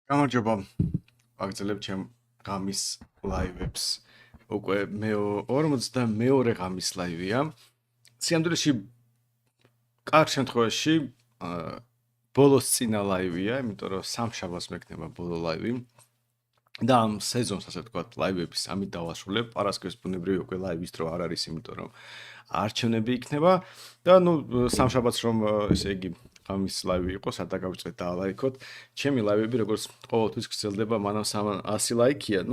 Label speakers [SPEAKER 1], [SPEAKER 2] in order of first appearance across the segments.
[SPEAKER 1] გამარჯობა. ვაგრძელებ ჩემ ღამის ლაივებს. უკვე მე 42 ღამის ლაივია. სიამდვილეში კარგ შემთხვევაში ბოლოს წინა ლაივია, იმიტომ რომ სამშაბათს მექნება ბოლო ლაივი. და ამ სეზონს, ასე ვთქვათ, ლაივების ამით დავასრულებ. პარასკევს ბუნებრივი უკვე ლაივის დრო არ არის, იმიტომ რომ არჩევნები იქნება და სამშაბათს რომ ესე იგი ღამის ლაივი იყოს, არ დაგავიწყეთ და ლაიქოთ. ჩემი ლაივები როგორც ყოველთვის გრძელდება, მანამ 100 ლაიქია,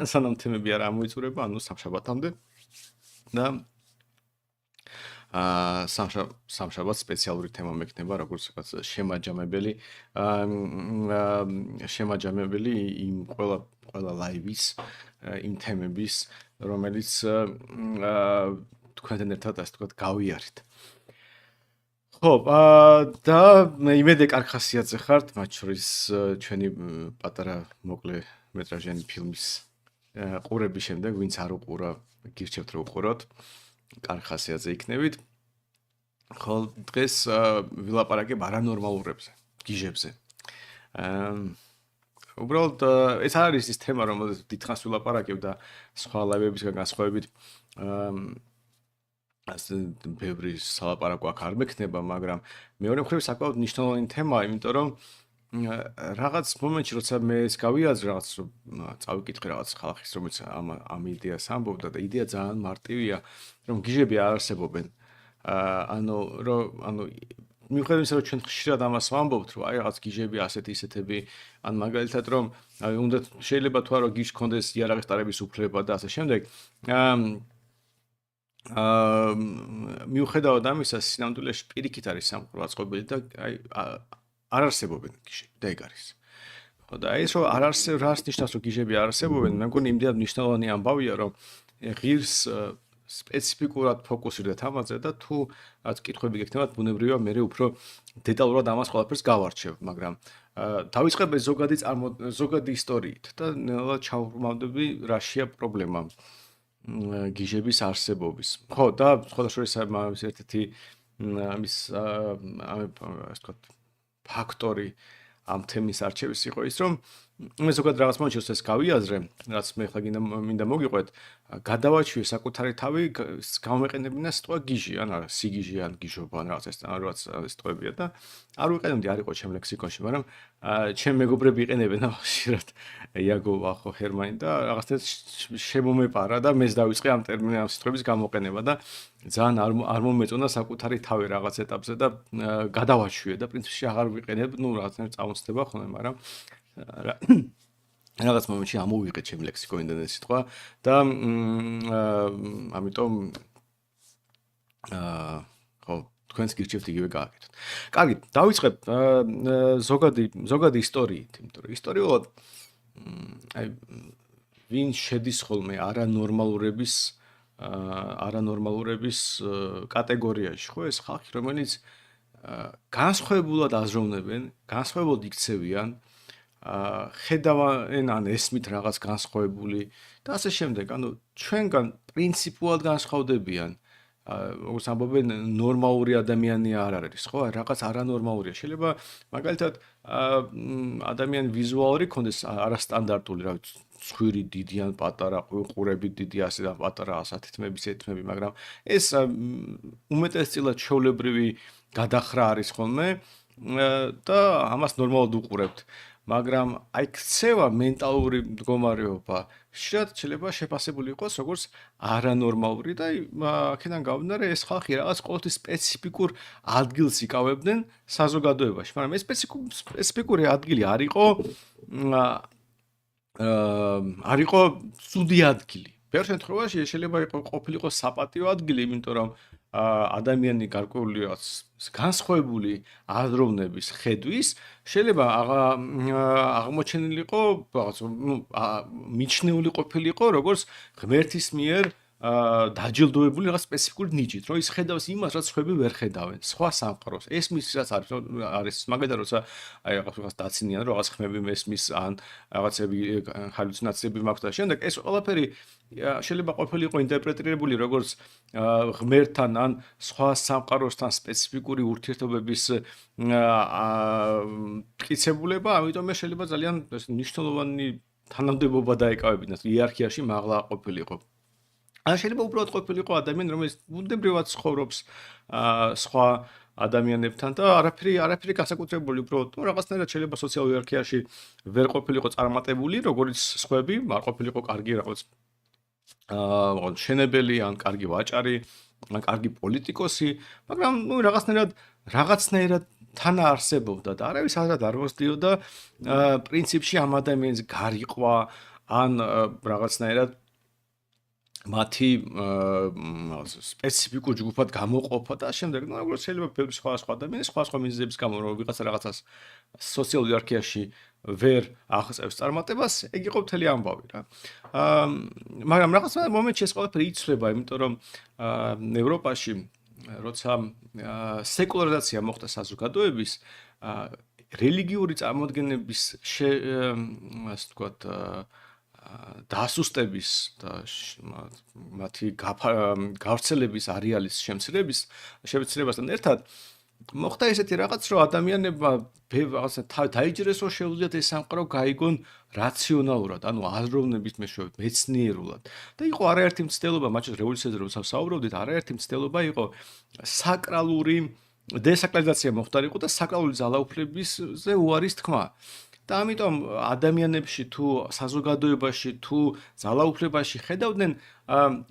[SPEAKER 1] სანამ თემები არ ამოიწურება, სამშაბათამდე. და სამშაბათს სპეციალური თემა მექნება, როგორც შემაჯამებელი იმ ყველა ლაივის, იმ თემების, რომელიც თქვენთან ერთად ასე ვთქვათ, გავიარეთ. ხო, და იმედე კარგ ხასიათზე ხართ, მათ შორის ჩვენი პატარა მოკლე მეტრაჟიანი ფილმის ყურების შემდეგ, ვინც არ უყურა, გირჩევთ რომ უყუროთ. კარგ ხასიათზე იქნებით. ხო, დღეს ვილაპარაკებ არანორმალურებზე, გიჟებზე. უბრალოდ ეს არის ის თემა, რომელზეც დიდხანს ვილაპარაკებ და სხვა ლაივებისგან განსხვავებით ასე ბევრი სალაპარაკო აქ არ მექნება, მაგრამ მეორე მხრივ საკმაოდ მნიშვნელოვანი თემაა, იმიტომ რომ რაღაც მომენტში, როცა მე ეს გავიაზრე, რაღაც წავიკითხე რაღაც ხალხის, რომელიც ამ იდეას ამბობდა და იდეა ძალიან მარტივია, რომ გიჟები არ არსებობენ. მიუხედავად იმისა, რომ ჩვენ ხშირად ამას ვამბობთ, რომ აი რაღაც გიჟები ასეთი ისეთები, ან მაგალითად რომ უნდა შეიძლება თუ არა გიჟს კონდეს იარაღის ტარების უფლება და ასე შემდეგ. მიუხედავად ამისა, სინამდვილეში პირიქით არის სამყურაცხობილი და აი არ არსებობენ გიჟები და ეგ არის. ხო და ეს რომ არ არსებობს, რას ნიშნავს რომ გიჟები არ არსებობენ? მე მგონი იმდენად მნიშვნელოვანი ამბავია, რომ ღირს სპეციფიკურად ფოკუსირდეთ ამაზე და თუ რაც კითხვები გექნებათ, ბუნებრივია მე უფრო დეტალურად ამას ყველაფერს გავარჩევ, მაგრამ დავიწყებ ეს ზოგადი ისტორიით და ნელა ჩავბრმავდები რაშია პრობლემა გიჟების არსებობის. ხო, და სხვა შორის ერთ-ერთი ამის ასე ვთქვათ ფაქტორი ამ თემის არჩევის იყო ის, რომ მე ზოგადად რაღაც მომენტში ეს გავიაზრე, რაც მე ხლა მინდა მოგიყვეთ, გადავაჩვიე საკუთარი თავი, გამეყენებინა სიტყვა გიჟი, ან არა, სიგიჟი, ან გიჟობა, ან რაღაც ეს სიტყვებია და არ ვიყენებდი, არ იყო ჩემ ლექსიკონში, მაგრამ ჩემ მეგობრები იყენებენ ხშირად, იაგო, ახო, ჰერმანი და რაღაცნაირად შემომეპარა და მეც დავიწყე ამ სიტყვების გამოყენება და ძალიან არ მომეწონა საკუთარი თავი რაღაც ეტაპზე და გადავაჩვიე და პრინციპში აღარ ვიყენებ, რაღაცნაირად წამოწდება ხოლმე, მაგრამ რაღაც მომენტში ამოვიღე ჩემ ლექსიკონიდან ეს სიტყვა და ამიტომ ხო, თქვენს გირჩევთ იგივე გააკეთოთ. კარგი, დავიწყებ ზოგადი ისტორიით, იმიტომ რომ ისტორიულად აი ვინ შედის ხოლმე არანორმალურების კატეგორიაში, ხო, ეს ხალხი, რომელიც განსხვავებულად აზროვნებენ, განსხვავებულად იქცევიან, ხედავენ ან ესმით რაღაც განსხვავებული და ასე შემდეგ. ჩვენგან პრინციპულად განსხვავდებიან. როგორც ამბობენ, ნორმალური ადამიანი არ არის, ხო? რაღაც არანორმალურია. შეიძლება მაგალითად ადამიანი ვიზუალური ქონდეს არასტანდარტული, რა ვიცი, ცხვირი დიდი ან პატარა, ყურები დიდი ასე და პატარა ასეთი თმები, მაგრამ ეს უმეტესწილად ჩვეულებრივი გადახრა არის ხოლმე და ამას ნორმალურად უყურებთ. მაგრამ აი ქცევა მენტალური მდგომარეობა შეიძლება შეფასებული იყოს როგორც არანორმალური და აქედან გამომდინარე ეს ხალხი რაღაც ყოველთვის სპეციფიკურ ადგილს იკავებდნენ საზოგადოებაში, მაგრამ ეს სპეციფიკური ადგილი არ იყო ცუდი ადგილი. ბევრ შემთხვევაში შეიძლება ყოფილიყო საპატიო ადგილი, იმიტომ რომ ადამიანი გარკვეული განსხვავებული აზროვნების ხედვის შეიძლება აღმოჩენილიყო, მიჩნეული ყოფილიყო როგორც ღმერთის მიერ დაჯილდოებული რაღაც სპეციფიკური ნიჭით, რომ ის ხედავს იმას, რაც სხვები ვერ ხედავენ, სხვა სამყაროს. ესმის რაც არის მაგალითად როცა აი რაღაც დაცინიან, რომ რაღაც ხმები მესმის ან რაღაცები ჰალუცინაციები მაქვს და შემდეგ ეს ყველაფერი შეიძლება ყოფილიყო ინტერპრეტირებული როგორც ღმერთთან ან სხვა სამყაროსთან სპეციფიკური ურთიერთობების მტკიცებულება, ამიტომ ეს შეიძლება ძალიან მნიშვნელოვანი თანამდებობა დაეკავებინათ იერარქიაში მაღლა ყოფილიყო. ან შეიძლება უბრალოდ ყოფილიყო ადამიანი, რომელიც ბუნებრივად ცხოვრობს სხვა ადამიანებთან და არაფერი განსაკუთრებული, უბრალოდ რაღაცნაირად შეიძლება სოციალურ იერარქიაში ვერ ყოფილიყო წარმატებული, როგორც სხვები, არ ყოფილიყო კარგი რაღაც შენებელი ან კარგი ვაჭარი, ან კარგი პოლიტიკოსი, მაგრამ რაღაცნაირად თან არსებობდა და არავის არად არ მოსდიოდა პრინციპში ამ ადამიანს გარიყვა ან რაღაცნაირად მათი სპეციფიკურ ჯგუფად გამოყოფა და შემდეგ, როგორც შეიძლება ბევრი სხვა ადამიანი სხვა მიზეზების გამო რომ რაღაცას სოციალურ იერარქიაში ვერ აღწევს წარმატებას, ეგ იყო მთელი ამბავი რა. მაგრამ რაღაც მომენტში ეს ყველაფერი იცვლება, იმიტომ რომ ევროპაში როცა სეკულარიზაცია მოხდა საზოგადოების, რელიგიური წარმოდგენების ასე ვთქვათ დასუსტების და მათი გავრცელების არეალის შემცირებასთან ერთად მოხდა ესეთი რაღაც, რომ ადამიანებმა რაღაცა დაიჯერეს, რომ შეუძლიათ ეს სამყარო გაიგონ რაციონალურად, ანუ აზროვნების მეშვეობით, მეცნიერულად. და იყო არაერთი მცდელობა, მათ შორის რევოლუციაზე რომ საუბრობდით, არაერთი მცდელობა იყო საკრალური დესაკრალიზაცია მოხდარიყო და საკრალური ძალაუფლებებზე უარის თქმა. და ამიტომ ადამიანებში თუ საზოგადოებაში თუ ძალაუფლებაში ხედავდნენ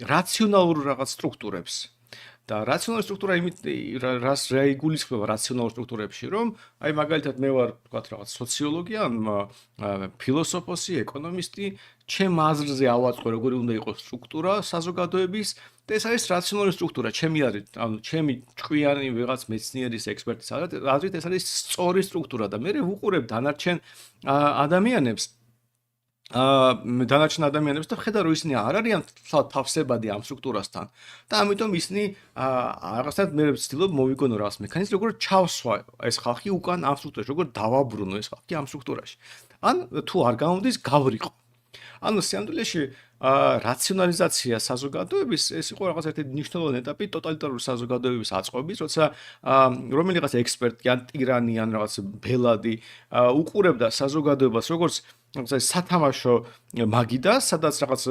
[SPEAKER 1] რაციონალურ რაღაც სტრუქტურებს. და რაციონალური სტრუქტურა იმით რას იგულისხმება რაციონალურ სტრუქტურებში, რომ აი მაგალითად მე ვარ თქვათ რაღაც სოციოლოგი ან ფილოსოფოსი, ეკონომისტი, ჩემ აზრზე ავაწყო როგორი უნდა იყოს სტრუქტურა საზოგადოების და ეს არის რაციონალური სტრუქტურა, ჩემი აზრით, ანუ ჩემი ჭკვიანი ვიღაც მეცნიერის ექსპერტის აზრით ეს არის სწორი სტრუქტურა და მე ვუყურებ დანარჩენ ადამიანებს და ხედავ რომ ისინი არ არიან თავსებადი ამ სტრუქტურასთან და ამიტომ ისინი რაღაცნაირად მე ვცდილობ მოვიგონო რაღაც მექანიზმი როგორ ჩავსვა ეს ხალხი უკან ამ სტრუქტურაში, როგორ დავაბრუნო ეს ხალხი ამ სტრუქტურაში. ან თუ არ გამოდის გავრიყო. ანუ სიამდვილეში რაციონალიზაცია საზოგადოების ეს იყო რაღაც ერთი მნიშვნელოვანი ეტაპი ტოტალიტარული საზოგადოების აწყობის, როცა რომელიღაც ექსპერტი ან ტირანი ან რაღაც ბელადი უყურებდა საზოგადოებას როგორც სათამაშო მაგიდას, სადაც რაღაც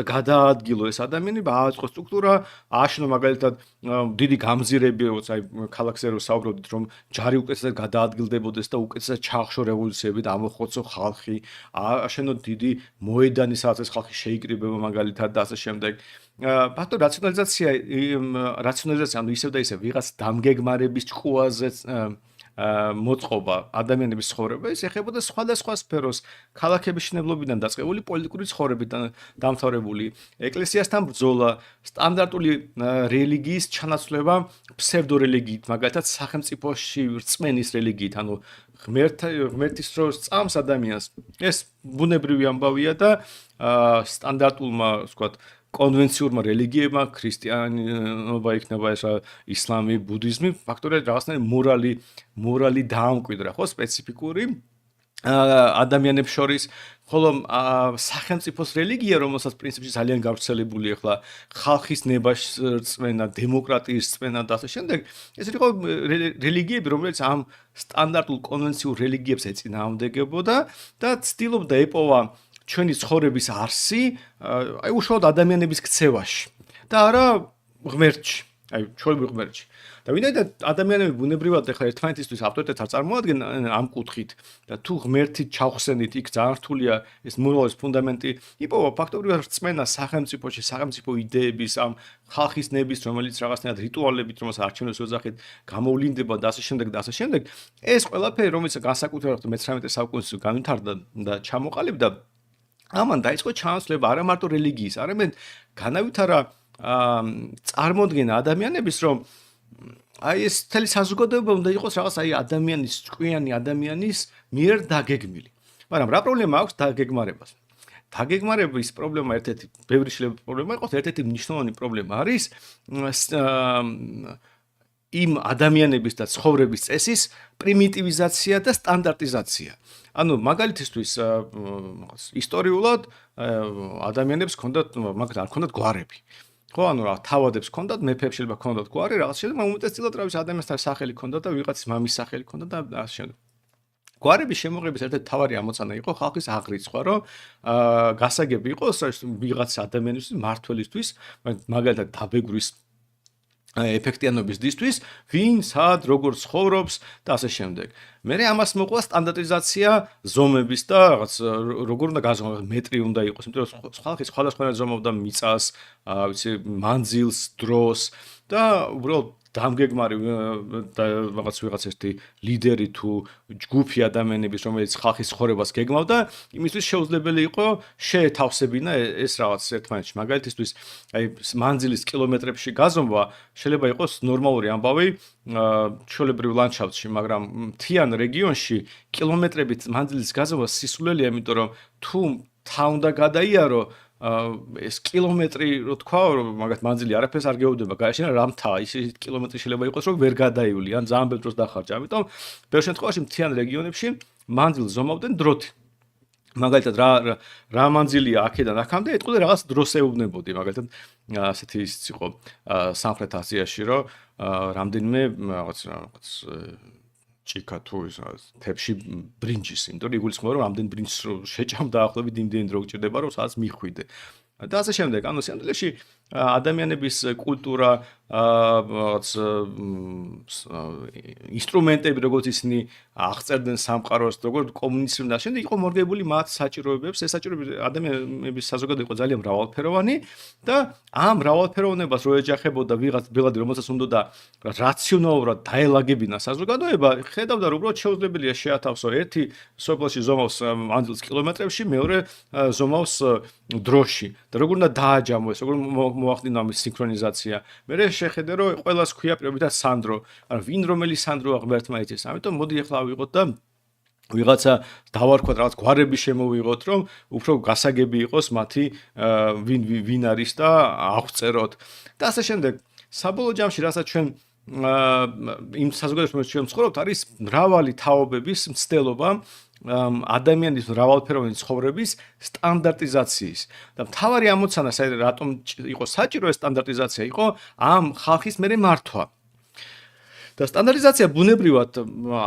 [SPEAKER 1] გადაადგილო ეს ადამიანები, ააწყო სტრუქტურა, ააშენო მაგალითად დიდი გამზირები, როცა აი ქალაქზე რომ საუბრობდით, რომ ჯარი უკეთესად გადაადგილდებოდეს და უკეთესად ჩაახშო რევოლუციები და ამოხოცო ხალხი, ააშენო დიდი მოედანი, სადაც ეს ხალხი შეიკრიბება მაგალითად და ასე შემდეგ. ფაქტობრივად რაციონალიზაცია, ანუ ისევ და ისევ ვიღაც დამგეგმარების ჭკუაზე მოწყობა ადამიანების ცხოვრება ის ეხებოდა სხვადასხვა სფეროს, ქალაქების შენებლობიდან დაწყებული პოლიტიკური ცხოვრებიდან დამთავრებული ეკლესიასთან ბრძოლა, სტანდარტული რელიგიის ჩანაცვლება ფსევდორელიგიით, მაგალითად სახელმწიფოში რწმენის რელიგიით, ანუ ღმერთის დროს წამს ადამიანს. ეს ბუნებრივი ამბავია და სტანდარტულმა, ვთქვათ, კონვენციურმა რელიგიებმა, ქრისტიანობა იქნება ეს ისლამი, ბუდიზმი, ფაქტობრივად რაღაცნაირი მორალი დაამკვიდრა, ხო, სპეციფიკური ადამიანებს შორის, ხოლო სახელმწიფოს რელიგია, რომელსაც პრინციპში ძალიან გავრცელებული ახლა ხალხის ნებას რწმენა, დემოკრატიის რწმენა და ასე შემდეგ, ეს იყო რელიგიები, რომელიც ამ სტანდარტულ კონვენციურ რელიგიებს ეწინააღმდეგებოდა და ცდილობდა ეპოვა ჩვენი ცხოვრების არსი, აი უშუალოდ ადამიანების ქცევაში და არა ღმერთში, აი ჩვეულებრივ ღმერთში. და ვინაიდან ადამიანები ბუნებრივად ახლა ერთმანეთისთვის ავტორიტეტს არ წარმოადგენენ ამ კუთხით და თუ ღმერთით ჩავხსენით, იქ ძალიან რთულია ეს მორალის ფუნდამენტი იპოვა ფაქტობრივად რწმენა სახელმწიფოში, სახელმწიფო იდეების, ამ ხალხის ნების, რომელიც რაღაცნაირად რიტუალებით, რომელსაც არჩევნების ოჯახით გამოვლინდება და ასე შემდეგ და ასე შემდეგ. ეს ყველაფერი, რომელიც განსაკუთრებით მე-19 საუკუნეში განვითარდა და ჩამოყალიბდა ამან დაიწყო ჩანაცვლება არა მარტო რელიგიის, არამედ განავითარა წარმოდგენა ადამიანების, რომ აი ეს მთელი საზოგადოება უნდა იყოს რაღაც აი ადამიანის, ჭკვიანი ადამიანის მიერ დაგეგმილი. მაგრამ რა პრობლემა აქვს დაგეგმარებას? დაგეგმარების პრობლემა ერთ-ერთი ბევრი შეიძლება პრობლემა იყოს, ერთ-ერთი მნიშვნელოვანი პრობლემა არის იმ ადამიანების და ცხოვრების წესის პრიმიტივიზაცია და სტანდარტიზაცია. ანუ მაგალითისთვის ისტორიულად ადამიანებს ჰქონდათ მაგათ არ ჰქონდათ გვარები. ხო, ანუ რა თავადებს ჰქონდათ, მეფეებს შეიძლება ჰქონდათ გვარი, რაღაც შეიძლება უმეტესწილად რა ვიცი ადამიანთა სახელი ჰქონდათ და ვიღაცის მამის სახელი ჰქონდათ და ასე შემდეგ. გვარების შემოღების ერთ-ერთი თავარი ამოცანა იყო ხალხის აღრიცხვა, რომ გასაგები იყოს ვიღაც ადამიანის მართველისთვის, მაგალითად დაბეგვრის ეფექტიანობისდისთვის, ვინ, სად, როგორ ცხოვრობს და ასე შემდეგ. მერე ამას მოყვა სტანდარტიზაცია ზომების და რაღაც როგორ უნდა გაზომოს, მეტრი უნდა იყოს, იმიტომ რომ ხალხი სხვადასხვანაირად ზომავდა მიწას, ვიცი, მანძილს, დროს და უბრალოდ დამგეგმარი და რაღაც ვიღაც ერთი ლიდერი თუ ჯგუფი ადამიანების, რომელიც ხალხის ცხოვრებას გეგმავდა, იმისთვის შეუძლებელი იყო შეეთავსებინა ეს რაღაც ერთმანეთში. მაგალითისთვის, აი მანძილის კილომეტრებში გაზომვა შეიძლება იყოს ნორმალური ამბავი ჩვეულებრივ ლანდშაფტში, მაგრამ მთიან რეგიონში კილომეტრებით მანძილის გაზომვა სისულელეა, იმიტომ რომ თუ თა უნდა გადაიარო ეს კილომეტრი რო თქვა რომ მაგათ მანძილი არაფერს არ გეუბნება გააშენა რამთა ის კილომეტრი შეიძლება იყოს რომ ვერ გადაივლი ან ძალიან ბევრ დროს დახარჯა ამიტომ ბევრ შემთხვევაში მთიან რეგიონებში მანძილს ზომავდნენ დროთი მაგალითად რა მანძილია აქედან აქამდე ეტყოდა რაღაც დროს ეუბნებოდი მაგალითად ასეთი ის იყო სამხრეთ აზიაში რომ რამდენიმე რაღაც ჭიქა თუ ის თებში ბრინჯის, იმიტომ რომ იგულისხმება რომ ამდენ ბრინჯს შეჭამ დაახლოებით იმდენი დრო გჭირდება რომ სადაც მიხვიდე. და ასე შემდეგ, ანუ სინამდვილეში ადამიანების კულტურა რაღაც ინსტრუმენტები როგორც ისინი აღწერდნენ სამყაროს, როგორც კომუნიცირდნენ და შემდეგ იყო მორგებული მათ საჭიროებებს, ეს საჭიროებები ადამიანების საზოგადოება იყო ძალიან მრავალფეროვანი და ამ მრავალფეროვნებას რო ეჯახებოდა ვიღაც ბელადი, რომელსაც უნდა რაციონალურად დაელაგებინა საზოგადოება, ხედავდა რომ უბრალოდ შეუძლებელია შეათავსო ერთი სოფელში ზომავს მანძილს კილომეტრებში, მეორე ზომავს დროში. და როგორ უნდა დააჯამო ეს, როგორ მოახდინო ამის სინქრონიზაცია. მე შეხედე რომ ყველას ქვია პირობითად სანდრო. ანუ ვინ რომელი სანდროა ღმერთმა იცის. ამიტომ მოდი ახლა ავიღოთ და ვიღაცა დავარქვათ რაღაც გვარები შემოვიღოთ, რომ უფრო გასაგები იყოს მათი ვინ არის და აღწეროთ. და ასე შემდეგ. საბოლოო ჯამში რასაც ჩვენ იმ საზოგადოებაში ჩვენ ვცხოვრობთ, არის მრავალი თაობების მცდელობა ადამიანის მრავალფეროვანი ცხოვრების სტანდარტიზაციის და მთავარი ამოცანა რატომ იყო საჭირო ეს სტანდარტიზაცია იყო ამ ხალხის მერე მართვა და სტანდარტიზაცია ბუნებრივად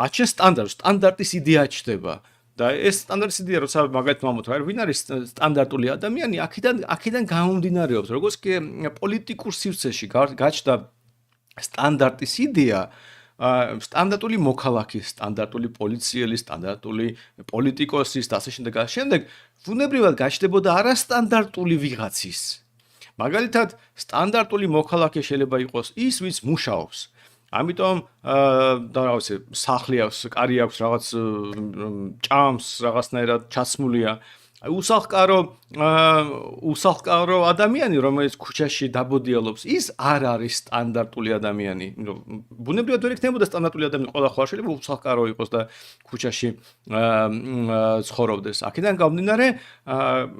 [SPEAKER 1] აჩენს სტანდარტის იდეა ჩდება და ეს სტანდარტის იდეა როცა მაგალითად მომოთ რა ვინ არის სტანდარტული ადამიანი აქედან გამომდინარეობს როგორც კი პოლიტიკურ სივრცეში გაჩნდა სტანდარტის იდეა სტანდარტული მოქალაქის, სტანდარტული პოლიციელი, სტანდარტული პოლიტიკოსის და ასე შემდეგ, ბუნებრივად გაჩნდებოდა არასტანდარტული ვიღაცის. მაგალითად, სტანდარტული მოქალაქე შეიძლება იყოს ის, ვინც მუშაობს. ამიტომ და რა ვიცი, სახლი აქვს, კარი აქვს, რაღაც ჭამს, რაღაცნაირად ჩაცმულია. უსახლკარო ადამიანი, რომელიც ქუჩაში დაბოდიალობს, ის არ არის სტანდარტული ადამიანი. ბუნებრივად ვერ იქნებოდა სტანდარტული ადამიანი, ყველა ხარ შეიძლება უსახლკარო იყოს და ქუჩაში ცხოვრობდეს. აქედან გამომდინარე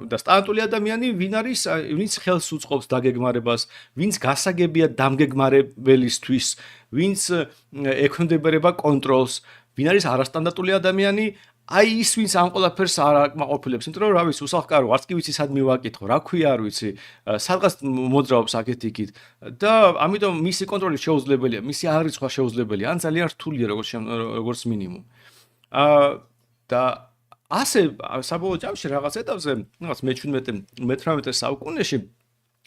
[SPEAKER 1] და სტანდარტული ადამიანი ვინ არის, ვინც ხელს უწყობს დაგეგმარებას, ვინც გასაგებია დამგეგმარებელისთვის, ვინც ექვემდებარება კონტროლს, ვინ არის არასტანდარტული ადამიანი აი ის ვინც ამ ყველაფერს არ აკმაყოფილებს, იმიტომ რომ რა ვიცი, უსახლკარო, არც კი ვიცი სად მივაკითხო, რა ქვია არ ვიცი, სადღაც მოძრაობს აქეთ-იქით და ამიტომ მისი კონტროლი შეუძლებელია, მისი აღრიცხვა შეუძლებელია, ან ძალიან რთულია როგორც მინიმუმ. და ასე საბოლოო ჯამში რაღაც ეტაპზე, რაღაც მე-17 საუკუნეში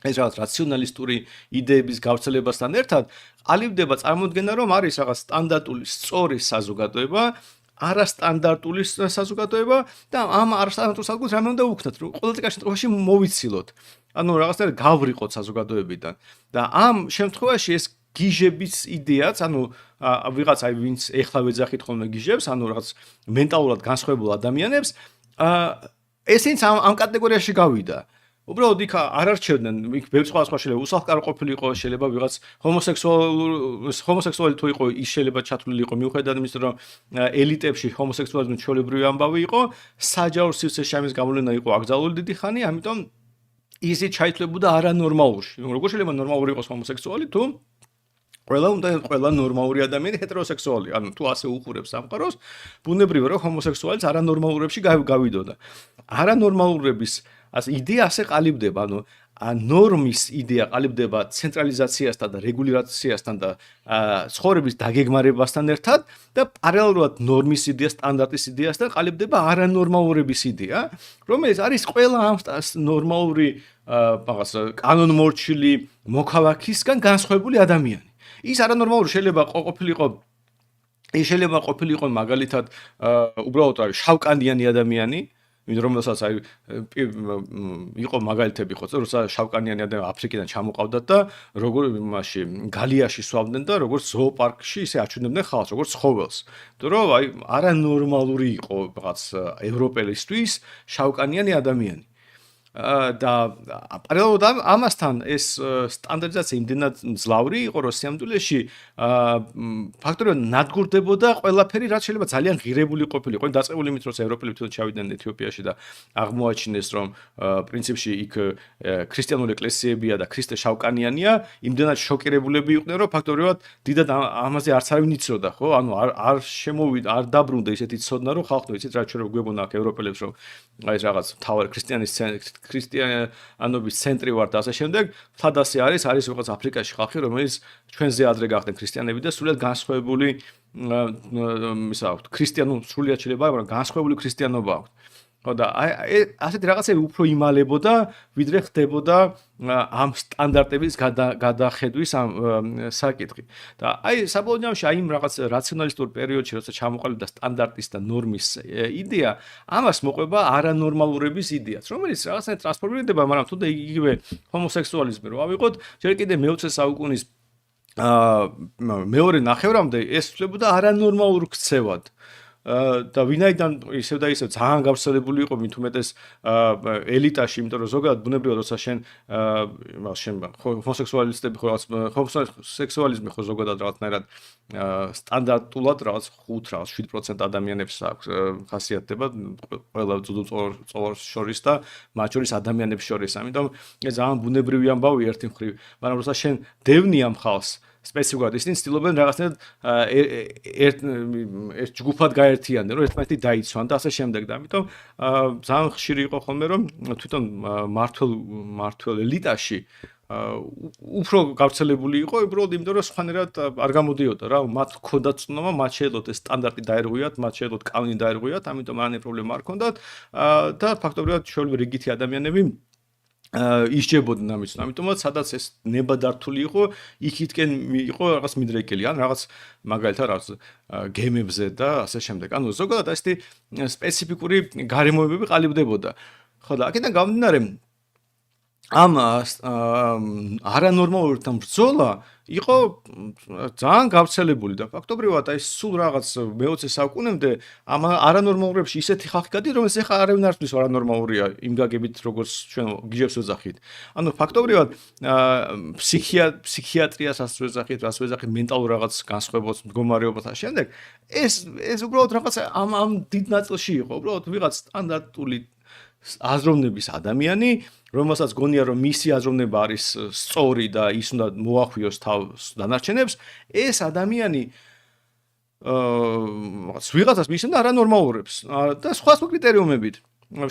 [SPEAKER 1] ეს რაღაც რაციონალისტური იდეების გავრცელებასთან ერთად ყალიბდება წარმოდგენა, რომ არის რაღაც სტანდარტული სწორი საზოგადოება არასტანდარტული საზოგადოება და ამ არასტანდარტულ საზოგადოებას რამე უნდა უქნათ, რომ ყველაზე კარგ შემთხვევაში მოვიცილოთ. ანუ რაღაცნაირად გავრიყოთ საზოგადოებიდან. და ამ შემთხვევაში ეს გიჟების იდეაც, ანუ ვიღაც აი ვინც ეხლა ვეძახით ხოლმე გიჟებს, ანუ რაღაც მენტალურად განსხვავებულ ადამიანებს, ესენც ამ კატეგორიაში გავიდა. უბრალოდ იქ არ არჩევდნენ, იქ ბევრი სხვა შეიძლება უსახლკარო ყოფილიყო, შეიძლება ვიღაც ჰომოსექსუალი თუ იყო, ის შეიძლება ჩათვლილი იყო მიუხედავად იმისა, რომ ელიტებში ჰომოსექსუალიზმი ჩვეულებრივი ამბავი იყო, საჯარო სივრცეში ამის გამოვლენა იყო აკრძალული დიდი ხანი, ამიტომ ისე ჩაითვლებოდა არანორმალურში. როგორ შეიძლება ნორმალური იყოს ჰომოსექსუალი თუ ყველა ნორმალური ადამიანი ჰეტეროსექსუალი, ანუ თუ ასე უყურებს სამყაროს, ბუნებრივია რომ ჰომოსექსუალიც არანორმალურებში გავიდოდა. არანორმალურების ასე იდეა ასე ყალიბდება, ანუ ნორმის იდეა ყალიბდება ცენტრალიზაციასთან და რეგულაციასთან და ცხოვრების დაგეგმარებასთან ერთად და პარალელურად ნორმის იდეა, სტანდარტის იდეასთან ყალიბდება არანორმალურების იდეა, რომელიც არის ყველა ამ ნორმალური რაღაც კანონმორჩილი მოქალაქისგან განსხვავებული ადამიანი. ის არანორმალური შეიძლება ყოფილიყო მაგალითად უბრალოდ შავკანიანი ადამიანი, რომელსაც იყო მაგალითები ხო, როცა შავკანიანი ადამიანი აფრიკიდან ჩამოყავდათ და როგორ იმაში გალიაში სვავდნენ და როგორც ზოოპარკში ისე აჩვენებდნენ ხალხს, როგორც ცხოველს. თუ რომ არანორმალური იყო რაღაც ევროპელისთვის შავკანიანი ადამიანი. და პარალელურად ამასთან ეს სტანდარტიზაცია იმდენად მძლავრი იყო, რომ სიამდვილეში ფაქტორია ნადგურდებოდა ყველაფერი, რაც შეიძლება ძალიან ღირებული ყოფილიყო. დაწყებული იმით, რომ ევროპელები თვითონ ჩავიდნენ ეთიოპიაში და აღმოაჩინეს, რომ პრინციპში იქ ქრისტიანული ეკლესიებია და ქრისტე შავკანიანია, იმდენად შოკირებულები იყვნენ, რომ ფაქტორიულად დიდად ამაზე არც არავინ იცოდა, ხო? ანუ არ შემოვიდა, არ დაბრუნდა ისეთი ცოდნა, რომ ხალხო იცით, რაც შეიძლება გვეგონა აქ ევროპელებს, რომ აი ეს რაღაც თავი ქრისტიანობის ცენტრი ვარ და ასე შემდეგ, თადასი არის რაღაც აფრიკაში ხალხი, რომელიც ჩვენზე ადრე გახდნენ ქრისტიანები და სრულიად განსხვავებული ისა აქვთ, ქრისტიანულ სრულიად შეიძლება, მაგრამ განსხვავებული ქრისტიანობა აქვთ. ხო და ასეთი რაღაცები უფრო იმალებოდა, ვიდრე ხდებოდა ამ სტანდარტების გადახედვის ამ საკითხი. და საბოლოო ჯამში იმ რაღაც რაციონალისტურ პერიოდში, როცა ჩამოყალიბდა სტანდარტის და ნორმის იდეა, ამას მოყვება არანორმალურების იდეაც, რომელიც რაღაცნაირად ტრანსფორმირდება, მაგრამ თუ და იგივე ჰომოსექსუალიზმი რო ავიღოთ, ჯერ კიდე მე-20 საუკუნის მეორე ნახევრამდე ეს ცვლებოდა არანორმალურ ქცევად. და ვინაიდან ისევ და ისევ ძალიან გავრცელებული იყო მით უმეტეს ელიტაში, იმიტომ რომ ზოგადად ბუნებრივად როცა შენ ჰომოსექსუალისტები ხო ჰომოსექსუალიზმი ხო ზოგადად რაღაცნაირად სტანდარტულად რაღაც 7% ადამიანებს აქვს ხასიათდება ყველა ძუძუმწოვარს შორის და მათ შორის ადამიანებს შორის. ამიტომ ეს ძალიან ბუნებრივი ამბავი ერთი მხრივ, მაგრამ როცა შენ დევნი ამ ხალხს სპეციფიკურად ისინი ცდილობენ რაღაცნაირად ერთ ჯგუფად გაერთიანდნენ, რომ ერთმანეთი დაიცვან და ასე შემდეგ და ამიტომ ძალიან ხშირი იყო ხოლმე რომ თვითონ მართველ ელიტაში უფრო გავრცელებული იყო, უბრალოდ იმიტომ რომ სხვანაირად არ გამოდიოდა რა, მათ ჰქონდათ ცნობა, მათ შეეძლოთ ეს სტანდარტი დაერღვიათ, მათ შეეძლოთ კანონი დაერღვიათ, ამიტომ არანაირი პრობლემა არ ჰქონდათ და ფაქტობრივად ჩვეულებრივი რიგითი ადამიანები ისჯებოდნენ ამის, ამიტომაც სადაც ეს ნებადართული იყო, იქითკენ იყო რაღაც მიდრეკელი, ან რაღაც მაგალითად რაღაც გემებზე და ასე შემდეგ. ანუ ზოგადად ასეთი სპეციფიკური გარემოებები ყალიბდებოდა. ხო და აქედან გამომდინარე ამ არანორმალურთან ბრძოლა იყო ძალიან გავრცელებული და ფაქტობრივად აი სულ რაღაც მე-20 საუკუნემდე ამ არანორმალურებში ისეთი ხალხი გადიოდა, რომელიც ეხლა არავინ არ თვლის არანორმალურია იმ გაგებით, როგორც ჩვენ გიჟებს ვეძახით. ანუ ფაქტობრივად ფსიქიატრიასაც ვეძახით, რას ვეძახით, მენტალურ რაღაც განსხვავებულს მდგომარეობათა შემდეგ, ეს უბრალოდ რაღაც ამ დიდ ნაწილში იყო, უბრალოდ ვიღაც სტანდარტული აზროვნების ადამიანი, რომელსაც გონია რომ მისი აზროვნება არის სწორი და ის უნდა მოახვიოს თავს დანარჩენებს, ეს ადამიანი ვიღაცას მისცემდა არანორმალურებს და სხვა კრიტერიუმებით.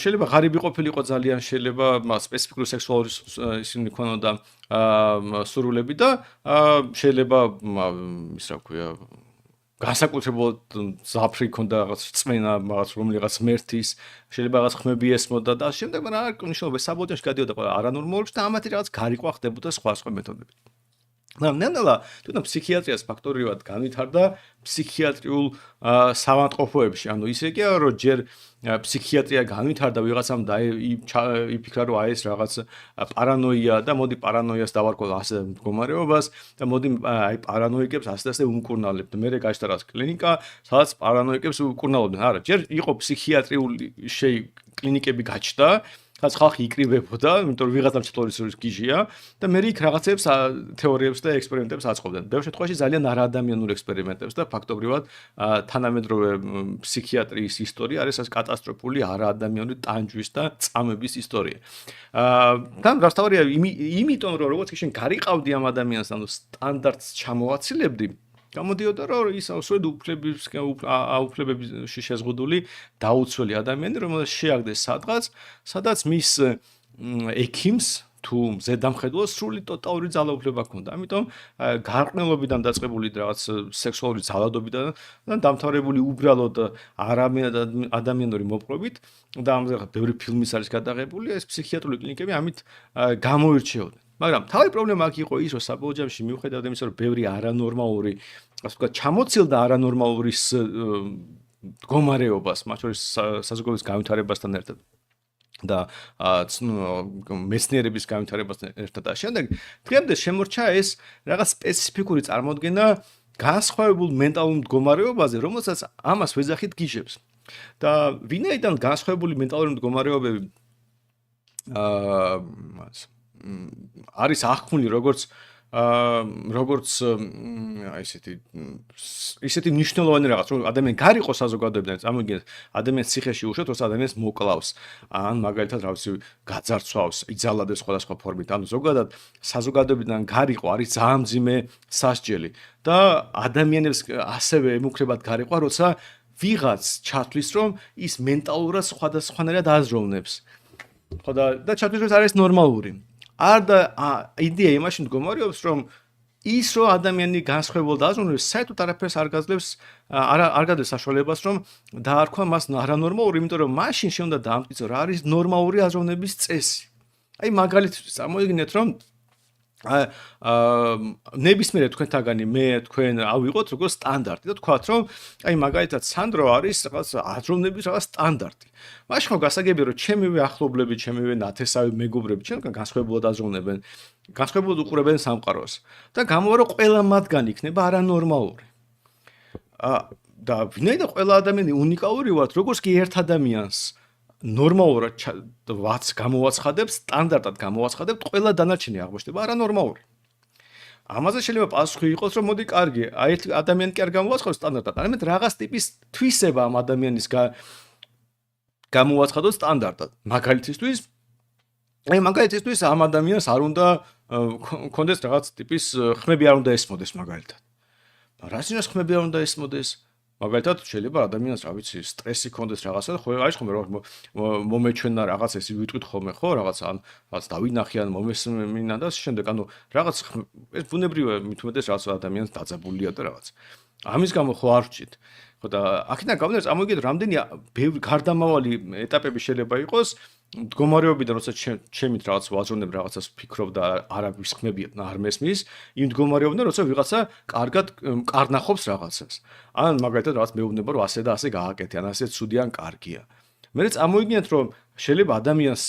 [SPEAKER 1] შეიძლება ღარიბი ყოფილიყო ძალიან, შეიძლება სპეციფიკური სექსუალური ისინი ქონოდა სურვილები და შეიძლება ის რა ქვია განსაკუთრებულად ზაფრი ქონდა რაღაც წმენა, რაღაც რომელიღაც ღმერთის, შეიძლება რაღაც ხმები ესმოდა და შემდეგ, მაგრამ არ მნიშვნელობა საბოლოოში გადიოდა ყველა არანორმალურში და ამათი რაღაც გარიყვა ხდებოდა სხვა მეთოდებით. მაგრამ ნელ-ნელა თვითონ ფსიქიატრიას ფაქტორიულად განვითარდა ფსიქიატრიულ საავადმყოფოებში. ანუ ისე კი არა, რომ ჯერ ფსიქიატრია განვითარდა ვიღაცამ და იფიქრა, რომ აი ეს რაღაც პარანოია და მოდი პარანოიას დავარქვა ასე მდგომარეობას და მოდი აი პარანოიკებს ასე და ასე უმკურნალებთ. მერე გაჩნდა რაღაც კლინიკა, სადაც პარანოიკებს უკურნალობდნენ. არა, ჯერ იყო ფსიქიატრიული კლინიკები გაჩნდა, რაც ხალხი იკრიბებოდა, იმიტომ რომ ვიღაცამ ჩათვალის რომ გიჟია და მე იქ რაღაცებს თეორიებს და ექსპერიმენტებს აწყობდნენ. ბევრ შემთხვევაში ძალიან არაადამიანურ ექსპერიმენტებს და ფაქტობრივად თანამედროვე ფსიქიატრიის ისტორია არის ეს კატასტროფული არაადამიანური ტანჯვის და წამების ისტორია. და რასთავარია იმიტომ რომ როგორც კი შენ გარიყავდი ამ ადამიანს, ანუ სტანდარტს ჩამოვაცილებდი, გამოდიოდა რომ ის სულ უფლებებში შეზღუდული დაუცველი ადამიანი, რომელიც შეაგდეს სადაც მის ექიმს თუ ზედამხედველს სრული ტოტალური ძალაუფლება ჰქონდა. ამიტომ გარყნილობიდან დაწყებული რაღაც სექსუალური ძალადობიდან და დამთავრებული უბრალოდ ადამიანური მოპყრობით და ამაზე ბევრი ფილმის არის გადაღებული, ეს ფსიქიატრული კლინიკები ამით გამოირჩეოდნენ. მაგრამ თავი პრობლემა აქ იყო ის, რომ საბოლოო ჯამში მიუხედავად იმისა, რომ ბევრი არანორმალური, ასე ვთქვათ, ჩამოცილდა არანორმალურის მდგომარეობას, მათ შორის საზოგადოების განვითარებასთან ერთად და მეცნიერების განვითარებასთან ერთად და შემდეგ დღემდე შემორჩა ეს რაღაც სპეციფიკური წარმოდგენა განსხვავებულ მენტალურ მდგომარეობაზე, რომელსაც ამას ვეძახით გიჟებს. და ვინაიდან განსხვავებული მენტალური მდგომარეობები არის აღქმული როგორც ისეთი მნიშვნელოვანი რაღაც, რომ ადამიანი გარიყო საზოგადოებიდან, წამოიგეთ ადამიანს ციხეში უშვათ, როცა ადამიანს მოკლავს, ან მაგალითად რა ვიცი, გაძარცვავს, იძალადეს სხვადასხვა ფორმით, ანუ ზოგადად საზოგადოებიდან გარიყო არის ძალიან მძიმე სასჯელი და ადამიანებს ასევე ემუქრებათ გარიყვა, როცა ვიღაც ჩათვლის, რომ ის მენტალურად სხვადასხვანაირად აზროვნებს. ხო და ჩათვლის, რომ არის ნორმალური. და იდეა იმაში მდგომარეობს, რომ ის რომ ადამიანი განსხვავებულ დაზროვნებს, საერთოდ არაფერს არ გაძლევს, არ გაძლევს საშუალებას, რომ დაარქვა მას არანორმალური, იმიტომ რომ მაშინ შეუნდა დაამტკიცო რა არის ნორმალური აზროვნების წესი. აი მაგალითად წარმოიდგინეთ, რომ ნებისმიერ თქვენთაგანი მე თქვენ ავიღოთ როგორც სტანდარტი და თქვათ, რომ აი მაგალითად სანდრო არის რაღაც აზროვნების რაღაც სტანდარტი. მაშინ ხო გასაგებია, რომ ჩემივე ახლობლები, ჩემივე ნათესავი მეგობრები ჩემგან განსხვავებულად აზროვნებენ, განსხვავებულად უყურებენ სამყაროს და გამოვა რომ ყველა მათგანი იქნება არანორმალური. და ვინაიდან ყველა ადამიანი უნიკალური ვართ, როგორც კი ერთ ადამიანს ნორმალურად გამოვაცხადებს, სტანდარტად გამოვაცხადებთ, ყველა დანარჩენი აღმოჩნდება არანორმალური. ამაზე შეიძლება პასუხი იყოს, რომ მოდი კარგი, აი ერთ ადამიანი კი არ გამოვაცხადებს სტანდარტად, არამედ რაღაც ტიპის თვისება ამ ადამიანის გამოვაცხადოს სტანდარტად. მაგალითისთვის ამ ადამიანს არ უნდა კონდეს რაღაც ტიპის ხმები არ უნდა ესმოდეს მაგალითად. რას იმას ხმები არ უნდა ესმოდეს? მაგალითად შეიძლება ადამიანს, რა ვიცი, სტრესი კონდეს რაღაცა და ხო არის ხომ მომეჩვენა რაღაც ეს ვიტყვით ხოლმე ხო რაღაც დავინახე ან მომესმინა და შემდეგ ანუ რაღაც ეს ბუნებრივია მithumetes რაღაც ადამიანს დაძაბულია და რაღაც. ამის გამო ხო არ ვჭით. ხო და აქედან გამომდინარე წამოვიგეთ რამდენი ბევრი გარდამავალი ეტაპები შეიძლება იყოს მდგომარეობიდან, როცა ჩემით რაღაც ვაზროვნებ რაღაცას ვფიქრობ და არავის ხმები არ მესმის, იმ მდგომარეობიდან, როცა ვიღაცა კარგად კარნახობს რაღაცას. ან მაგალითად რაღაც მეუბნება, რომ ასე და ასე გააკეთე, ან ასე ცუდი ან კარგია. მე წამოვიგინეთ, რომ შეიძლება ადამიანს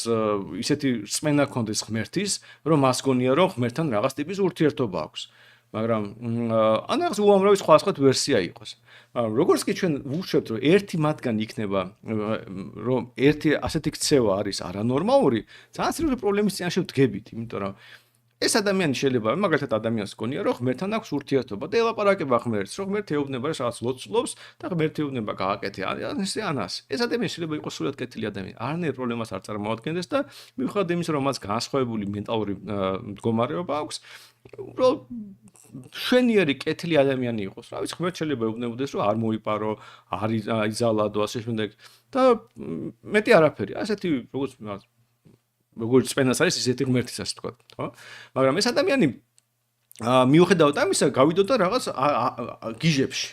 [SPEAKER 1] ისეთი რწმენა ჰქონდეს ღმერთის, რომ მას გონია, რომ ღმერთთან რაღაც ტიპის ურთიერთობა აქვს. მაგრამ ან რაღაც უამრავი სხვა ვერსია იყოს. მაგრამ როგორც კი ჩვენ ვუშვებთ, რომ ერთი მათგანი იქნება, რომ ერთი ასეთი ქცევა არის არანორმალური, ძალიან სერიოზული პრობლემის წინაშე ვდგებით, იმიტომ რომ ეს ადამიანი შეიძლება მაგალითად ადამიანს გონია, რომ ღმერთთან აქვს ურთიერთობა და ელაპარაკება ღმერთს, რომ ღმერთი ეუბნება რაღაც ლოცულობს და ღმერთი ეუბნება გააკეთე ანას. ეს ადამიანი შეიძლება იყოს სულად კეთილი ადამიანი. არანაირ პრობლემას არ წარმოადგენდეს და მიუხედავად იმისა, რომ მას განსხვავებული მენტალური მდგომარეობა აქვს, უბრალოდ შვენიერი კეთილი ადამიანი იყოს. რა ვიცი, ღმერთი შეიძლება ეუბნებოდეს, რომ არ მოიპარო, არ იზალადო, ასე შემდეგ და მეტი არაფერი. ასეთი როგორც წენას არის ისეთი ღმერთის ასე თქვა, ხო? მაგრამ ეს ადამიანი მიუხედავად ამისა გავიდოდა რაღაც გიჟებში.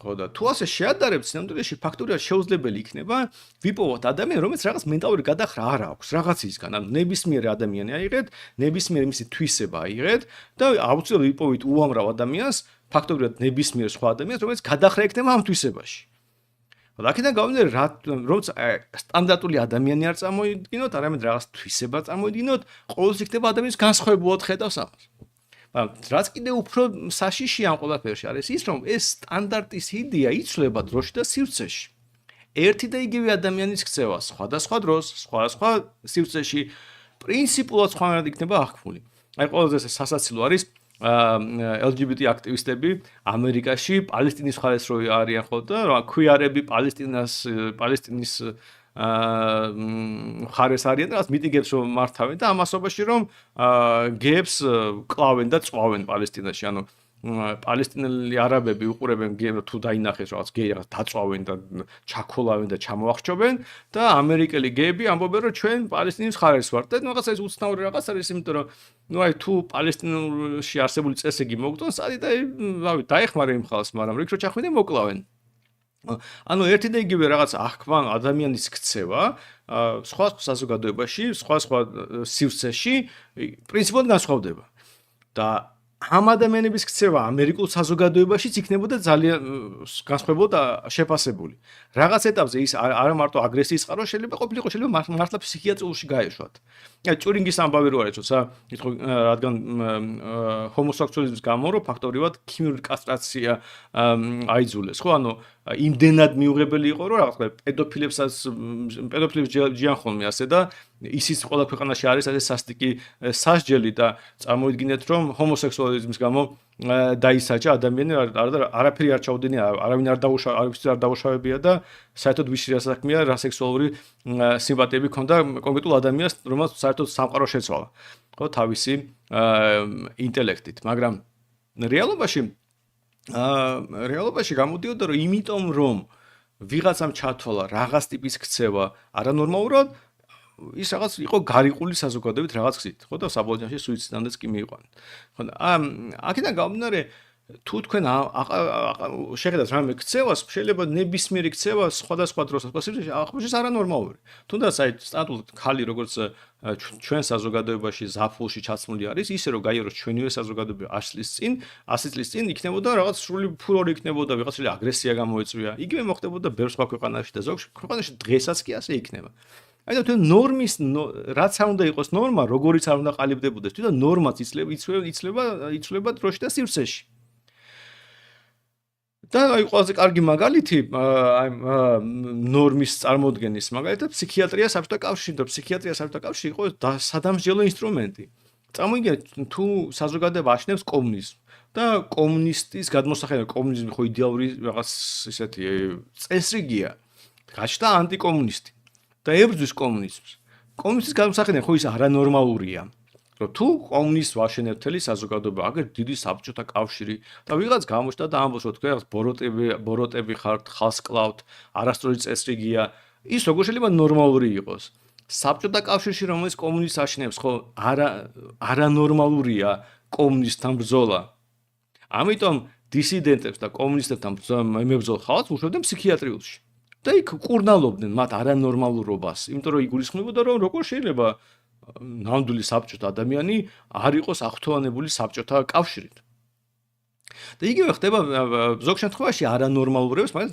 [SPEAKER 1] ხო და თუ ასე შეადარებთ სინამდვილეში ფაქტობრივად შეუძლებელი იქნება ვიპოვოთ ადამიანი, რომელიც რაღაც მენტალური გადახრა არ აქვს რაღაცისგან. ანუ ნებისმიერ ადამიანი აიღეთ, ნებისმიერ მისი თვისება აიღეთ და აუცილებლად ვიპოვით უამრავ ადამიანს, ფაქტობრივად ნებისმიერ სხვა ადამიანს, რომელიც გადახრა ექნება ამ თვისებაში. და აქედან გამომდინარე, როცა სტანდარტული ადამიანი არ წარმოიდგინოთ, არამედ რაღაც თვისება წარმოიდგინოთ, ყოველთვის იქნება ადამიანის განსხვავებულად ხედავს ამას. მაგრამ რაც კიდევ უფრო საშიში ამ ყველაფერში არის ის, რომ ეს სტანდარტის იდეა იცვლება დროში და სივრცეში. ერთი და იგივე ადამიანის ქცევა სხვადასხვა დროს, სხვადასხვა სივრცეში პრინციპულად სხვანაირად იქნება აღქმული. აი ყველაზე სასაცილო არის LGBT აქტივისტები ამერიკაში პალესტინის მხარეს რო არიან ხო და ქვიარები პალესტინის მხარეს არიან და მიტინგებს რომ მართავენ და ამასობაში რომ გეებს კლავენ და წვავენ პალესტინაში, ანუ პალესტინელი არაბები უყურებენ გეებს თუ დაინახეს რაღაც გეი რაღაც დაწვავენ და ჩაქოლავენ და ჩამოახჭობენ და ამერიკელი გეები ამბობენ რომ ჩვენ პალესტინის მხარეს ვართ და რაღაც ეს უცნაური რაღაც არის, იმიტომ რომ ну აი თუ პალესტინაში არსებული წესები მოგწონს, არი და რავი დაეხმარე იმ ხალხს, მაგრამ რიქ რო ჩახვიდე მოკლავენ. ანუ ერთი და იგივე რაღაც აღქმა ადამიანის ქცევა სხვა საზოგადოებაში, სხვა სივრცეში პრინციპულად განსხვავდება. და ამ ადამიანების ქცევა ამერიკულ საზოგადოებაშიც იქნებოდა ძალიან განსხვავებოდა შეფასებული. რაღაც ეტაპზე ის არა მარტო აგრესიის წყარო შეიძლება ყოფილიყო, შეიძლება მართლა ფსიქიატრიულში გაეშვათ. აი ტიურინგის ამბავი რო არის, თორსა ითქო რადგან ჰომოსექსუალიზმის გამო რო ფაქტობრივად ქიმიური კასტრაცია აიძულეს, ხო? ანუ იმდენად მიუღებელი იყო, რომ რაღაც პედოფილებს ჯიანხონმე ასე და ისიც ყველა ქვეყანაში არის ასე სასტიკი სასჯელი და წარმოიდგინეთ რომ ჰომოსექსუალიზმის გამო დაისაჯა ადამიანი არაფერი არ ჩაუდენია, არავინ არ დაუშავებია და საერთოდ ვის შესაქმია რა სექსუალური სიმპათიები ქონდა კონკრეტულ ადამიანს, რომელსაც საერთოდ სამყარო შეცვალა, ხო, თავისი ინტელექტით, მაგრამ რეალობაში გამოდიოდა რომ იმიტომ რომ ვიღაცამ ჩათვალა რაღაც ტიპის ქცევა არანორმალურად ის რაღაც იყო გარიყული საზოგადოებით რაღაც გზით, ხო და საბოლოოში სუიციდამდეც კი მიიყვანენ. ხო და აქედან გამომდინარე თუ თქვენ შეხედათ რამე ქცევას, შეიძლება ნებისმიერი ქცევა სხვადასხვა დროს აღნიშნოს არანორმალური. თუნდაც აი სტატუტ ხალი როგორც ჩვენ საზოგადოებაში ზაფხულში ჩაცმული არის, ისე რომ გაიაროს ჩვენივე საზოგადოება 100 წლის წინ იქნებოდა რაღაც სრული ფურორი იქნებოდა, ვიღაცილი აგრესია გამოეწვია. იგივე მოხდებოდა ბევრ სხვა ქვეყანაში და ზოგ ქვეყანაში დღესაც კი ასე იქნება. აი და თვითონ ნორმის რაც არ უნდა იყოს ნორმა, როგორიც არ უნდა ყალიბდებოდეს, თვითონ ნორმაც იცვლება დროში და სივრცეში. და აი ყველაზე კარგი მაგალითი აი ნორმის წარმოდგენის მაგალითად ფსიქიატრია საბჭოთა კავშირში და ფსიქიატრია საბჭოთა კავშირში იყო სადამსჯელო ინსტრუმენტი. წარმოიდგინეთ თუ საზოგადოება აშნებს კომუნიზმს და კომუნისტის გადმოსახედა კომუნიზმი ხო იდეალური რაღაც ისეთი წესრიგია. გაჩნდა ანტიკომუნისტი და ებრძვის კომუნიზმს. კომუნისტის გადმოსახედა ხო ის არანორმალურია. რომ თუ კომუნისტს ვაშენებთ მთელი საზოგადოება, აგერ დიდი საბჭოთა კავშირი და ვიღაც გამოჩნდა და ამბობს რომ თქვენ ბოროტები ხართ, ხალხს კლავთ, არასწორი წესრიგია, ის როგორ შეიძლება ნორმალური იყოს? საბჭოთა კავშირში რომელიც კომუნისტს აშენებს, ხო არანორმალურია კომუნისტთან ბრძოლა. ამიტომ დისიდენტებს და კომუნისტებთან მებრძოლ ხალხს უშვებდნენ ფსიქიატრიულში. და იქ კურნალობდნენ მათ არანორმალურობას, იმიტომ რომ იგულისხმებოდა რომ როგორ შეიძლება ნამდვილი საბჭოთა ადამიანი არ იყოს აღთვალანებული საბჭოთა კავშირით. და იგივე ხდება ზოგ შემთხვევაში არანორმალურებს, მაგრამ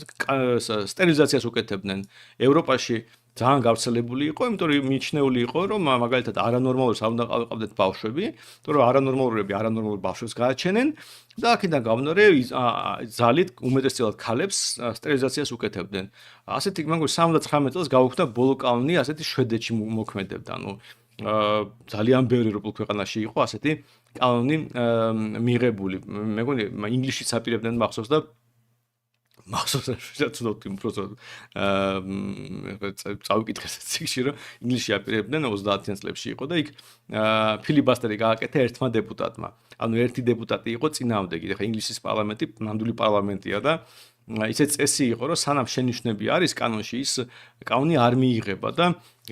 [SPEAKER 1] სტერილიზაციას უკეთებდნენ. ევროპაში ძალიან გავრცელებული იყო, იმიტომ რომ მიჩნეული იყო, რომ მაგალითად არანორმალურს არ უნდა ყავდეთ ბავშვები, იმიტომ რომ არანორმალურ ბავშვებს გააჩენენ და აქედან გამომდინარე ძალით უმეტესწილად ქალებს სტერილიზაციას უკეთებდნენ. ასეთი მეგონი 79 წელს გაუქმდა ბოლო კანონი, ასეთი შვედეთში მოქმედებდა, ანუ ძალიან ბევრი ევროპულ ქვეყანაში იყო ასეთი კანონი მიღებული. მეგონი ინგლისშიც აპირებდნენ მახსოვს და ცუდად უბრალოდ წავიკითხეს ციგში რომ ინგლისში აპირებდნენ 30-იან წლებში იყო და იქ ფილიბასტერი გააკეთა ერთმა დეპუტატმა. ანუ ერთი დეპუტატი იყო წინააღმდეგი. ეხლა ინგლისის პარლამენტი ნამდვილი პარლამენტია და ისე წესი იყო რომ სანამ შენიშვნები არის კანონში ის კანონი არ მიიღება და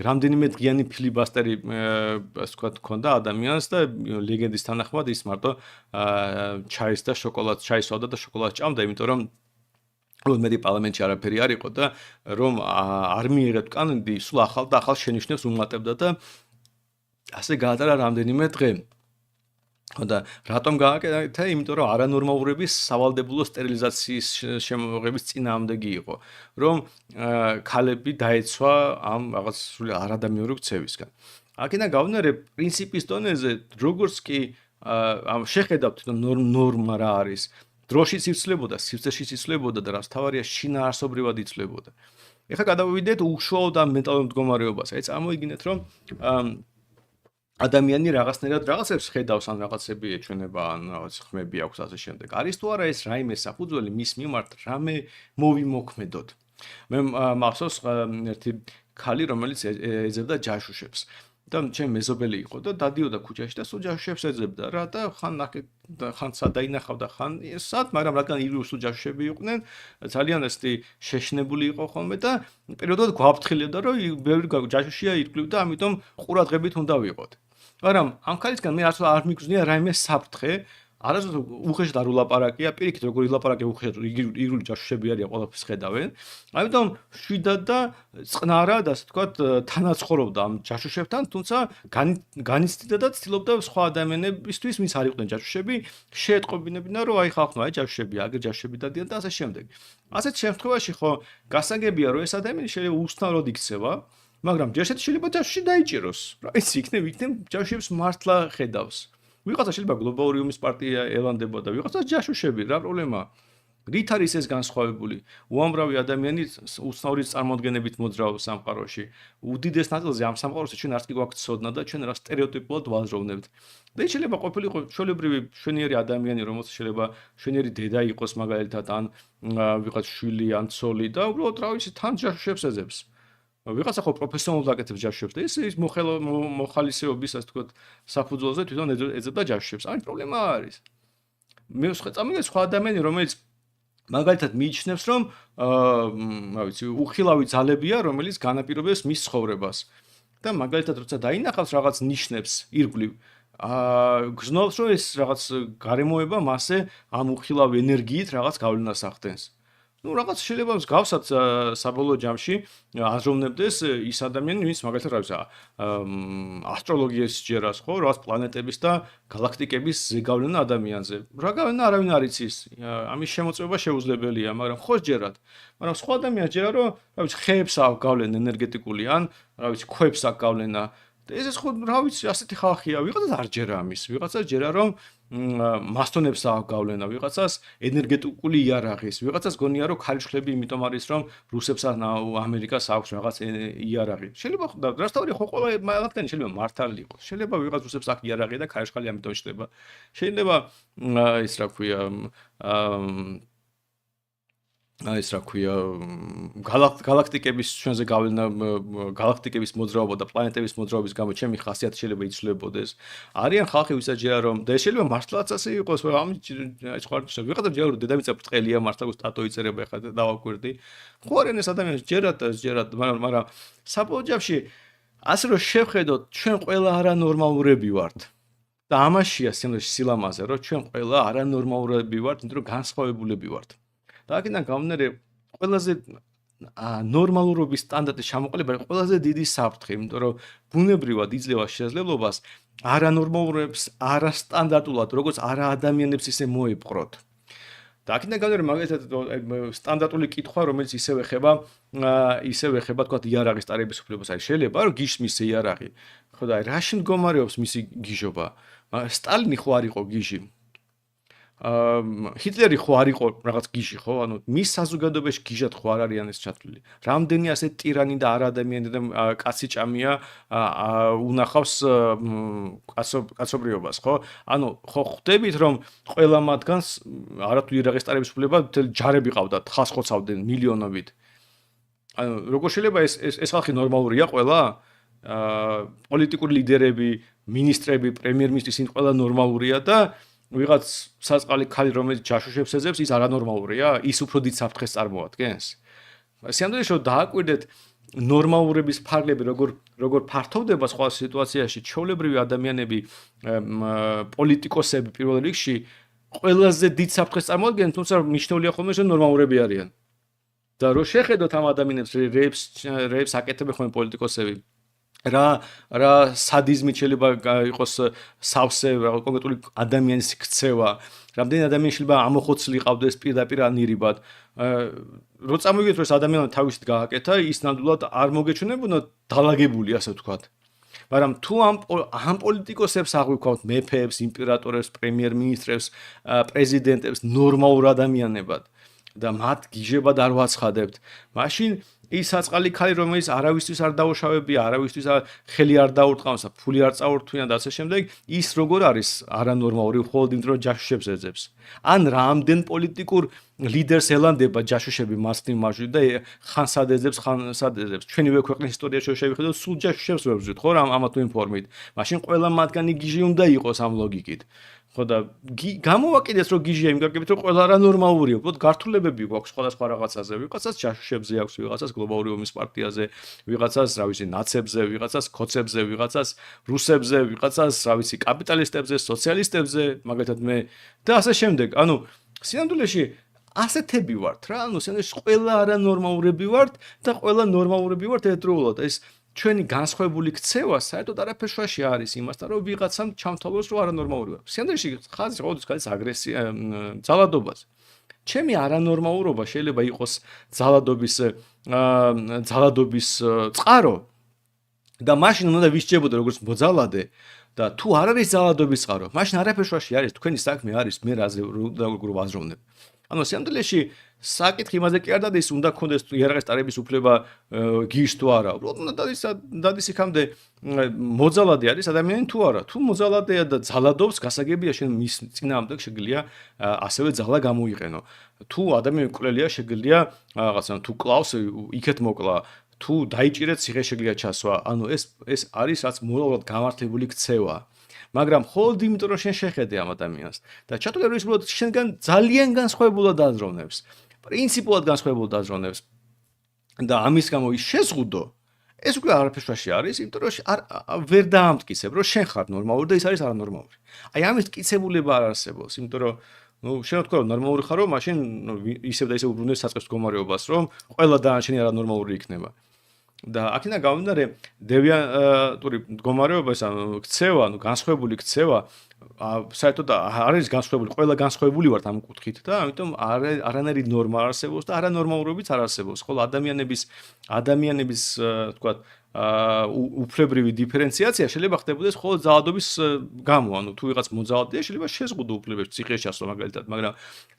[SPEAKER 1] რამდენიმე დღიანი ფილიბასტერი ასე ვთქვათ ქონდა ადამიანს და ლეგენდის თანახმად ის მარტო ჩაის და შოკოლადს ჩაისვავდა და შოკოლადს ჭამდა, იმიტომ რომ მეტი პარლამენტში არაფერი არ იყო და რომ არ მიიღეთ კანონი, სულ ახალ შენიშვნებს უმატებდა და ასე გაატარა რამდენიმე დღე. და რატომ გააკეთა? იმიტომ რომ არანორმალურების სავალდებულო სტერილიზაციის შემოღების წინააღმდეგი იყო, რომ ქალები დაეცვა ამ რაღაც სრული არადამიანური ქცევისგან. აქედან გამომდინარე პრინციპის დონეზე როგორც კი ამ შეხედავთ ნორმა რა არის, დროშიც იცვლებოდა, სივრცეშიც იცვლებოდა და რაც თავარია შინაარსობრივად იცვლებოდა. ეხლა გადავიდეთ უშუალოდ ამ მენტალურ მდგომარეობას. აი წარმოიდგინეთ, რომ ადამიანი რაღაცნაირად რაღაცებს ხედავს, ან რაღაცები ეჩვენება, ან რაღაც ხმები აქვს ასე შემდეგ. არის თუ არა ეს რაიმე საფუძველი მის მიმართ რამე მოვიმოქმედოთ. მე მახსოვს ერთი ქალი, რომელიც ეძებდა ჯაშუშებს. და ჩემი მეზობელი იყო და დადიოდა ქუჩაში და სულ ჯაშუშებს ეძებდა რა და ხან სადაინახავდა ხან სად, მაგრამ რადგან იგივე სულ ჯაშუშები იყვნენ, ძალიან ესეთი შეშნებული იყო ხოლმე და პერიოდულად გვაფრთხილებდა, რომ ბევრი ჯაშუშია ირგვლივ და ამიტომ ყურადღებით უნდა ვიყოთ. მაგრამ ამ ქალისგან მე არ მიგზნია რაიმე საფრთხე, არასდროს უხეშად არ ულაპარაკია, პირიქით როგორ ილაპარაკია უხეშად, იგივე ჯაშუშები არიან, ყველაფერს ხედავენ. ამიტომ შვიდად და წყნარად, ასე ვთქვათ, თანაცხოვრობდა ამ ჯაშუშებთან, თუმცა განიცდიდა და ცდილობდა სხვა ადამიანებისთვის, ვინც არ იყვნენ ჯაშუშები, შეეტყობინებინა, რომ აი ხალხო, აი ჯაშუშები, აგერ ჯაშუშები დადიან და ასე შემდეგ. ასეთ შემთხვევაში ხო გასაგებია, რომ ეს ადამიანი შეიძლება უსწავლოდ იქცევა, მაგრამ ჯერ შეიძლება ჯაშუში დაიჭიროს. რა იცი, იქნებ ჯაშუშებს მართლა ხედავს. ვიღაცა შეიძლება გლობალური ომის პარტია ელანდება და ვიღაცა ჯაშუშები, რა პრობლემაა? რით არის ეს განსხვავებული? უამრავი ადამიანი უცნაური წარმოდგენებით მოძრაობს სამყაროში. უდიდეს ნაწილზე ამ სამყაროში ჩვენ არც კი გვაქვს ცოდნა და ჩვენ რა სტერეოტიპულად ვაზროვნებთ. და შეიძლება ყოფილიყო ჩვეულებრივი შვენიერი ადამიანი, რომელსაც შეიძლება შვენიერი დედა იყოს მაგალითად, ან ვიღაც შვილი, ან ცოლი და უბრალოდ რა ვიცი, თან ჯაშუშებს ეძებს. ვიღაცა ხო პროფესიონალურად აკეთებს ჯაშუშებს და ის მოხალისეობის, ასე ვთქვათ, საფუძველზე თვითონ ეძებდა ჯაშუშებს. ამით პრობლემა არის. მე წამიგე სხვა ადამიანი, რომელიც მაგალითად მიიჩნევს, რომ რა ვიცი, უხილავი ძალებია, რომელიც განაპირობებს მის ცხოვრებას. და მაგალითად, როცა დაინახავს რაღაც ნიშნებს ირგვლივ, გრძნობს, რომ ეს რაღაც გარემოება მასზე ამ უხილავ ენერგიით რაღაც გავლენას ახდენს. ну რაღაც შეიძლება მსგავსად საბოლოო ჯამში აზროვნებდეს ის ადამიანი, ვინც მაგალითად რა ვიცი, ასტროლოგიას ჯერას ხო, რაღაც პლანეტების და გალაქტიკების ზეგავლენა ადამიანზე. რა გავლენა არავინ არ იცის. ამის შემოწმება შეუძლებელია, მაგრამ ხო ჯერათ. მაგრამ სხვა ადამიანს ჯერა, რომ რა ვიცი, ხეებს აქვს გავლენა ენერგეტიკული, ან რა ვიცი, ქვებს აქვს გავლენა. ეს ხო რა ვიცი, ასეთი ხალხია, ვიღაცას არ ჯერა ამის, ვიღაცას ჯერა რომ მასტონებს აქვს გავლენა, ვიღაცას ენერგეტიკული იარაღის, ვიღაცას გონია რომ ქარიშხლები იმიტომ არის რომ რუსებს ან ამერიკას აქვს რაღაც იარაღი. შეიძლება რასთავარი ხო ყველა მაგათგანი შეიძლება მართალი იყოს. შეიძლება ვიღაც რუსებს აქვს იარაღი და ქარიშხალი ამიტომ შეიძლება. შეიძლება ის რა ქვია ეს რა ქვია გალაქტიკების ჩვენზე გავლენა გალაქტიკების მოძრაობა და პლანეტების მოძრაობის გამო ჩემი ხასიათი შეიძლება იცვლებოდეს. არიან ხალხი ვისაც ჯერა რომ და შეიძლება მართლაც ასე იყოს, ამ სხვა ვიღაცა ჯერა რომ დედამიწა ბრტყელია, მართლა სტატო იწერება ხა დავაკვირდი. ხო არიან ეს ადამიანები ჯერათ, მაგრამ საბოლოო ჯამში ასე რომ შევხედოთ, ჩვენ ყველა არანორმალურები ვართ. და ამაშია სილამაზე, რომ ჩვენ ყველა არანორმალურები ვართ, იმიტომ რომ განსხვავებულები ვართ. და აქედან გამომდინარე ყველაზე ნორმალურობის სტანდარტის ჩამოყალიბება ყველაზე დიდი საფრთხე, იმიტომ რომ ბუნებრივად იძლევა შესაძლებლობას არანორმალურებს არასტანდარტულად, როგორც არაადამიანებს ისე მოეპყროთ. და აქედან გამომდინარე მაგალითად სტანდარტული კითხვა, რომელიც ისევ ეხება თქვათ იარაღის ტარების უფლებას, არის შეიძლება რომ გიშმის იარაღი. ხო და რაში მდგომარეობს მისი გიჟობა? სტალინი ხო არ იყო გიჟი? ჰიტლერი ხო არ იყო რაღაც გიჟი ხო? ანუ მის საზოგადოებაში გიჟად ხო არ არიან ეს ჩათვლილი. რამდენი ასე ტირანი და არაადამიანი და კაცი ჭამია უნახავს კაცობრიობას ხო? ანუ ხო ხვდებით რომ ყველა მათგანს არათუ იარაღის ტარების უფლება მთელი ჯარები ყავდათ, ხალხს ხოცავდნენ მილიონობით. ანუ როგორ შეიძლება ეს ხალხი ნორმალურია ყველა? პოლიტიკური ლიდერები, მინისტრები, პრემიერ-მინისტრი ისინი ყველა ნორმალურია და ვიღაც საწყალი ქალი რომელიც ჯაშუშებს ეძებს ის არანორმალურია? ის უფრო დიდ საფრთხეს წარმოადგენს? სიამოვნებაა რომ დააკვირდეთ ნორმალურების ფარგლები როგორ ფართოვდება სხვა სიტუაციაში ჩვეულებრივი ადამიანები, პოლიტიკოსები პირველ რიგში ყველაზე დიდ საფრთხეს წარმოადგენენ, თუმცა მნიშვნელოვანია ხოლმე რომ ნორმალურები არიან. და რო შეხედოთ ამ ადამიანებს რეებს აკეთებენ ხოლმე პოლიტიკოსები რა სადიზმი შეიძლება იყოს სავსე კონკრეტული ადამიანის ქცევა, რამდენი ადამიანი შეიძლება ამოხოცლი ყავდეს პირდაპირ ანირიბად. რო წამოვიგეთ რომ ეს ადამიანი თავისით გააკეთა, ის ნამდვილად არ მოგეჩვენებუნა დალაგებული, ასე ვთქვათ. მაგრამ თუ ამ პოლიტიკოსებს აღვიქვათ მეფეებს, იმპერატორებს, პრემიერ-მინისტრებს, პრეზიდენტებს ნორმალურ ადამიანებად და მათ გიჟებად არ ვაცხადებთ, მაშინ ის საწყალი ქალი, რომელიც არავისთვის არ დაუშავებია, არავისთვის ხელი არ დაურტყამს, ფული არ წაურთვიან და ასე შემდეგ, ის როგორ არის არანორმალური, მხოლოდ იმიტომ რომ ჯაშუშებს ეძებს. ან რამდენ პოლიტიკურ ლიდერს ელანდება ჯაშუშები მასნი მარჯვი და ხანსად ეძებს, ხანსად ეძებს. ჩვენივე ქვეყნის ისტორიაში შევხედოთ, სულ ჯაშუშებს ვებრძვით, ხო, ამა თუ იმ ფორმით. მაშინ ყველა მათგანი გიჟი უნდა იყოს ამ ლოგიკით. ხო და გამოვაკიდეს რომ გიჟია იმ გაგებით რომ ყველა არანორმალურია, უბრალოდ გართულებები გვაქვს სხვადასხვა რაღაცაზე, ვიღაცას ჯაშუშებზე აქვს, ვიღაცას გლობალური ომის პარტიაზე, ვიღაცას, რა ვიცი, ნაცებზე, ვიღაცას ქოცებზე, ვიღაცას რუსებზე, ვიღაცას, რა ვიცი, კაპიტალისტებზე, სოციალისტებზე, მაგალითად მე და ასე შემდეგ. ანუ სინამდვილეში ასეთები ვართ რა, ანუ სინამდვილეში ყველა არანორმალურები ვართ და ყველა ნორმალურები ვართ ერთდროულად. ეს ჩვენი განსხვავებული ქცევა საერთოდ არაფერ შუაში არის იმასთან, რომ ვიღაცამ ჩამთვალოს, რომ არანორმალური ვარ. სინამდვილეში ხაზი ყოველთვის გადის აგრესია, ძალადობაზე. ჩემი არანორმალურობა შეიძლება იყოს ძალადობის წყარო და მაშინ უნდა ვისჯებოდე როგორც მოძალადე და თუ არ არის ძალადობის წყარო, მაშინ არაფერ შუაში არის, თქვენი საქმე არის მე რაზე როგორ ვაზროვნებ. ანუ სინამდვილეში საკითხი იმაზე კი არ დადის, უნდა გქონდეს იარაღის ტარების უფლება გიჟს თუ არა. უბრალოდ უნდა დადის იქამდე მოძალადე არის ადამიანი თუ არა. თუ მოძალადეა და ძალადობს, გასაგებია შენ მის წინააღმდეგ შეგიძლია ასევე ძალა გამოიყენო. თუ ადამიანი მკვლელია, შეგიძლია რაღაცა თუ კლავს, იქეთ მოკლა. თუ დაიჭირეთ, ციხე შეგიძლია ჩასვა. ანუ ეს არის რაც მორალურად გამართლებული ქცევა. მაგრამ მხოლოდ იმიტომ რომ შენ შეხედე ამ ადამიანს და ჩათვლე რომ ის უბრალოდ შენგან ძალიან განსხვავებულად აზროვნებს. პრინციპულად განსხვავებულად აზროვნებს და ამის გამო ის შეზღუდო, ეს უკვე არაფერ შუაში არის, იმიტომ რომ ვერ დაამტკიცებ, რომ შენ ხარ ნორმალური და ის არის არანორმალური. აი ამის მტკიცებულება არ არსებობს, იმიტომ რომ შენ თქვა რომ ნორმალური ხარო, მაშინ ისევ და ისევ უბრუნდეს საწყის მდგომარეობას, რომ ყველა დანარჩენი არანორმალური იქნება. და აქედან გამომდინარე დევიანტური მდგომარეობა, ეს ანუ ქცევა, ანუ განსხვავებული ქცევა, საერთოდ არის განსხვავებული, ყველა განსხვავებული ვართ ამ კუთხით და ამიტომ არანაირი ნორმა არ არსებობს და არანორმალურობიც არ არსებობს. ხოლო ადამიანების თქვა უფლებრივი დიფერენციაცია შეიძლება ხდებოდეს მხოლოდ ძალადობის გამო. ანუ თუ ვიღაც მოძალადეა, შეიძლება შეზღუდო უფლებებს ციხეში ჩასვლა მაგალითად, მაგრამ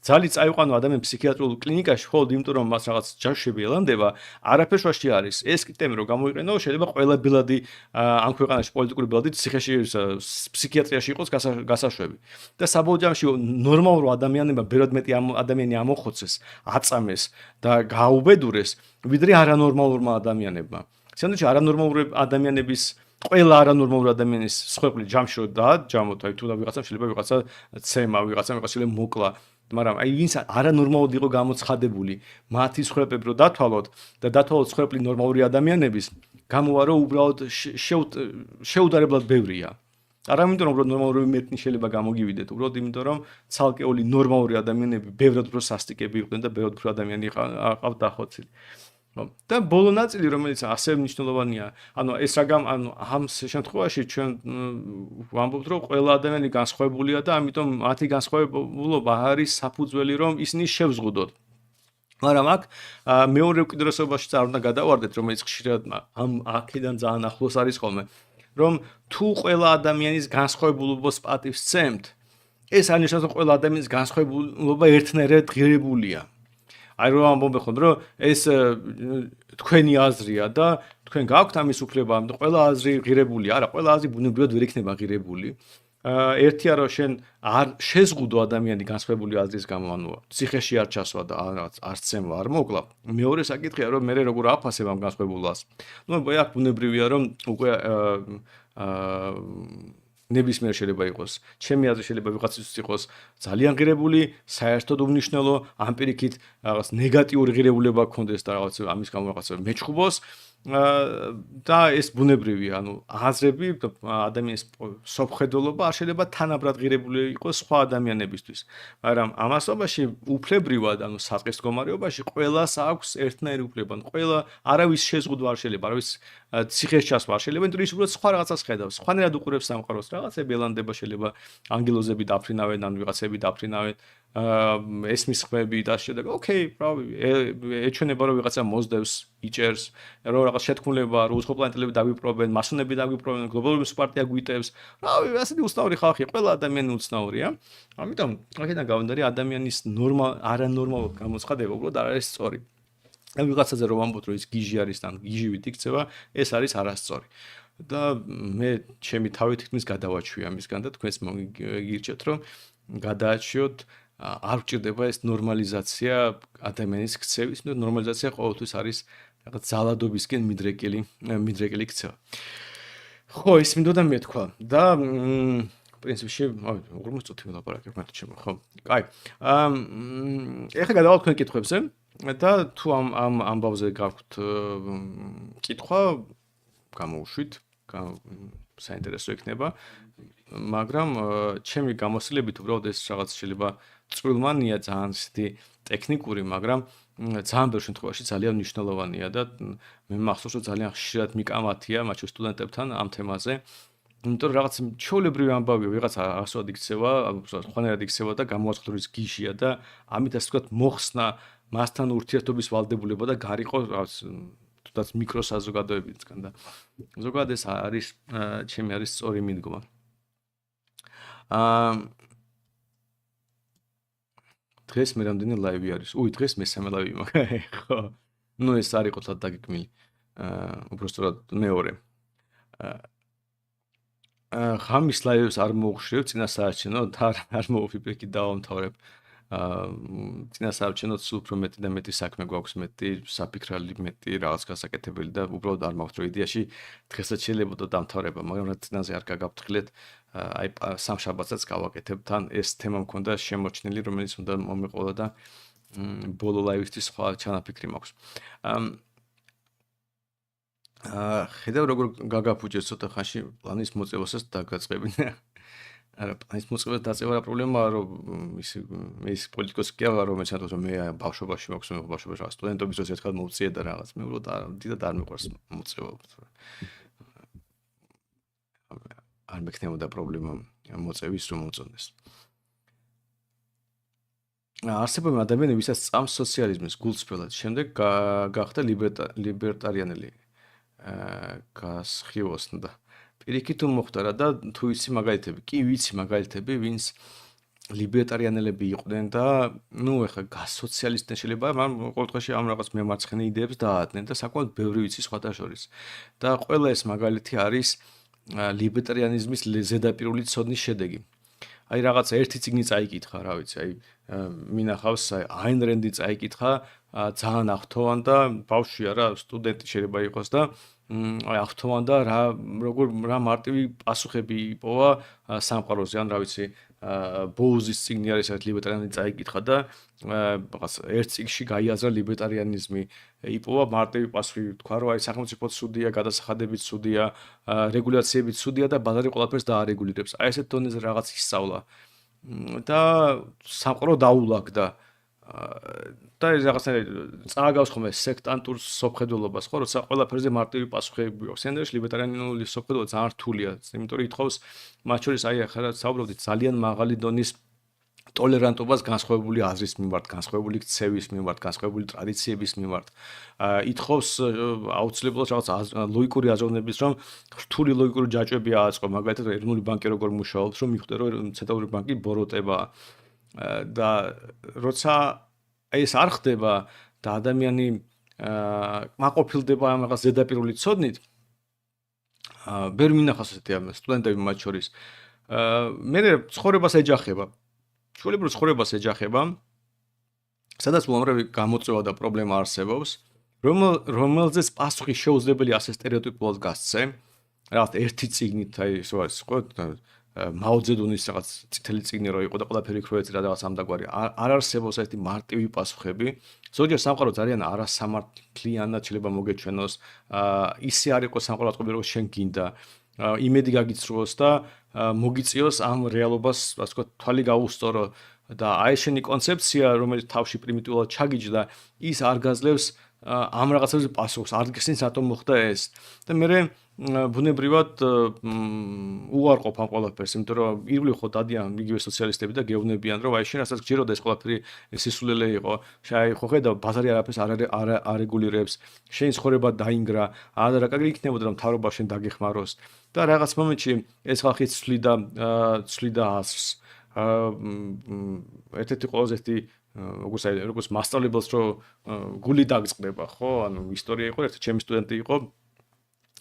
[SPEAKER 1] ძალით წაიყვანო ადამიანი ფსიქიატრიულ კლინიკაში მხოლოდ იმიტომ რომ მას რაღაც ჯაშუშები ელანდება, არაფერ შუაში არის. ეს კიტემი რომ გამოიყენო, შეიძლება ყველა ბილადი ამ ქვეყანაში პოლიტიკური ბილადი ციხეში ფსიქიატრიაში იყოს გასაშვები. და საბოლოო ჯამში ნორმალურ ადამიანებმა ბევრად მეტი ადამიანი ამოხოცეს, აწამეს და გააუბედურეს, ვიდრე არანორმალურმა ადამიანებმა. სანამ არანორმალური ადამიანების ყველა არანორმალური ადამიანის სხვაგვარი ჯამში რომ დააჯამოთ, აი თუ ვიღაცამ შეიძლება ვიღაცა ცემა, ვიღაცამ შეიძლება მოკლა, მაგრამ აი ვინც არანორმალურად იყო გამოცხადებული, მათი სხვაები რომ დათვალოთ და დათვალოთ სხვაები ნორმალური ადამიანების, გამოვა რომ უბრალოდ შეუდარებლად ბევრია. არა იმიტომ რომ ნორმალური მეტნი შეიძლება გამოგივიდეთ, უბრალოდ იმიტომ რომ ცალკეული ნორმალური ადამიანები ბევრად უფრო სასტიკები იყვნენ და ბევრად უფრო ადამიანი ყავთ დახოცილი. და ბოლო ნაწილი რომელიც ასევე მნიშვნელოვანია, ანუ ეს ამ შემთხვევაში ჩვენ ვამბობთ რომ ყველა ადამიანი განსხვავებულია და ამიტომ მათი განსხვავებულობა არის საფუძველი რომ ისინი შევზღუდოთ. მაგრამ აქ მეორე უკიდურესობაში არ უნდა გადავარდეთ, რომელიც ხშირად აქედან ძალიან ახლოს არის ხოლმე, რომ თუ ყველა ადამიანის განსხვავებულობას პატივს სცემთ, ეს არ ნიშნავს რომ ყველა ადამიანის განსხვავებულობა ერთნაირად ღირებულია. აი რომ ამბობ ხომ რომ ეს თქვენი აზრია და თქვენ გაქვთ ამის უფლება, ამიტომ ყველა აზრი ღირებულია. არა, ყველა აზრი ბუნებრივად ვერ იქნება ღირებული. ერთია რომ შენ არ შეზღუდო ადამიანი განსხვავებული აზრის გამო, ანუ ციხეში არ ჩასვა და არ ცემა, არ მოკლა. მეორე საკითხია რომ მე როგორ აფასებ ამ განსხვავებულობას. ნუ აქ ბუნებრივია რომ უკვე ნებისმიერ შეიძლება იყოს. ჩემი აზრით შეიძლება ვიღაცისთვის იყოს ძალიან ღირებული, საერთოდ უნიშნელო, ამ პირიქით რაღაც ნეგატიური ღირებულება გქონდეს და რაღაც ამის გამო რაღაცა მეჩხუბოს. და ეს ბუნებრივია, ანუ აზრები ადამიანის სოფხედელობა არ შეიძლება თანაბრად ღირებული იყოს სხვა ადამიანებისთვის. მაგრამ ამასობაში უფლებრივად, ანუ საწყის მდგომარეობაში ყველას აქვს ერთნაირი უფლება. ყველა არავის შეზღუდვა არ შეიძლება, არავის ციხეში ჩასვლა არ შეიძლება, იმიტომ რომ ის უბრალოდ სხვა რაღაცას ხედავს. სხვანაირად უყურებს სამყაროს, რაღაცები ელანდება, შეიძლება ანგელოზები დაფრინავენ, ან ვიღაცები დაფრინავენ. ესმის ხმები და შემდეგ. ოკეი, pravი, ეჩვენება რომ ვიღაცა მოძდევს, იჭერს, რომ რაღაც შეთქმულება, რომ უცხოპლანეტელები დაგვიპყრობენ, მასონები დაგვიპყრობენ, გლობალური პარტია გვიტევს. pravი, ასეთი უცნაური ხალხია, ყველა ადამიანი უცნაურია. ამიტომ აქედან გამომდინარე ადამიანის არანორმალურ გამოცხადება უბრალოდ არ არის სწორი. და ვიღაცაზე რომ ამბობთ რომ ის გიჟი არის და გიჟივით იქცევა, ეს არის არასწორი. და მე ჩემი თავი თითქმის გადავაჩვია მისგან და თქვენს მოგირჩევთ რომ გადააჩიოთ არ ვჭირდება ეს ნორმალიზაცია ადამიანის ქცევის, ნუ ნორმალიზაცია ყოველთვის არის რაღაც ძალადობისკენ მიდრეკილი ქცევა. ხო, ის მინდოდა მეთქვა და პრინციპში, როგორ მოწოთი ვილაპარაკებ მათ ჩემო, ხო? კაი. ეხლა გადავალ თქვენ კითხვებზე და თუ ამ ამბავზე გაქვთ კითხვა, გამოუშვით, საინტერესო იქნება, მაგრამ ჩემი გამოსილებით უბრალოდ ეს რაღაც შეიძლება წვრილმანია ძალიან ისეთი ტექნიკური, მაგრამ ძალიან ბევრ შემთხვევაში ძალიან მნიშვნელოვანია და მე მახსოვს რომ ძალიან ხშირად მიკამათია მათ შორის სტუდენტებთან ამ თემაზე. იმიტომ რომ რაღაც ჩვეულებრივი ამბავია, ვიღაც ასოდ იქცევა, სხვანაირად იქცევა და გამოაცხადოს ის გიჟია და ამით ასე ვთქვათ მოხსნა მასთან ურთიერთობის ვალდებულება და გარიყო რაღაც თუნდაც მიკროსაზოგადოებისგან და ზოგადად ეს არის ჩემი არის სწორი მიდგომა. დღეს მე რამდენი ლაივი არის? დღეს მესამე ლაივი მაქვს. ხო. ნუ ეს არ იყო თათ დაგეკმილი. უბრალოდ მეორე. ღამის ლაივებს არ მოუხშირებ წინასაარჩევნო და არ მოვიფიქრე დავამთავრებ. წინასაარჩევნო სულ უფრო მეტი და მეტი საქმე გვაქვს, მეტი საფიქრალი, მეტი რაღაც გასაკეთებელი და უბრალოდ არ მაქვს რომ იდეაში დღესაც შეიძლება დამთავრება, მაგრამ რა წინაზე არ გაგაფრთხილეთ, აი სამშაბათსაც გავაკეთებ თან ეს თემა მქონდა შემორჩენილი, რომელიც უნდა მომეყოლა და ბოლო ლაივისთვის სხვა ჩანაფიქრი მაქვს. ხედავ როგორ გაგაფუჭეს ცოტა ხანში პლანის მოწევასაც დაგაწყებინე. არა, პლანის მოწევა დაწევა რა პრობლემაა, რომ ის პოლიტიკოსი კი არა, რომ მეცადოს რომ მე ბავშვობაში მაქვს, მე ბავშვობაში რა სტუდენტობის დროს ერთხელ მოვწიე და რაღაც. მე უბრალოდ დიდად არ მიყვარს მოწევა. არ მექნებოდა პრობლემა მოწევის რომ მოწონდეს. არსებობენ ადამიანები, ვისაც წამს სოციალიზმის გულწრფელად, შემდეგ გახდა ლიბერტარიანელი. გასხივოსნდა. პირიქით თუ მოხდარა და თუ იცი მაგალითები, კი ვიცი მაგალითები, ვინც ლიბერტარიანელები იყვნენ და ნუ ეხლა გასოციალისტენ შეიძლება, მაგრამ ყოველ დღეში ამ რაღაც მემარცხენე იდეებს დაადნენ და საკმაოდ ბევრი ვიცი სხვათა შორის. და ყველა ეს მაგალითი არის ლიბერტარიანიზმის ზედაპირული ცოდნის შედეგი. აი რაღაცა ერთი წიგნი წაიკითხა, რა ვიცი, აი მინახავს აინ რენდი წაიკითხა, ძალიან აღთოვან და ბავშვია რა, სტუდენტი შეიძლება იყოს და აი აღთოვან და რა მარტივი პასუხები იპოვა სამყაროზე, ან რა ვიცი, ბოუზის წიგნი არის ერთ ლიბერტარიანი წაიკითხა და რაღაც ერთ წიგნში გაიაზრა ლიბერტარიანიზმი, იპოვა მარტივი პასუხი, თქვა რომ აი სახელმწიფო ცუდია, გადასახადებიც ცუდია, რეგულაციებიც ცუდია და ბაზარი ყველაფერს დაარეგულირებს. აი ესეთ დონეზე რაღაც ისწავლა და სამყარო დაულაგდა. და ეს რაღაცნაირად წააგავს ხოლმე სექტანტურ სოფხედველობას, ხო, როცა ყველაფერზე მარტივი პასუხები აქვს. ენდერში ლიბერტარიანული სოფხედულობა ძალიან რთულია, იმიტომ რომ ითხოვს მათ შორის აი ახლა საუბრობდით ძალიან მაღალი დონის ტოლერანტობას განსხვავებული აზრის მიმართ, განსხვავებული ქცევის მიმართ, განსხვავებული ტრადიციების მიმართ. ითხოვს აუცილებლად რაღაც ლოგიკური აზროვნების, რომ რთული ლოგიკური ჯაჭვები ააწყო, მაგალითად ეროვნული ბანკი როგორ მუშაობს, რომ მიხვდე რომ ცენტრალური ბანკი ბოროტებაა. და როცა ეს არ ხდება და ადამიანი მაყოფილდება ამ რაღაც ზედაპირული ცოდნით, ვერ მინახავს ესეთი სტუდენტები მათ შორის. მე ცხოვრებას ეჯახება. ჩვეულებრივ ცხოვრებას ეჯახება, სადაც უამრავი გამოწვევა და პრობლემა არსებობს, რომელზეც პასუხი შეუძლებელი ასე სტერეოტიპულად გასცე. რაღაც ერთი წიგნით, აი ეს არის, ხო, მაოძედუნის რაღაც წითელი წიგნი რო იყო და ყველაფერი იქ რო ეწერა რაღაც ამდაგვარი არ არსებობს ერთი მარტივი პასუხები. ზოგჯერ სამყარო ძალიან არასამართლიანად შეიძლება მოგეჩვენოს. ისე არ იყოს სამყარო აწყობი რომ შენ გინდა. იმედი გაგიცრუოს და მოგიწიოს ამ რეალობას, ასე ვთქვათ, თვალი გაუსწორო და აი შენი კონცეფცია, რომელიც თავში პრიმიტიულად ჩაგიჯდა, ის არ გაძლევს ამ რაღაცებზე პასუხს. არ გესმის რატომ მოხდა ეს. და მე ბუნებრივად უარყოფ ამ ყველაფერს, იმიტომ რომ ირგვლივ ხო დადიან იგივე სოციალისტები და გეუბნებიან, რომ აი შენ რასაც გჯეროდა ეს ყველაფერი სისულელე იყო. შენ ხო ხედავ, ბაზარი არაფერს არ არეგულირებს. შენი ცხოვრება დაინგრა, არა კარგი იქნებოდა რომ მთავრობა შენ დაგეხმაროს. და რაღაც მომენტში ეს ხალხი ცვლიდა აზრს. ერთ-ერთი ყველაზე ერთი როგორც მასწავლებელს რო გული დაგწყდება, ხო? ანუ ისტორია იყო, ერთი ჩემი სტუდენტი იყო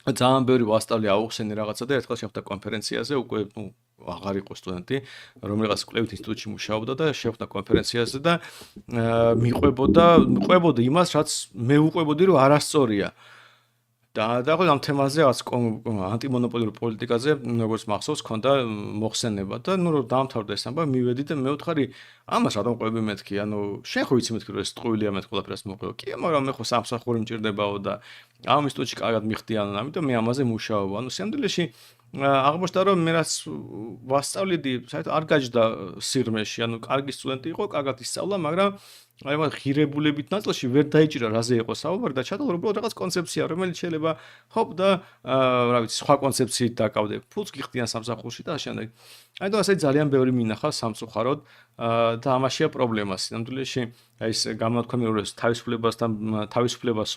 [SPEAKER 1] ძალიან ბევრი ვასწავლე აუხსენე რაღაცა და ერთხელ შეხვდა კონფერენციაზე, უკვე აღარ იყო სტუდენტი, რომელიღაც კვლევით ინსტიტუტში მუშაობდა და შეხვდა კონფერენციაზე და მიყვებოდა იმას, რაც მე უყვებოდი, რომ არასწორია. და ხო ამ თემაზე რაც ანტიმონოპოლიური პოლიტიკაზე როგორც მახსოვს ქონდა მოხსენება და რომ დაამთავრდა ეს ამბავი მივედი და მე ვთხარი ამას რატომ ყვები მეთქი ანუ შენ ხო ვიცი მეთქი რომ ეს ტყუილია მე ყველაფერს მოყვება კი მაგრამ მე ხო სამსახური მჭირდებაო და ამ ინსტიტუტში კარგად მიხდიან ამიტომ მე ამაზე მუშაობ ანუ სამდელეში აღმოჩნდა რომ მე რაც ვასწავლიდი საერთოდ არ გაჯდა სიღრმეში ანუ კარგი სტუდენტი იყო კარგად ისწავლა მაგრამ აი მაგ ღირებულებით ნაწილში ვერ დაიჭირა რაზე იყო საუბარი და ჩათვალა რომ რაღაც კონცეფცია რომელიც შეიძლება ჰოპ და რა ვიცი სხვა კონცეფციით დაკავდე ფულს გიხდიან სამსახურში და შემდეგ აი და ასე ძალიან ბევრი მინახა სამწუხაროდ და ამაშია პრობლემა სინამდვილეში აი ეს გამოთქვამი რომ თავისუფლებას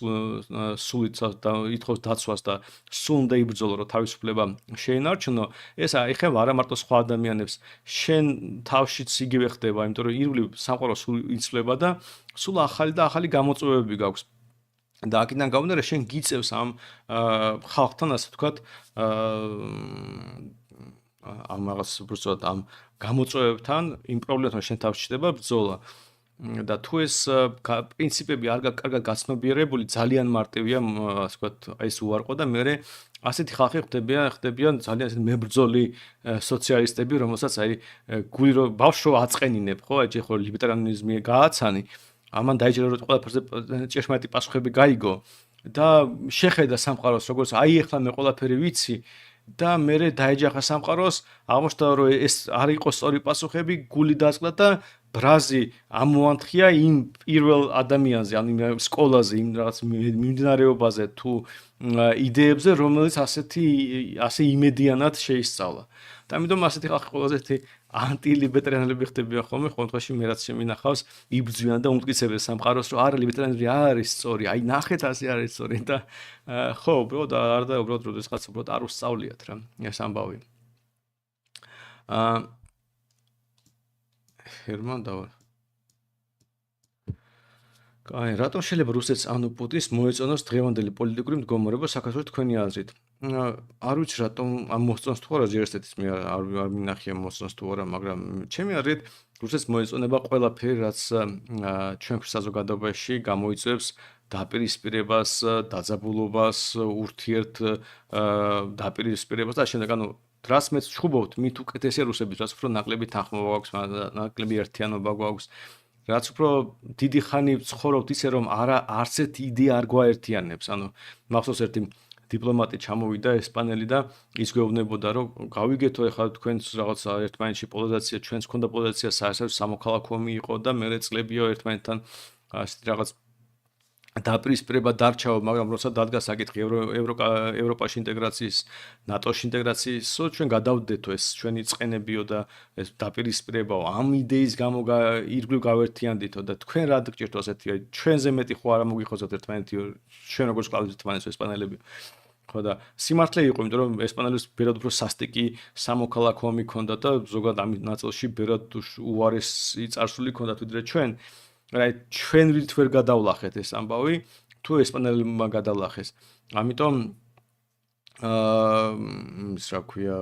[SPEAKER 1] სულით და ითხოვს დაცვას და სულ უნდა იბრძოლო რომ თავისუფლება შეინარჩუნო ეს აიხება არა მარტო სხვა ადამიანებს შენ თავშიც იგივე ხდება იმიტომ რომ ირგვლივ სამყარო სულ იცვლება და სულ ახალი გამოწვევები გაქვს და აქედან გამომდინარე შენ გიწევს ამ ხალხთან ასე ვთქვათ ამ რაღაც უბრალოდ ამ გამოწვევებთან იმ პრობლემებთან შენ თავში ჩდება ბრძოლა და თუ ეს პრინციპები არ კარგად გაცნობიერებული ძალიან მარტივია ასე ვთქვათ ეს უარყო და მე ასეთი ხალხი ხდებიან ძალიან ასეთი მებრძოლი სოციალისტები რომელსაც აი გული რო ბავშვო აწყენინებ ხო აი ხო ლიბერალიზმი გააცანი ამან დაიჭირა რომ ყველაფერზე ჭეშმარიტი პასუხები გაიგო და შეხედა სამყაროს როგორც აი ახლა მე ყველაფერი ვიცი და მე დაეჯახა სამყაროს აღმოჩნდა რომ ეს არ იყო სწორი პასუხები გული დაწყდა და ბრაზი ამოანთხია იმ პირველ ადამიანზე ან იმ სკოლაზე იმ რაღაც მიმდინარეობაზე თუ იდეებზე რომელიც ასე იმედიანად შეისწავლა და ამიტომ ასეთი ხალხი ყველაზე ერთი ანტილიბერალები ხდებიან ხოლმე ყოველთვის მე რაც შემინახავს იბრძვიან და უმტკიცებენ სამყაროს რომ არა ლიბერალიზმი არის სწორი აი ნახეთ ასე არის სწორი და ხო უბრალოდ არ და უბრალოდ როდესაც უბრალოდ არ უსწავლიათ რა ეს ამბავი ჰერმან დავარ კაი, რატომ შეიძლება რუსეთს ანუ პუტინს მოეწონოს დღევანდელი პოლიტიკური მდგომარეობა საქართველოს თქვენი აზრით? არ ვიცი რატომ ამ მოსწონს თუ არა ზიარსტეთის მე არ მინახია მოსწონს თუ არა, მაგრამ ჩემი აზრით რუსეთს მოეწონება ყველაფერი, რაც ჩვენ საზოგადოებაში გამოიწვევს დაპირისპირებას, დაძაბულობას, ურთიერთ დაპირისპირებას და შემდეგ ანუ რას მეც ვჩხუბობთ, მით უკეთესია რუსების, რაც უფრო ნაკლები თანხმობა გვაქვს, ნაკლები ერთიანობა გვაქვს. რაც უფრო დიდი ხანი ვცხოვრობთ ისე რომ არც ერთ იდეა არ გვაერთიანებს. ანუ მახსოვს ერთი დიპლომატი ჩამოვიდა ესპანელი და ის გვეუბნებოდა რომ გავიგეთო ეხლა თქვენს რაღაც ერთმანეთში პოლარიზაცია, ჩვენს ქონდა პოლარიზაცია საერთოდ სამოქალაქო ომი იყო და მე წლებია ერთმანეთთან ასეთი რაღაც დაპირისპირება დარჩაო, მაგრამ როცა დადგა საკითხი ევროპაში ინტეგრაციის, ნატოში ინტეგრაციის, ჩვენ გადავდეთო ეს ჩვენი წყენებიო და ეს დაპირისპირებაო, ამ იდეის გამო ირგვლივ გავერთიანდითო და თქვენ რა გჭირთ ასეთი, ჩვენზე მეტი ხო არა მოგიხოცოთ ერთმანეთი, ჩვენ როგორც კლავით ერთმანეთს ესპანელები. ხო და სიმართლე იყო, იმიტომ რომ ესპანელებს ბერად უფრო სასტიკი სამოქალაქო ომი ჰქონდა და ზოგადად ამ ნაწილში ბერად უარესი წარსული ჰქონდათ ვიდრე ჩვენ. აი ჩვენ ვით ვერ გადავლახეთ ეს ამბავი თუ ესპანელებმა გადავლახეს ამიტომ ის რა ქვია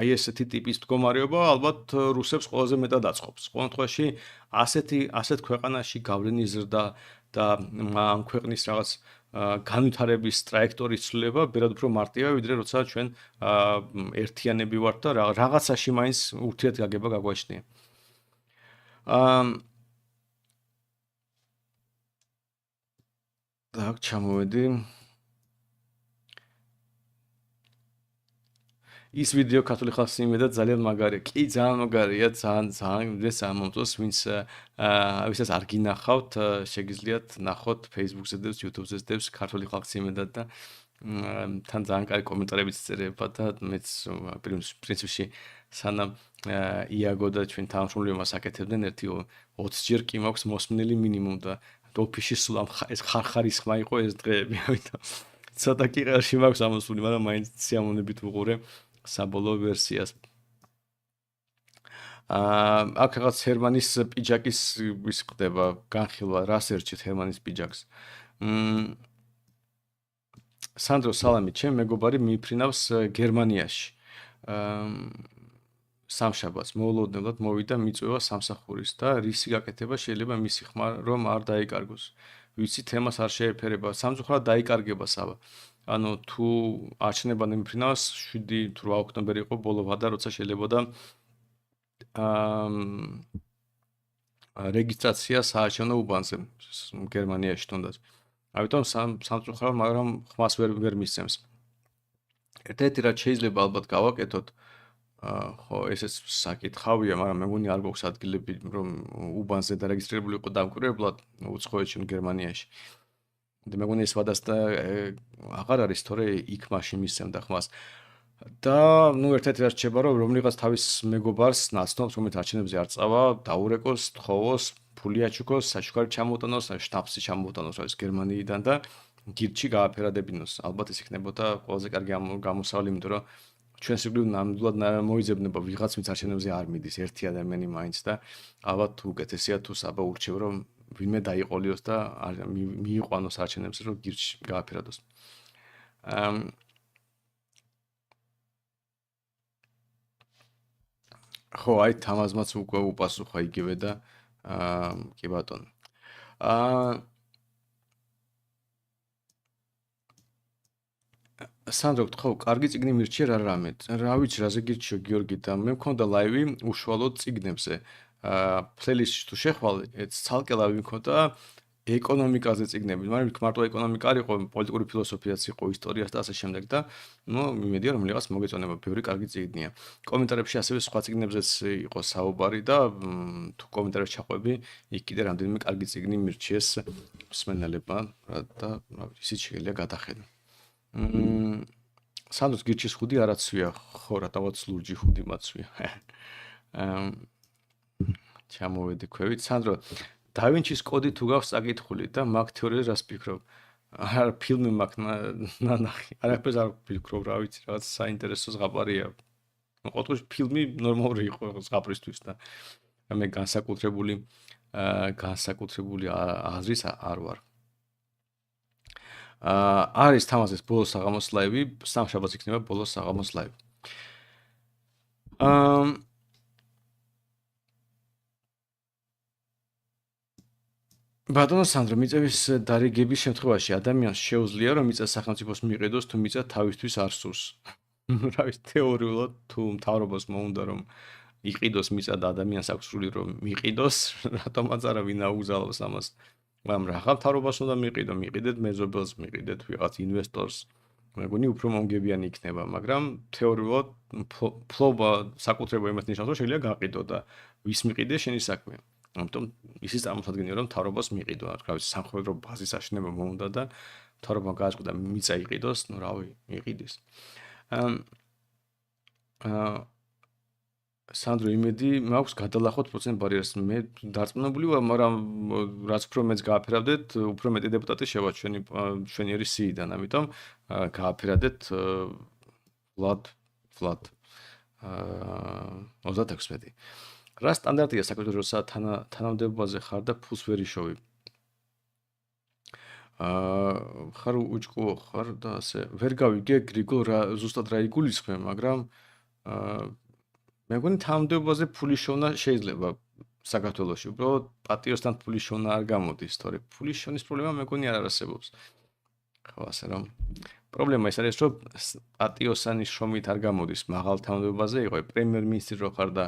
[SPEAKER 1] აი ესეთი ტიპის მდგომარეობა ალბათ რუსებს ყველაზე მეტად აწყობს ყოველ შემთხვევაში ასეთ ქვეყანაში გავლენის ზრდა და ამ ქვეყნის რაღაც განვითარების ტრაექტორიის ცვლილება ბერად უფრო მარტივია ვიდრე როცა ჩვენ ერთიანები ვართ და რაღაცაში მაინც ურთიერთგაგება გაგვაჩნია так, ჩამოვედი. ის ვიდეო ქართული ხალხის იმედად ძალიან მაგარია. კი, ძალიან მაგარია, ძალიან მომწონს, ვისაც არ გინახავთ, შეგიძლიათ ნახოთ Facebook-ზე და YouTube-ზე დევს ქართული ხალხის იმედად და თან ძალიან კარგი კომენტარებიც წერება და მეც პრინციპში სანამ იაგო და ჩვენ თანამშრომლები მას აკეთებდნენ ერთი 20 ჯერ კი მაქვს მოსმნელი მინიმუმ და ოფისში სულ ეს ხარხარის ხმა იყო ეს დღეები, ამიტომ ცოტა კი ყელში მაქვს ამოსული, მაგრამ მაინც სიამოვნებით ვუყურე საბოლოო ვერსიას. აქ რაღაც ჰერმანის პიჯაკის ის ხდება განხილვა, რას ერჩით ჰერმანის პიჯაკს. სანდრო სალამი, ჩემ მეგობარი მიფრინავს გერმანიაში. სამშაბათს მოულოდნელად მოვიდა მიწვევა სამსახურის და რისი გაკეთება შეიძლება მისი ხმა რომ არ დაიკარგოს. ვიცი თემას არ შეეფერება, სამწუხაროდ დაიკარგება საბა. ანუ თუ აჩნდება მიფრინავს 7 თუ 8 ოქტომბერი იყო ბოლო ვადა, როცა შეიძლებოდა რეგისტრაცია საარჩევნო უბანზე გერმანიაში თუნდაც. ამიტომ სამწუხაროდ მაგრამ ხმას ვერ მისცემს. ერთ-ერთი რაც შეიძლება ალბათ გავაკეთოთ, ხო, ესეც საკითხავია, მაგრამ მე მგონი არ გვაქვს ადგილები, რომ უბანზე დარეგისტრირებული იყო დამკვირვებლად უცხოეთში გერმანიაში. მე მგონი ეს ვადასტა აღარ არის, თორე იქ მაშინ მისცემდა ხმას. და ნუ ერთ-ერთი რაც შეება, რომ რომლიღაც თავის მეგობარს ნაცნობს, რომელიც არჩევნებზე არ წავა, დაურეკოს, თხოვოს, ფული აჩუქოს, საჩუქარი ჩამოუტანოს, შტაბსი ჩამოუტანოს, რა ის გერმანიიდან და გირჩი გააფერადებინოს. ალბათ ეს იქნებოდა ყველაზე კარგი გამოსავალი, იმიტომ რომ ჩვენ სიკვდილ ნამდვილად მოიძებნება ვიღაც ვინც არჩევნებზე არ მიდის, ერთი ადამიანი მაინც და ალბათ უკეთესია თუ საბა ურჩევ, რომ ვინმე დაიყოლიოს და მიიყვანოს არჩევნებზე, რომ გირჩი გააფერადოს. ხო, აი თამაზმაც უკვე უპასუხა იგივე და კი ბატონო. სანდრო, ხო, კარგი წიგნი მირჩიე რა რამე. რა ვიცი, რაზე გირჩიო გიორგი და მე მქონდა ლაივი უშუალოდ წიგნებზე. პლეილისტში თუ შეხვალ, ცალკე ლაივი მქონდა ეკონომიკაზე წიგნები, მაგრამ იქ მარტო ეკონომიკა არ იყო, პოლიტიკური ფილოსოფიაც იყო, ისტორიას და ასე შემდეგ და ნუ იმედია რომ რაღაც მოგეწონება, ბევრი კარგი წიგნია. კომენტარებში ასევე სხვა წიგნებზეც იყო საუბარი და თუ კომენტარებში ჩაყვები, იქ კიდე რამდენიმე კარგი წიგნი მირჩიეს მსმენელებმა და ისიც შეიძლება გადახედო. სანდროს გირჩის ხუდი არაცვია, ხო, რატომაც ლურჯი ხუდი მაცვია. ჩამოვედი ქვევით, სანდრო დავინჩის კოდი თუ გაქვს წაკითხული და მაგ თეორიაზე რას ფიქრობ? არა, ფილმი მაქვს ნანახი. არაფერს არ ვფიქრობ, რა ვიცი, რაღაც საინტერესო ზღაპარია. ყოველთვის ფილმი ნორმალური იყო ზღაპრისთვის და მე განსაკუთრებული აზრის არ ვარ. არის თამაზის ბოლოს საღამოს ლაივი, სამშაბათს იქნება ბოლოს საღამოს ლაივი. ბატონო სანდრო, მიწების დარიგების შემთხვევაში ადამიანს შეუძლია რომ მიწა სახელმწიფოს მიყიდოს თუ მიწა თავისთვის არ სურს. რა ვიცი, თეორიულად თუ მთავრობას მოუნდა რომ იყიდოს მიწა და ადამიანს აქვს სრული რომ მიყიდოს, რატომაც არა ვინ აუგზავნოს ამას. მაგრამ რა მთავრობას უნდა მიყიდო, მიყიდეთ მეზობელს, მიყიდეთ ვიღაც ინვესტორს. მე მგონი უფრო მომგებიანი იქნება, მაგრამ თეორიულად ფლობა საკუთრება იმას ნიშნავს, რომ შეიძლება გაყიდო და ვის მიყიდეს შენი საქმე. ამიტომ ისიც წარმოსადგენია რომ მთავრობას მიყიდო, რა ვიცი, სამხედრო ბაზის აშენება მოუნდა და მთავრობამ გააწყდა მიწა იყიდოს, ნუ რავი, იყიდეს. სანდრო, იმედი მაქვს გადალახოთ პროცენტ ბარიერს. მე დარწმუნებული ვარ, მაგრამ რაც უფრო მეც გააფერავდეთ, უფრო მეტი დეპუტატი შევა ჩვენიერი სიიდან, ამიტომ გააფერადეთ flat 36. რა სტანდარტია საქართველოს თანამდებობაზე ხარ და ფულს ვერ იშოვი? ხარ უჭკუო ხარ და ასე ვერ გავიგე გრიგოლ რა ზუსტად რა იგულისხმე, მაგრამ მე მგონი თანამდებობაზე ფული შოვნა შეიძლება საქართველოში, უბრალოდ პატიოსთან ფული შოვნა არ გამოდის, თორე ფული შოვნის პრობლემა მე მგონი არ არსებობს. ხო, ასე რომ პრობლემა ის არის, რომ პატიოსანის შრომით არ გამოდის, მაღალ თანამდებობაზე იყო პრემიერ-მინისტრი რო ხარ და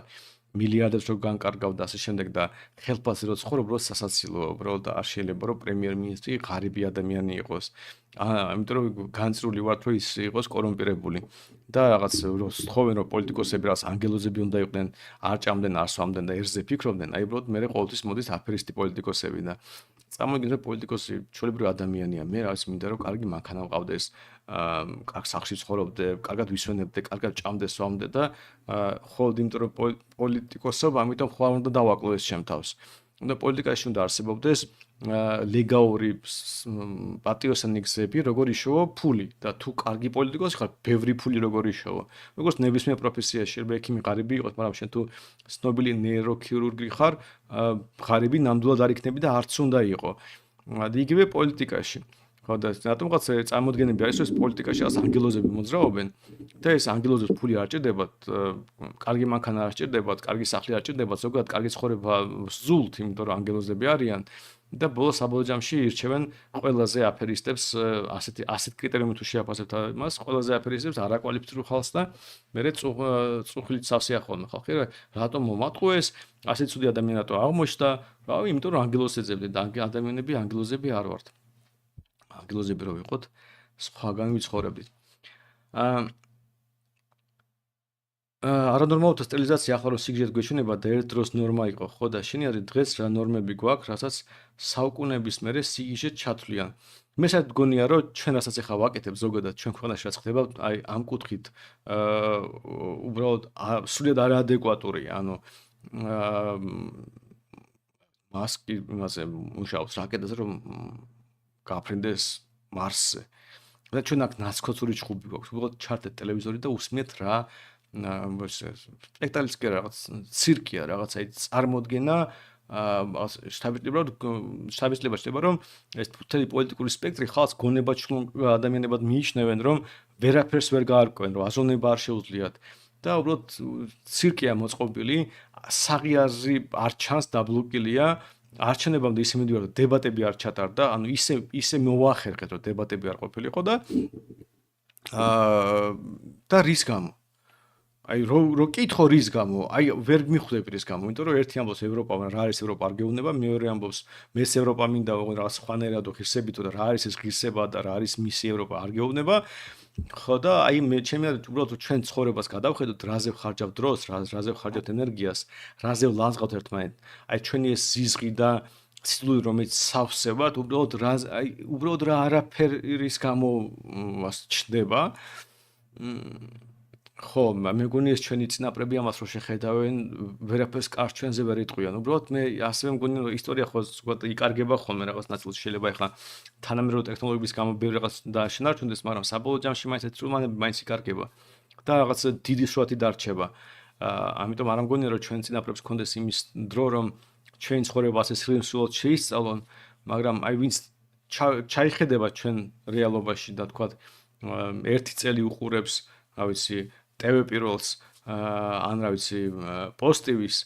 [SPEAKER 1] მილიარდებს რო განკარგავ და ასე შემდეგ და ხელფასზე რო ცხოვრობ, უბრალოდ სასაცილოა, უბრალოდ არ შეიძლება რომ პრემიერ-მინისტრი ღარიბი ადამიანი იყოს. ამიტომ რომ განწრული ვარ თუ ის იყოს კორუმპირებული და რაღაც თხოვენ რომ პოლიტიკოსები რაღაც ანგელოზები უნდა იყვნენ, არ ჭამდნენ, არ სვამდნენ და ერთზე ფიქრობდნენ, აი უბრალოდ მე ყოველთვის მოდის აფერისტი პოლიტიკოსები და წარმოგიდგენთ რომ პოლიტიკოსი ჩვეულებრივი ადამიანია, მე რაღაც მინდა რომ კარგი მანქანა მყავდეს, კარგ სახლში ცხოვრობდე, კარგად ვისვენებდე, კარგად ჭამდე, სვამდე და ხოლმე იმიტომ რომ პოლიტიკოსობა, ამიტომ ხوار უნდა დავაკლო ეს ჩემ თავს. უნდა პოლიტიკაში უნდა არსებობდეს ლეგალური პატიოსანი გზები, როგორ იშოვა ფული და თუ კარგი პოლიტიკოსი ხარ, ბევრი ფული როგორ იშოვა. როგორც ნებისმიერ პროფესიაში შეიძლება ექიმი ღარიბი იყოს, მაგრამ შენ თუ ცნობილი ნეიროქირურგი ხარ, ღარიბი ნამდვილად არ იქნები და არც უნდა იყო. იგივე პოლიტიკაში. ხო და რატომღაც წარმოადგენები არის, რომ პოლიტიკაში რაღაც ანგელოზები მოძრაობენ და ეს ანგელოზებს ფული არ ჭირდებათ, კარგი მანქანა არ ჭირდებათ, კარგი სახლი არ ჭირდებათ, ზოგადად კარგი ცხოვრება სძულთ, იმიტომ რომ ანგელოზები არიან და ბოლოს საბოლოო ჯამში ირჩევენ ყველაზე აფერისტებს, ასეთ კრიტერიუმით თუ შეაფასებთ მას, ყველაზე აფერისტებს არაკვალიფიცირებულ ხალხს და მერე წუხლით სავსეა ხოლმე ხალხი, რატომ მომატყუეს, ასეთ ცუდი ადამიანი რატო აღმოჩნდა, რავი, იმიტომ რომ ანგელოზს ეძებდნენ და ადამიანები ანგელოზები არ ვართ. ანგელოზები რო ვიყოთ, სხვაგან ვიცხოვრებდით. არანორმალურთა სტერილიზაცია ახლა რო სიგიჟეთ გვეჩვენება და ერთ დროს ნორმა იყო, ხო და შენიერი დღეს რა ნორმები გვაქვს, რასაც საუკუნეების მერე სიგიჟეთ ჩათვლიან. მე საერთოდ გონია რომ ჩვენ რასაც ახლა ვაკეთებ ზოგადად ჩვენ ქვეყანაში რაც ხდება, აი ამ კუთხით უბრალოდ სრულიად არაადეკვატურია, ანუ მასკი იმაზე მუშაობს რაკეტაზე რომ გაფრინდეს მარსზე. და ჩვენ აქ ნაცქოცური ჭხუბი გვაქვს, უბრალოდ ჩართეთ ტელევიზორი და უსმენთ რა სპექტაკლიც კი რაღაც ცირკია, რაღაცა წარმოდგენა შთაბეჭდილება ხდება, რომ ეს მთელი პოლიტიკური სპექტრი ხალხს გონებაჩვეულ ადამიანებად მიიჩნევენ, რომ ვერაფერს ვერ გაარკვევენ, რომ აზროვნება არ შეუძლიათ. და უბრალოდ ცირკია მოწყობილი, საღიაზრი არ ჩანს დაბლოკილია. არჩევნებამდე ისე მიდივარ, რომ დებატები არ ჩატარდა, ანუ ისე მოვახერხეთ, რომ დებატები არ ყოფილიყო და რის გამო? აი რო კითხო რის გამო, აი ვერ მიხვდები რის გამო, იმიტომ რომ ერთი ამბობს ევროპა, რა არის ევროპა არ გეუბნება, მეორე ამბობს მეს ევროპა მინდა რაღაც სხვანაირად ღირსებითო და რა არის ეს ღირსება და რა არის მისი ევროპა არ გეუბნება. ხო და აი მე ჩემი აზრით უბრალოდ ჩვენ ცხოვრებას გადავხედოთ, რაზე ვხარჯავთ დროს, რაზე ვხარჯავთ ენერგიას, რაზე ვლანძღავთ ერთმანეთს. აი ჩვენი ეს ზიზღი და სიცილური რომელიც სავსებად, უბრალოდ რა არაფერის გამო ჩნდება. ხო, მე მგონი ეს ჩვენი წინაპრები ამას რო შეხედავენ, ვერაფერს კარს ჩვენზე ვერ იტყვიან. უბრალოდ მე ასევე მგონი რომ ისტორია ხო ზოგადად იკარგება ხოლმე რაღაც ნაწილში შეიძლება ახლა თანამედროვე ტექნოლოგიების გამო ბევრი რაღაც შენარჩუნდეს, მაგრამ საბოლოო ჯამში მაინც ეს წრუმანები მაინც იკარგება და რაღაც დიდი სურათი დარჩება. ამიტომ არ მგონია რომ ჩვენ წინაპრებს ქონდეს იმის დრო რომ ჩვენი ცხოვრება ასე სრიალურად შეისწავლონ, მაგრამ აი ვინც ჩაიხედება ჩვენ რეალობაში და თქვა ერთი წელი უყურებს, რა ვიცი TV პირველს ან რა ვიცი პოსტივის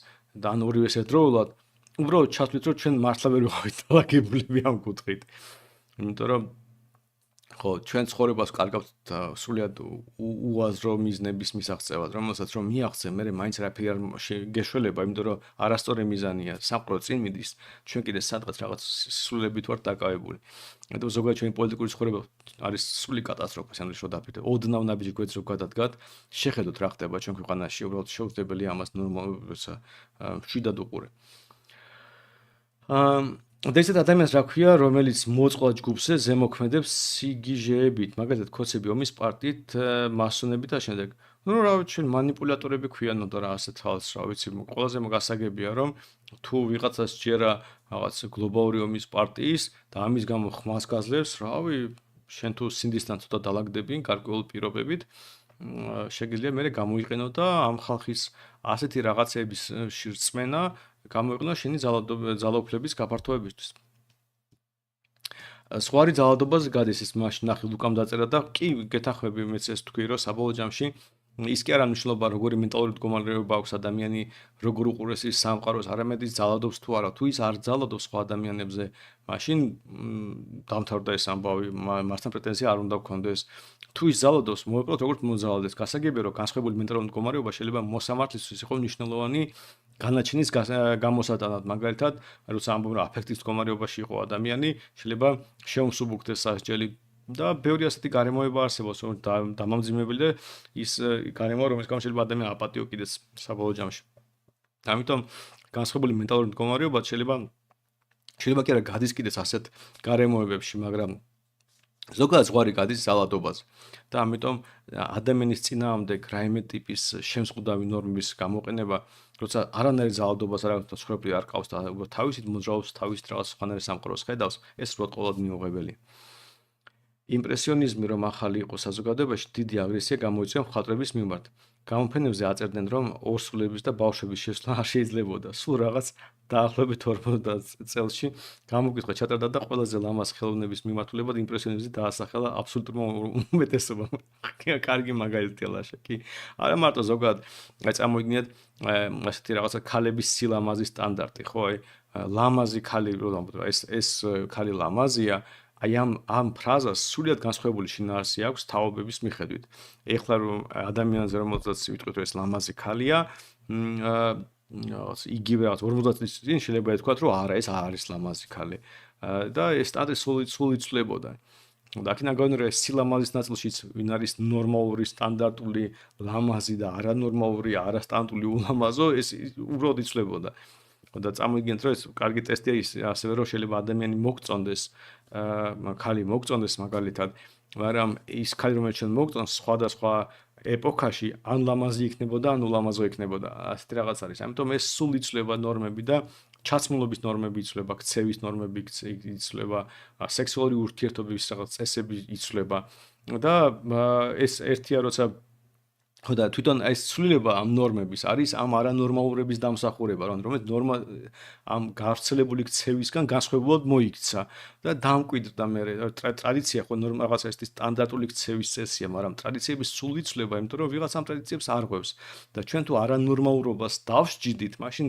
[SPEAKER 1] და ან ორივეს ერთდროულად უბრალოდ ჩათვლით რომ ჩვენ მართლა ვერ ვიყავით დალაგებულები ამ კუთხით. იმიტომ რომ ხო ჩვენ ცხოვრებას კარგავთ სრულიად უაზრო მიზნების მისაღწევად, რომელსაც რომ მიაღწევ, მე მაინც რაფერი არ გეშველება, იმიტომ რომ არასწორი მიზანია, სამყარო წინ მიდის, ჩვენ კიდე სადღაც რაღაც სრულებით ვართ დაკავებული. ამიტომ ზოგადად ჩვენი პოლიტიკური ცხოვრება არის სრული კატასტროფა, სანდრიშ რო დაფიქრდეთ. ოდნავ ნაბიჯი გვეც რო გადადგათ, შეხედოთ რა ხდება ჩვენ ქვეყანაში, უბრალოდ შეუძლებელია ამას ნორმალურად მშვიდად უყურე. და ისეთ ადამიანს რა ქვია, რომელიც მოწყვა ჯგუფზე ზემოქმედებს სიგიჟეებით, მაგალითად ქოცები ომის პარტიით, მასონებით და შემდეგ. ნუ რა ვიცი, მანიპულატორები ქვიანო და რა ასეთ ხალხს, რა ვიცი, ყველაზე გასაგებია რომ თუ ვიღაცას ჯერა რაღაც გლობალური ომის პარტიის და ამის გამო ხმას გაძლევს, რავი, შენ თუ სინდისთან ცოტა დალაგდები გარკვეულ პირობებით, შეგიძლია მე გამოიყენო და ამ ხალხის ასეთი რაღაცების შირწმენა გამოიყენო შენი ძალაუფლების გაფართოებისთვის. სხვარი ძალადობაზე გადის ის მაშინ ნახე ლუკამ დაწერა და კი გეთახმები მეც ეს თქვი რომ საბოლოო ჯამში ის კი არ ამნიშნულობა როგორი მენტალური მდგომარეობა აქვს ადამიანი, როგორ უყურეს ის სამყაროს, არამედ ის ძალადობს თუ არა, თუ ის არ ძალადობს სხვა ადამიანებზე, მაშინ დამთავრდა ეს ამბავი, მარცხენ პრეტენზია არ უნდა გქონდეს. თუ ის ძალადობს, მოეკლოთ როგორც მოძალადეს. გასაგებია რომ განსხვავებული მენტალური მდგომარეობა შეიძლება მოსამართლისთვის იყოს მნიშვნელოვანი განაჩენის გამოსატანად, მაგალითად, როცა ამბობენ რომ აფექტის მდგომარეობაში იყო ადამიანი, შეიძლება შეუმსუბუქდეს სასჯელი და ბევრი ასეთი გარემოება არსებობს, რომ დამამძიმებელი და ის გარემოება, რომელიც გამო შეიძლება ადამიანი აპატიო კიდეც საბოლოო ჯამში. ამიტომ განსხვავებული მენტალური მდგომარეობა შეიძლება კი არა გადის კიდეც ასეთ გარემოებებში, მაგრამ ზოგადად ზღვარი გადის ძალადობაზე. და ამიტომ ადამიანის წინააღმდეგ რაიმე ტიპის შემზღუდავი ნორმების გამოყენება როცა არანაირ ძალადობას რაღაცა ცხოვრებრივი არ ყავს და უბრალოდ თავისით მოძრაობს, თავისით რაღაც სხვანაირ სამყაროს ხედავს, ეს უბრალოდ ყოველად მიუღებელია. იმპრესიონიზმი რომ ახალი იყო საზოგადოებაში, დიდი აგრესია გამოიწვია მხატვრების მიმართ. გამოფენებზე აწერდნენ, რომ ორსულების და ბავშვების შესვლა არ შეიძლებოდა. სულ რაღაც დაახლოებით 40 წელსში გამოკითხვა ჩატარდა და ყველაზე ლამაზ ხელოვნების მიმართულებად იმპრესიონიზმი დაასახელა აბსოლუტურმა უმეტესობამ. კარგი მაგალითია ლაშა კი. არა მარტო ზოგადად წამოიგნიათ ასეთი რაღაცა ქალების სილამაზის სტანდარტი, ხო, აი ლამაზი ქალი რომ ეს ქალი ლამაზია. აი ამ ფრაზას სულიად განსხვავებული შინაარსი აქვს თაობების მიხედვით. ეხლა რომ ადამიანზე რომელსაც ვიტყვით რომ ეს ლამაზი ქალია, იგივე რაღაც 50 წლის წინ შეიძლება ითქვათ რომ არა ეს არ არის ლამაზი ქალი. და ეს სტატუსი სულ იცვლებოდა. და აქედან გამომდინარე ეს სილამაზის ნაწილშიც ვინ არის ნორმალური სტანდარტული ლამაზი და არანორმალური არასტანდარტული ულამაზო ეს უბრალოდ იცვლებოდა. და წამოიგინეთ რომ ეს კარგი ტესტია ის ასევე რომ შეიძლება ადამიანი მოგწონდეს ქალი მოგწონდეს მაგალითად მაგრამ ის ქალი რომელიც ჩვენ მოგწონს სხვადასხვა ეპოქაში ან ლამაზი იქნებოდა ან ულამაზო იქნებოდა ასეთი რაღაც არის ამიტომ ეს სულ იცვლება ნორმები და ჩაცმულობის ნორმები იცვლება ქცევის ნორმები იცვლება სექსუალური ურთიერთობების რაღაც წესები იცვლება და ეს ერთია როცა და თვითონ ეს ცვლილება ამ ნორმების არის ამ არანორმალურების დამსახურება, რომელიც ნორმა ამ გავრცელებული ქცევისგან განსხვავებულად მოიქცა და დამკვიდრდა მე ტრადიცია ხო რაღაცა ეს სტანდარტული ქცევის წესია, მაგრამ ტრადიციების სული ცვლილება, იმიტომ რომ ვიღაც ამ ტრადიციებს არ ღვევს და ჩვენ თუ არანორმალურობას დავსჯიდით, მაშინ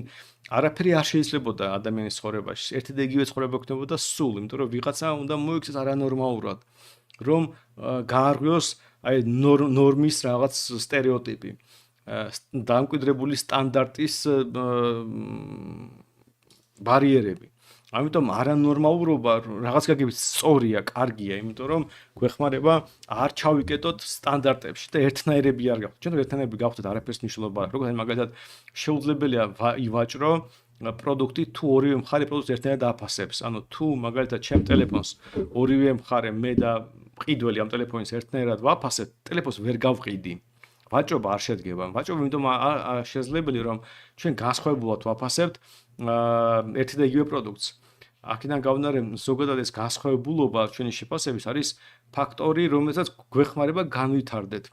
[SPEAKER 1] არაფერი არ შეიძლებოდა ადამიანის ცხოვრებაში. ერთი და იგივე ცხოვრება გქნებოდა სულ, იმიტომ რომ ვიღაცა უნდა მოიქცეს არანორმალურად, რომ გაარღვიოს აი ნორმის რაღაც სტერეოტიპი დამკვიდრებული სტანდარტის ბარიერები ამიტომ არანორმალურობა რაღაც გაგებით სწორია, კარგია, იმიტომ რომ გვეხმარება არ ჩავიკეტოთ სტანდარტებში და ერთნაირები არ გავხდეთ. ჩვენ ერთნაირები გავხდეთ, არაფერს მნიშვნელობა არ აქვს. როგორც მაგალითად შეუძლებელია ივაჭრო პროდუქტი თუ ორივე მხარე პროდუქტს ერთნაირად აფასებს. ანუ თუ მაგალითად ჩემ ტელეფონს ორივე მხარე მე და ყიდველი ამ ტელეფონის ერთნაირად ვაფასებ, ტელეფონს ვერ გავყიდი. ვაჭრობა არ შედგება. ვაჭრობა იმიტომ შესაძლებელი რომ ჩვენ განსხვავებულად ვაფასებთ ერთი და იგივე პროდუქტს. აქედან გამომდინარე, ზოგადად ეს განსხვავებულობა ჩვენი შეფასების არის ფაქტორი, რომელსაც გვეხმარება განვითარდეთ.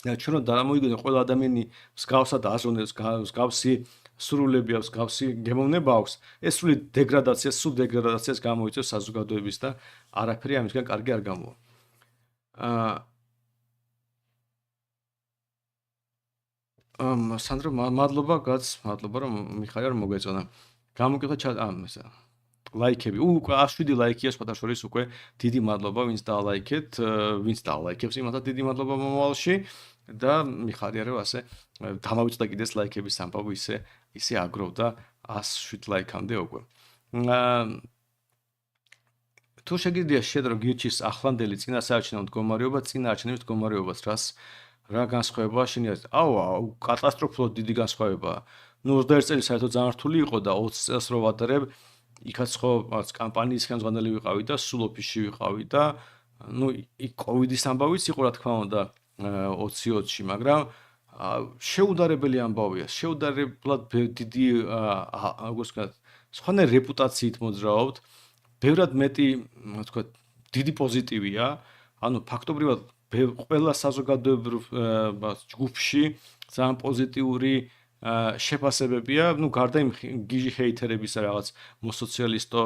[SPEAKER 1] და ჩვენ რომ დამოიგონოთ ყველა ადამიანი მსგავსად აზროვნებს, მსგავსი სრულები აქვს, მსგავსი გემოვნება აქვს, ეს სრული დეგრადაციას გამოიწვევს საზოგადოების და არაფერი ამისგან კარგი არ გამოვა. სანდრო, მადლობა რომ მიხარია რომ მოგეწონა. გამოგიხდა ლაიქები. უკვე 107 ლაიქია სხვათა შორის უკვე დიდი მადლობა ვინც დაალაიქეთ, ვინც დაალაიქებს იმათაც დიდი მადლობა მომავალში და მიხარია რომ ასე გამოვიწოდა კიდეს ლაიქების ამბავი ისე აგროვდა 107 ლაიქამდე უკვე. თუ შეგიძლია შეედრო გირჩის ახლანდელი წინასაარჩევნო მდგომარეობა წინაარჩევნების მდგომარეობას რა განსხვავება შინიათ? კატასტროფულად დიდი განსხვავებაა. 21 წელი საერთოდ ძალიან რთული იყო და 20 წელს რო ვატარებ, იქაც ხო კამპანიის ხელმძღვანელი ვიყავი და სულ ოფისში ვიყავი და იქ კოვიდის ამბავიც იყო რა თქმა უნდა 2020-ში, მაგრამ შეუდარებელი ამბავია, შეუდარებლად დიდი როგორც ვთქვათ, სხვანაირი რეპუტაციით მოძრაობთ, ბევრად მეტი, თქვა, დიდი პოზიტივია, ანუ ფაქტობრივად ყველა საზოგადოებრივ ჯგუფში ძალიან პოზიტიური შეფასებებია, გარდა იმ გიჟი ჰეითერებისა რაღაც მოსოციალისტო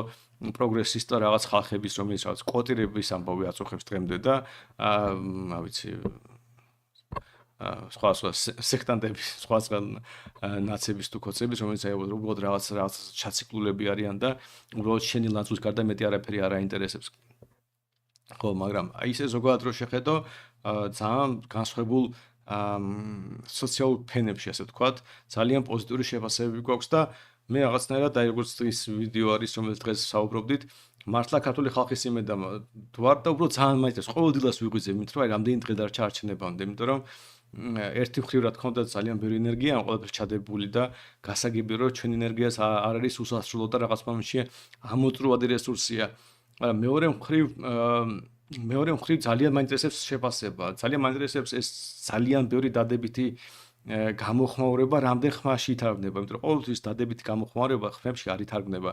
[SPEAKER 1] პროგრესისტო რაღაც ხალხების, რომელიც რაღაც კვოტირების ამბავი აწუხებს დღემდე და ვიცი სხვა სექტანტების, სხვა ნაცების თუ კოცების, რომელიც აი უბრალოდ რაღაც ჩაციკლულები არიან და უბრალოდ შენი ლანძღვის გარდა მეტი არაფერი არ აინტერესებს. ხო, მაგრამ აი ესე ზოგადად რო შეხედო, ძალიან განსხვავებულ სოციალურ ფენებში, ასე ვთქვათ, ძალიან პოზიტიური შეფასებები გვაქვს და მე რაღაცნაირად აი როგორც ის ვიდეო არის, რომელიც დღეს საუბრობდით, მართლა ქართული ხალხის იმედა ვარ და უბრალოდ ძალიან მაინტერესებს. ყოველდღიურად ვიღვიძებ იმით, რომ აი რამდენი დღე დარჩა არჩევნებამდე, იმიტომ რომ ერთი მხრივ რა თქმა უნდა ძალიან ბევრი ენერგია ამ ყველაფერს ჩადებული და გასაგებია რომ ჩვენი ენერგიას არ არის უსასრულო და რაღაც მომენტში ამოწურვადი რესურსია. მაგრამ მეორე მხრივ ძალიან მაინტერესებს შეფასება. ძალიან მაინტერესებს ეს ძალიან ბევრი დადებითი გამოხმაურება რამდენ ხმაში ითარგმნება, იმიტომ რომ ყოველთვის დადებითი გამოხმაურება ხმებში არ ითარგმნება.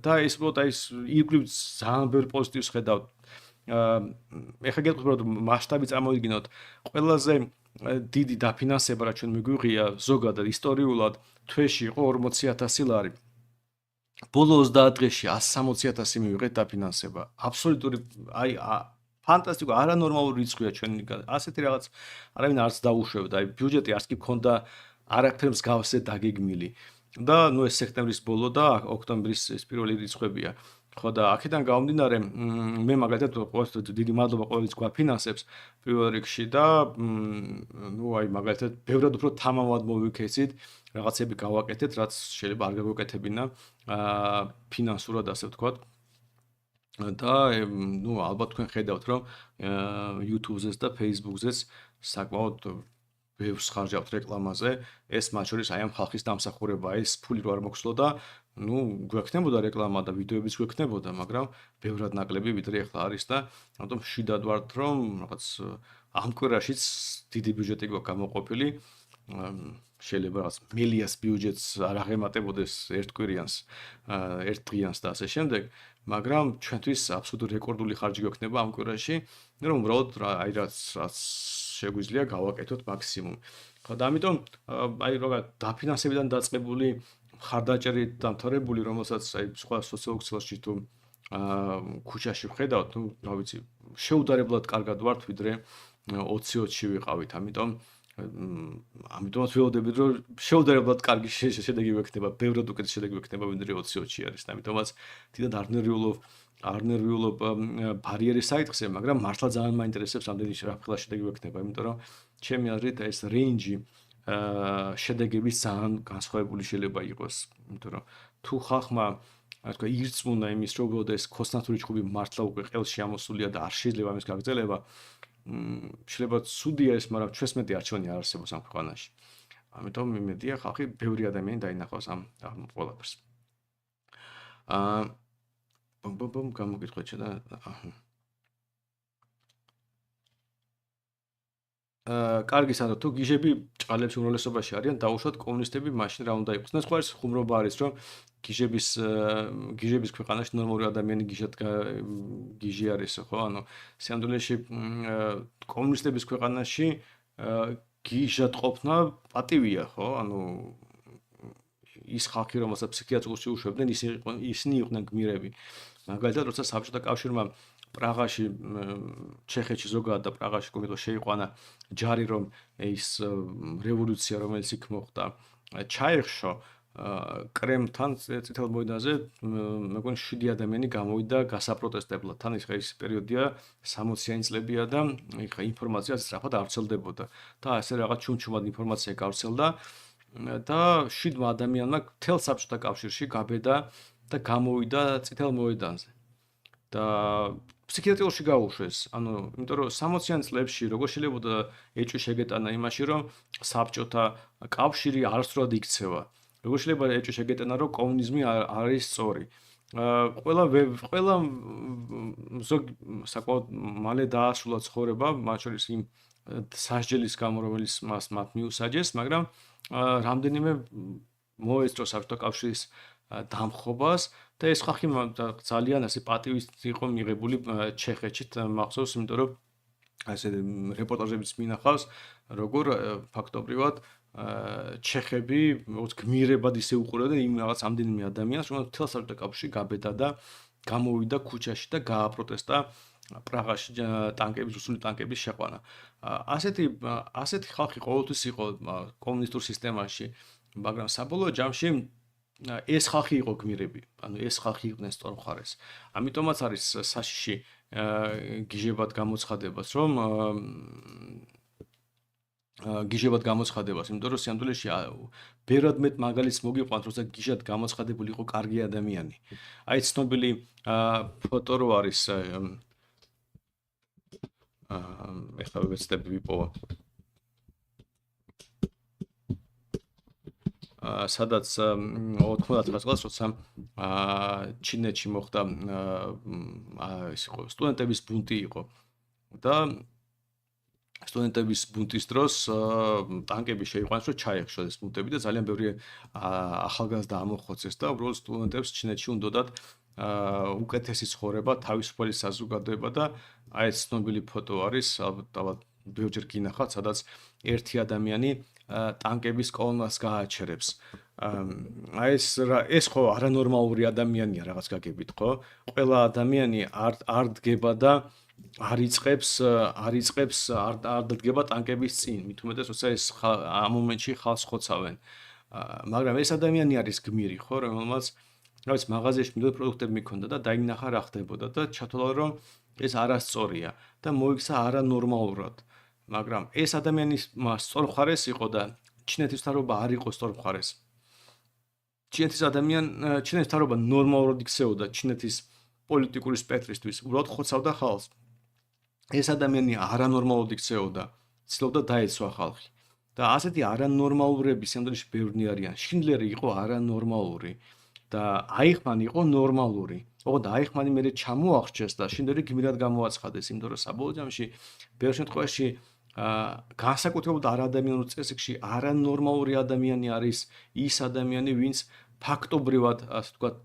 [SPEAKER 1] და ეს უბრალოდ ის ირგვლივ ძალიან ბევრი პოზიტივს ხედავთ. ეხლა გეტყვით რომ მასშტაბი წარმოვიდგინოთ, ყველაზე დიდი დაფინანსება რაც ჩვენ მიგვიღია ზოგადად ისტორიულად თვეში იყო 40,000 ლარი. ბოლო 30 დღეში 160,000 მივიღეთ დაფინანსება. აბსოლუტური ფანტასტიკური არანორმალური რიცხვია ჩვენ ასეთი რაღაც არავინ არც დაუშვებდა. აი ბიუჯეტი არც კი მქონდა არაფერ მსგავსზე დაგეგმილი. და ნუ ეს სექტემბრის ბოლო და ოქტომბრის ეს პირველი რიცხვებია. ხო და აქედან გამომდინარე მე მაგალითად დიდი მადლობა ყოველთვის გვაფინანსებს პირველ რიგში და ნუ აი მაგალითად ბევრად უფრო თამამად მოვიქეცით რაღაცები გავაკეთეთ რაც შეიძლება არ გავაკეთებინა ფინანსურად ასე ვთქვათ და ნუ ალბათ თქვენ ხედავთ რომ YouTube-ზეც და Facebook-ზეც საკმაოდ ბევრს ხარჯავთ რეკლამაზე ეს მათ შორის აი ამ ხალხის დამსახურებაა ეს ფული რო არ მოგსვლო და ნუ გვექნებოდა რეკლამა და ვიდეოებიც გვექნებოდა მაგრამ ბევრად ნაკლები ვიდრე ახლა არის და ამიტომ მშვიდად ვართ რომ რაღაც ამ კვირაშიც დიდი ბიუჯეტი გვაქვს გამოყოფილი შეიძლება რაღაც მელიას ბიუჯეტს არ აღემატებოდეს ერთ კვირიანს ერთ დღიანს და ასე შემდეგ მაგრამ ჩვენთვის აბსოლუტურად რეკორდული ხარჯი გვექნება ამ კვირაში რომ უბრალოდ აი რაც შეგვიძლია გავაკეთოთ მაქსიმუმი. ხო და ამიტომ აი როგორ დაფინანსებიდან დაწყებული ხარდაჭერით დამთავრებული რომელსაც აი სხვა სოციალურ თუ ქუჩაში ვხედავთ, ну, რა ვიცი, შეუდარებლად კარგად ვართ ვიდრე 20-20-ში ვიყავით. ამიტომაც ველოდებით რომ შეუდარებლად კარგი შედეგი ვექნება, ბევრად უკეთესი შედეგი ვექნება ვიდრე 20-20-ში არის. ამიტომაც თვითონ არ ნერვიულობ ბარიერის საიტზე, მაგრამ მართლა ძალიან მაინტერესებს რამდენი რა შედეგი ვექნება, იმიტომ რომ ჩემი აზრით ეს რეინჯი შედეგების ძალიან განსხვავებული შეიძლება იყოს, იმიტომ რომ თუ ხალხმა თქვა ირწმუნა იმის რომ ეს ქოსნათური ჭუბი მართლა უკვე ყელში ამოსულია და არ შეიძლება ამის გაგრძელება, შეიძლება ცუდია ეს, მაგრამ ჩვენს მეტი არჩევანი არ არსებობს ამ ქვეყანაში. ამიტომ იმედია ხალხი ბევრი ადამიანი დაინახავს ამ ყველაფერს. ბომ გამოგიტყვეთ და კარგი სანდრო თუ გიჟები ჭყალებს უმრავლესობაში არიან დაუშვათ კომუნისტები მაშინ რა უნდა იყოს და სხვა ხუმრობა არის რომ გიჟების ქვეყანაში ნორმალური ადამიანი გიჟი არის ხო ანუ სამდროში კომუნისტების ქვეყანაში გიჟად ყოფნა პატივია ხო ანუ ის ხალხი რომელსაც ფსიქიატრიაში უშვებდნენ ისინი იყვნენ გმირები მაგალითად როცა საბჭოთა კავშირმა პრაღაში ჩეხეთში ზოგადად და პრაღაში კონკრეტულად შეიყვანა ჯარი რომ ის რევოლუცია რომელიც იქ მოხდა ჩაეხშო კრემლთან წითელ მოედანზე მეგონი 7 ადამიანი გამოვიდა გასაპროტესტებლად თან ის პერიოდია 60-იანი წლებია და ეხა ინფორმაცია სწრაფად არ ვრცელდებოდა და ასე რაღაც ჩუმჩუმად ინფორმაცია გავრცელდა და 7 ადამიანმა თელ საბჭოთა კავშირში გაბედა და გამოვიდა წითელ მოედანზე და ფსიქიატრიაში გაუშვეს. ანუ, იმიტომ რომ 60-იან წლებში როგორ შეიძლება ეჭვი შეგეტანა იმაში, რომ საბჭოთა კავშირი არასდროულად იქცევა. როგორ შეიძლება ეჭვი შეგეტანა, რომ კომუნიზმი არის სწორი. ყველა საკმაოდ მალე დაასრულა ცხოვრება, მათ შორის იმ სასჯელის გამო, რომელიც მათ მიუსაჯეს, მაგრამ რამდენიმე მოესწრო საბჭოთა კავშირის დამხობას და ეს ხალხი ძალიან ასე პატივის იყო მიღებული ჩეხეთში მახსოვს იმიტომ რომ ასე რეპორტაჟებიც მინახავს როგორ ფაქტობრივად ჩეხები გმირებად ისე უყურებდნენ იმ რაღაც ამდენიმე ადამიანს რომელიც თელ საბჭოთა კავშირში გაბედა და გამოვიდა ქუჩაში და გააპროტესტა პრაღაში ტანკების რუსული ტანკების შეყვანა ასეთი ხალხი ყოველთვის იყო კომუნისტურ სისტემაში მაგრამ საბოლოო ჯამში ეს ხალხი იყო გმირები, ანუ ეს ხალხი იყვნენ სწორმხარეს. ამიტომაც არის საშიში გიჟებად გამოცხადებას, რომ იმიტომ რომ სამდროში ბევრად მეტ მაგალითს მოგიყვანთ, როცა გიჟად გამოცხადებული იყო კარგი ადამიანი. აი ცნობილი ფოტო რო არის ეხლა ვეცდები ვიპოვა სადაც 99 წელს როცა ჩინეთში მოხდა ის იყო სტუდენტების ბუნტი იყო და სტუდენტების ბუნტის დროს ტანკები შეიყვანეს, რომ ჩაეხშოს ეს ბუნტები და ძალიან ბევრი ახალგაზრდა ამოხოცეს და უბრალოდ სტუდენტებს ჩინეთში უნდათ უკეთესი ცხოვრება, თავისუფალი საზოგადოება და აი ეს ცნობილი ფოტო არის, ალბათ ბევრჯერ გინახავთ, სადაც ერთი ადამიანი ტანკების კოლონას გააჩერებს. აი ეს ხო არანორმალური ადამიანია რაღაც გაგებით, ხო? ყველა ადამიანი არ დგება და არ დგება ტანკების წინ, მით უმეტეს როცა ეს ამ მომენტში ხალხს ხოცავენ. მაგრამ ეს ადამიანი არის გმირი, ხო, რომელმაც რაღაც მაღაზიაში მიდოდა პროდუქტები მიქონდა და დაინახა რა ხდებოდა და ჩათვალა რომ ეს არასწორია და მოიქცა არანორმალურად. მაგრამ ეს ადამიანის სწორ მხარეს იყო და ჩინეთის მთავრობა არ იყო სწორ მხარეს. ჩინეთის მთავრობა ნორმალურად იქცეოდა ჩინეთის პოლიტიკური სპექტრისთვის, უბრალოდ ხოცავდა ხალხს. ეს ადამიანი არანორმალურად იქცეოდა, ცდილობდა დაეცვა ხალხი. და ასეთი არანორმალურები სამდროში ბევრნი არიან. შინდლერი იყო არანორმალური და აიხმანი იყო ნორმალური. ოღონდ აიხმანი მერე ჩამოახჩეს და შინდლერი გმირად გამოაცხადეს, იმიტომ რომ საბოლოო ჯამში ბევრ შემთხვევაში განსაკუთრებულად არადამიანურ წესებში არანორმალური ადამიანი არის ის ადამიანი, ვინც ფაქტობრივად, ასე ვთქვათ,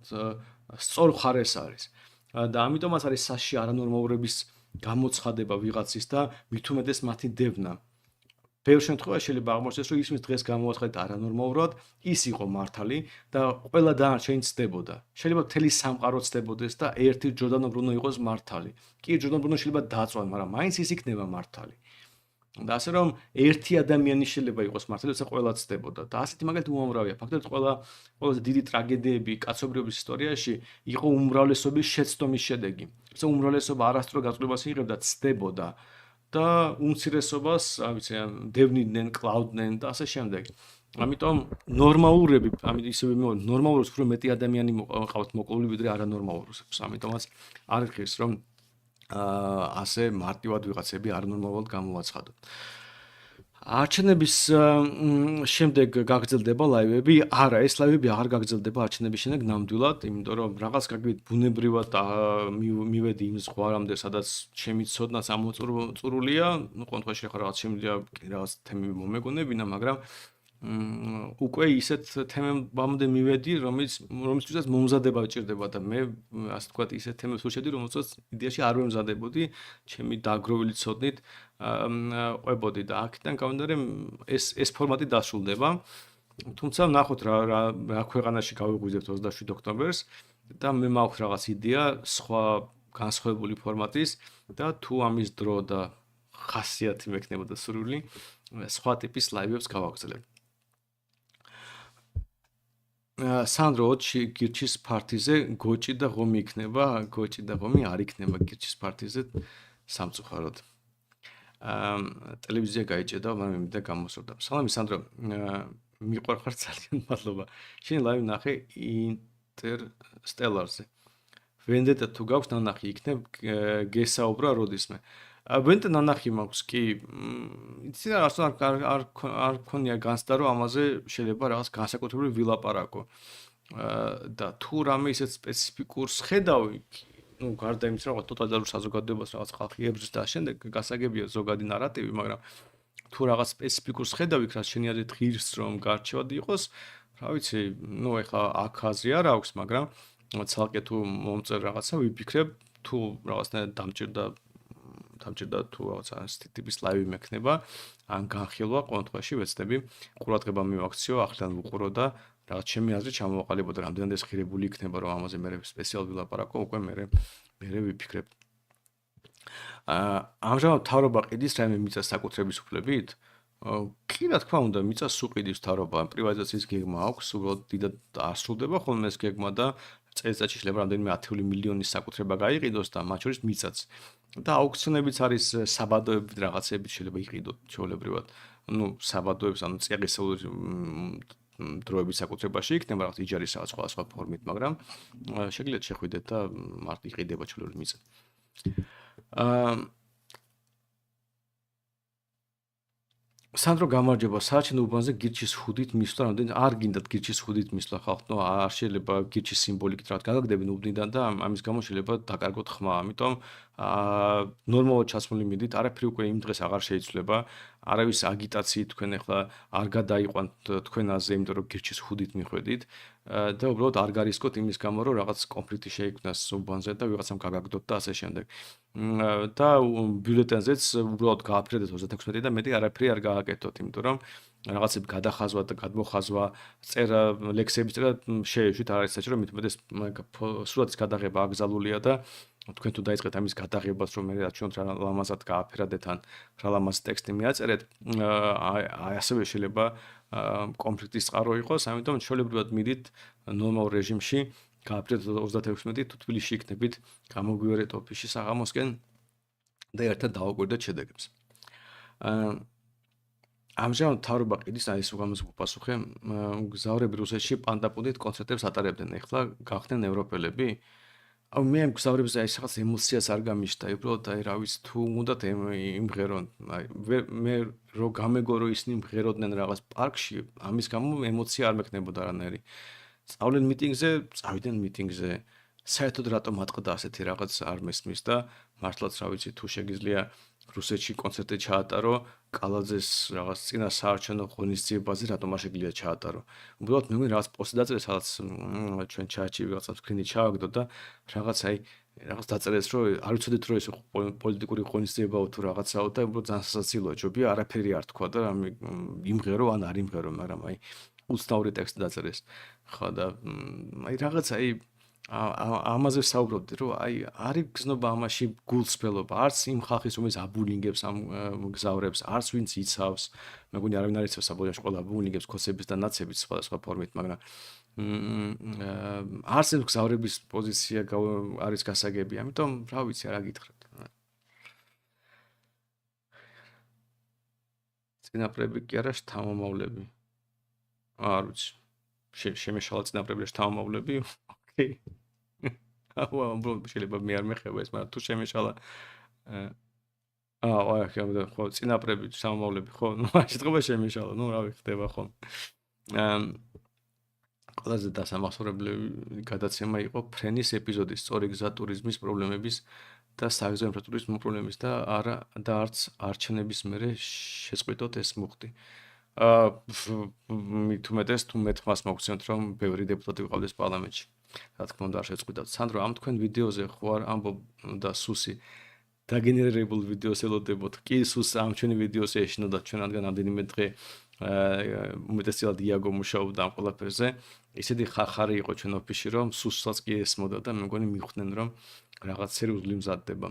[SPEAKER 1] სწორ მხარეს არის. და ამიტომაც არის სასში არანორმალურების გამოცხადება ვიღაცის და მით უმეტეს მათი დევნა. ბევრ შემთხვევაში შეიძლება აღმოჩნდეს, რომ ისმის დღეს გამოაცხადეთ არანორმალურად, ის იყო მართალი და ყველა დანარჩენი ცდებოდა. შეიძლება მთელი სამყარო ცდებოდეს და ერთი ჯორდანო ბრუნო იყოს მართალი. კი, ჯორდანო ბრუნო შეიძლება დაწვან, მაგრამ მაინც ის იქნება მართალი. და ასე რომ ერთი ადამიანი შეიძლება იყოს მართალი, როცა ყველა ცდებოდა. და ასეთი მაგალითი უამრავია. ფაქტობრივად ყველაზე დიდი ტრაგედიები კაცობრიობის ისტორიაში იყო უმრავლესობის შეცდომის შედეგი. როცა უმრავლესობა არასწორ გაწყვეტილებას იღებდა, ცდებოდა და უმცირესობას, რა ვიცი, დევნიდნენ, კლავდნენ და ასე შემდეგ. ამიტომ ნორმალურები, ამიტომ ისევ ნორმალურს უფრო მეტი ადამიანი მოყავთ მოკლული ვიდრე არანორმალურს. ამიტომაც არ ხირს რომ ასე მარტივად ვიღაცები არნორმალურად გამოაცხადოთ. არჩევნების შემდეგ გაგრძელდება ლაივები? არა, ეს ლაივები აღარ გაგრძელდება არჩევნების შემდეგ ნამდვილად, იმიტომ რომ რაღაც გაგებით ბუნებრივად მივედი იმ ზღვარამდე, სადაც ჩემი ცოდნაც ამოწურულია, ну, კონკრეტულად ხარ რაღაც შემიძლია რაღაც თემები მომეგონებინა, მაგრამ უკვე ისეთ თემებამდე მივედი, რომლისთვისაც მომზადება ჭირდება და მე ასე ვთქვათ, ისეთ თემებს ვშედი, რომელსაც იდეაში არ ვემზადებოდი, ჩემი დაგროვილი ცოდნით ყვებოდი და აქედან გამომდინარე ეს ფორმატი დასრულდება. თუმცა ვნახოთ რა ქვეყანაში გავიღვიძებთ 27 ოქტომბერს და მე მაქვს რაღაც იდეა სხვა განსხვავებული ფორმატის და თუ ამის დრო და ხასიათი მექნებოდა სრული, სხვა ტიპის ლაივებს გავაგრძელებ. სანდრო გირჩის ფართიზე გოჭი და ღომი იქნება, გოჭი და ღომი არ იქნება გირჩის ფართიზე სამწუხაროდ. ტელევიზია გაიჭედა, მაგრამ იმდა გამოსურდა. სალამი სანდრო, მიყვარხარ ძალიან მადლობა. შენ ლაივ ნახე ინტერსტელარზე. ვენდეტა თუ გაქვს ნანახი იქნებ გესაუბრა როდისმე. ვენდეტა ნანახი მაქვს კი, იცი რა არ ქონია განცდა რომ ამაზე შეიძლება რაღაც განსაკუთრებული ვილაპარაკო. და თუ რამე ისეთ სპეციფიკურს ხედავი, ну, გარდა იმის რაღაც ტოტალურ საზოგადოებას რაღაც ხალხი ებრძვის და შემდეგ გასაგებია ზოგადი ნარატივი, მაგრამ თუ რაღაც სპეციფიკურს ხედავ იქ რაც შენი აზრით ღირს რომ გარჩევადი იყოს, რა ვიცი, ну, ეხლა აქ აზრი არ აქვს, მაგრამ ცალკე თუ მომწერ რაღაცა ვიფიქრებ, თუ რაღაცნაირად დამჭირდა თუ რაღაც ამ ტიპის ლაივი მექნება, ან განხილვა კონტრაში ვეცდები, ყურადღება მივაქციო, ახლიდან ვუყურო და რაღაც ჩემი აზრით ჩამოვაყალიბოთ, რამდენად ეს ხირებული იქნება, რომ ამაზე მე სპეციალურად ვილაპარაკო, უკვე მე ვიფიქრებ. ამჟამად მთავრობა ყიდის რაიმე მიწას საკუთრების უფლებით? კი, რა თქმა უნდა, მიწას უყიდის მთავრობა, პრივატიზაციის გეგმა აქვს, უბრალოდ დიდად არ სრულდება ხოლმე ეს გეგმა და წელიწადში შეიძლება რამდენიმე 10 მილიონის საკუთრება გაიყიდოს და მათ შორის მიწაც. და აუქციონებიც არის საბადოები რაღაცები შეიძლება იყიდოთ ჩვეულებრივად. ну, საბადოებს, ანუ წიაღისეული დროების საკუთრებაში იქნება რაღაც იჯარის რაღაც სხვა ფორმით, მაგრამ შეგიძლიათ შეხვიდეთ და მარტო იყიდება ჩვეულებრივად მიწა. სანდრო გამარჯობა საჩინო უბანზე გირჩის ხუდით მისვლა რამდენი არ გინდათ გირჩის ხუდით მისვლა ხალხო არ შეიძლება გირჩის სიმბოლიკით რა გაგაგდებენ უბნიდან და ამის გამო შეიძლება დაკარგოთ ხმა ამიტომ ნორმალურად ჩასმული მიდით არაფერი უკვე იმ დღეს აღარ შეიძლება არავის აგიტაციით თქვენ ახლა არ გადაიყვანთ თქვენაზე იმიტომ რომ გირჩის ხუდით მიხვედით და უბრალოდ არ გარისკოთ იმის გამო რომ რაღაც კონფლიქტი შეიქმნას უბანზე და ვიღაცამ გაგაგდოთ და ასე შემდეგ და ბიულეტენზეც უბრალოდ გააფრთხილდეთ 36 და მეტი არაფერი არ გააკეთოთ, იმიტომ რომ რაღაცები გადახაზვა და გადმოხაზვა, წერა, ლექსები წერა შეეშვით, არ არის საჭირო, მით უმეტეს სურათის გადაღება აკრძალულია და თქვენ თუ დაიწყეთ ამის გადაღებას, რომ მე რა ჩვენთ რა ლამაზად გააფერადეთ ან რა ლამაზ ტექსტი მიაწერეთ, აი ასევე შეიძლება კონფლიქტის წყარო იყოს, ამიტომ ჩვეულებრივად მიდით ნორმალურ რეჟიმში გააფრთხილდეთ 36 თუ თბილისში იქნებით, გამოგვიوارეთ ოფისში საღამოსკენ და ერთად დავაკვირდეთ შედეგებს. ამჟამად მთავრობა ყიდის ის უგამოს უპასუხე, გზავრები რუსეთში პანდაპუნით კონცერტებს ატარებდნენ, ეხლა გახდნენ ევროპელები. მე ამ გზავრებზე აი რაღაც ემოციას არ გამიშთა, უბრალოდ აი რა ვიცი თუ უნდათ იმღერონ, აი მე რო გამეგო რომ ისინი მღეროდნენ რაღაც პარკში, ამის გამო ემოცია არ მექნებოდა რანაირი. სწავლენ მიტინგზე, წავიდნენ მიტინგზე. საერთოდ რატომ ატყდა ასეთი რაღაც არ მესმის და მართლაც რა ვიცი თუ შეგიძლია რუსეთში კონცერტი ჩაატარო, კალაძეს რაღაც წინა საარჩევნო ღონისძიებაზე რატომ არ შეგიძლია ჩაატარო. უბრალოდ მე მგონი რაღაც პოსტი დაწერეს, რაღაც ჩვენ ჩატში ვიღაცა სკრინი ჩააგდო და რაღაც აი რაღაც დაწერეს, რომ არ ვიცოდეთ რომ ეს პოლიტიკური ღონისძიებაო თუ რაღაცაო და უბრალოდ ძალიან სასაცილოა, ჯობია არაფერი არ თქვა და იმღერო ან არ იმღერო, მაგრამ აი უცნაური ტექსტი დაწერეს. ხო და აი რაღაც აი ამაზე საუბრობდი რომ აი არის გზნობა ამაში გულსფელობა არც იმ ხალხის რომელიც აბულინგებს ამ გზავრებს არც ვინც იცავს მე მგონი არავინ არ იცავს საბოლოოში ყველა აბულინგებს ქოსების და ნაცების სხვადასხვა ფორმით მაგრამ არც ეს გზავრების პოზიცია არის გასაგები ამიტომ რა ვიცი რა გითხრათ წინაპრები კი არა შთამომავლები არ ვიცი შემეშალა წინაპრები შთამომავლები ოკეი შეიძლება მე არ მეხება ეს, მაგრამ თუ შემეშალა ხო, წინაპრები, სამომავლები, ხო, ნუ ამ შემთხვევაში შემეშალა, ნუ რავი ხდება ხომ. ყველაზე დასამახსოვრებელი გადაცემა იყო ფრენის ეპიზოდის სწორი გზა ტურიზმის პრობლემების და საგზაო ინფრასტრუქტურის პრობლემის და არც არჩევნების მერე შეწყვიტოთ ეს მუხტი. მით უმეტეს თუ მე თმას მოგცემთ რომ ბევრი დეპუტატი ვიყავდეს პარლამენტში. რა თქმა უნდა არ შეწყვიტავთ. სანდრო ამ თქვენ ვიდეოზე ხო არ ამბობ და სუსი დაგენერირებულ ვიდეოს ელოდებოდ. კი სუს ამ ჩვენი ვიდეოს ეშინოდა ჩვენ რადგან ამდენიმე დღე უმეტესად იაგო მუშაობდა ამ ყველაფერზე. ისეთი ხახარი იყო ჩვენ ოფისში რომ სუსაც კი ესმოდა და მე მგონი მიხვდნენ რომ რაღაც სერიოზული მზადდება.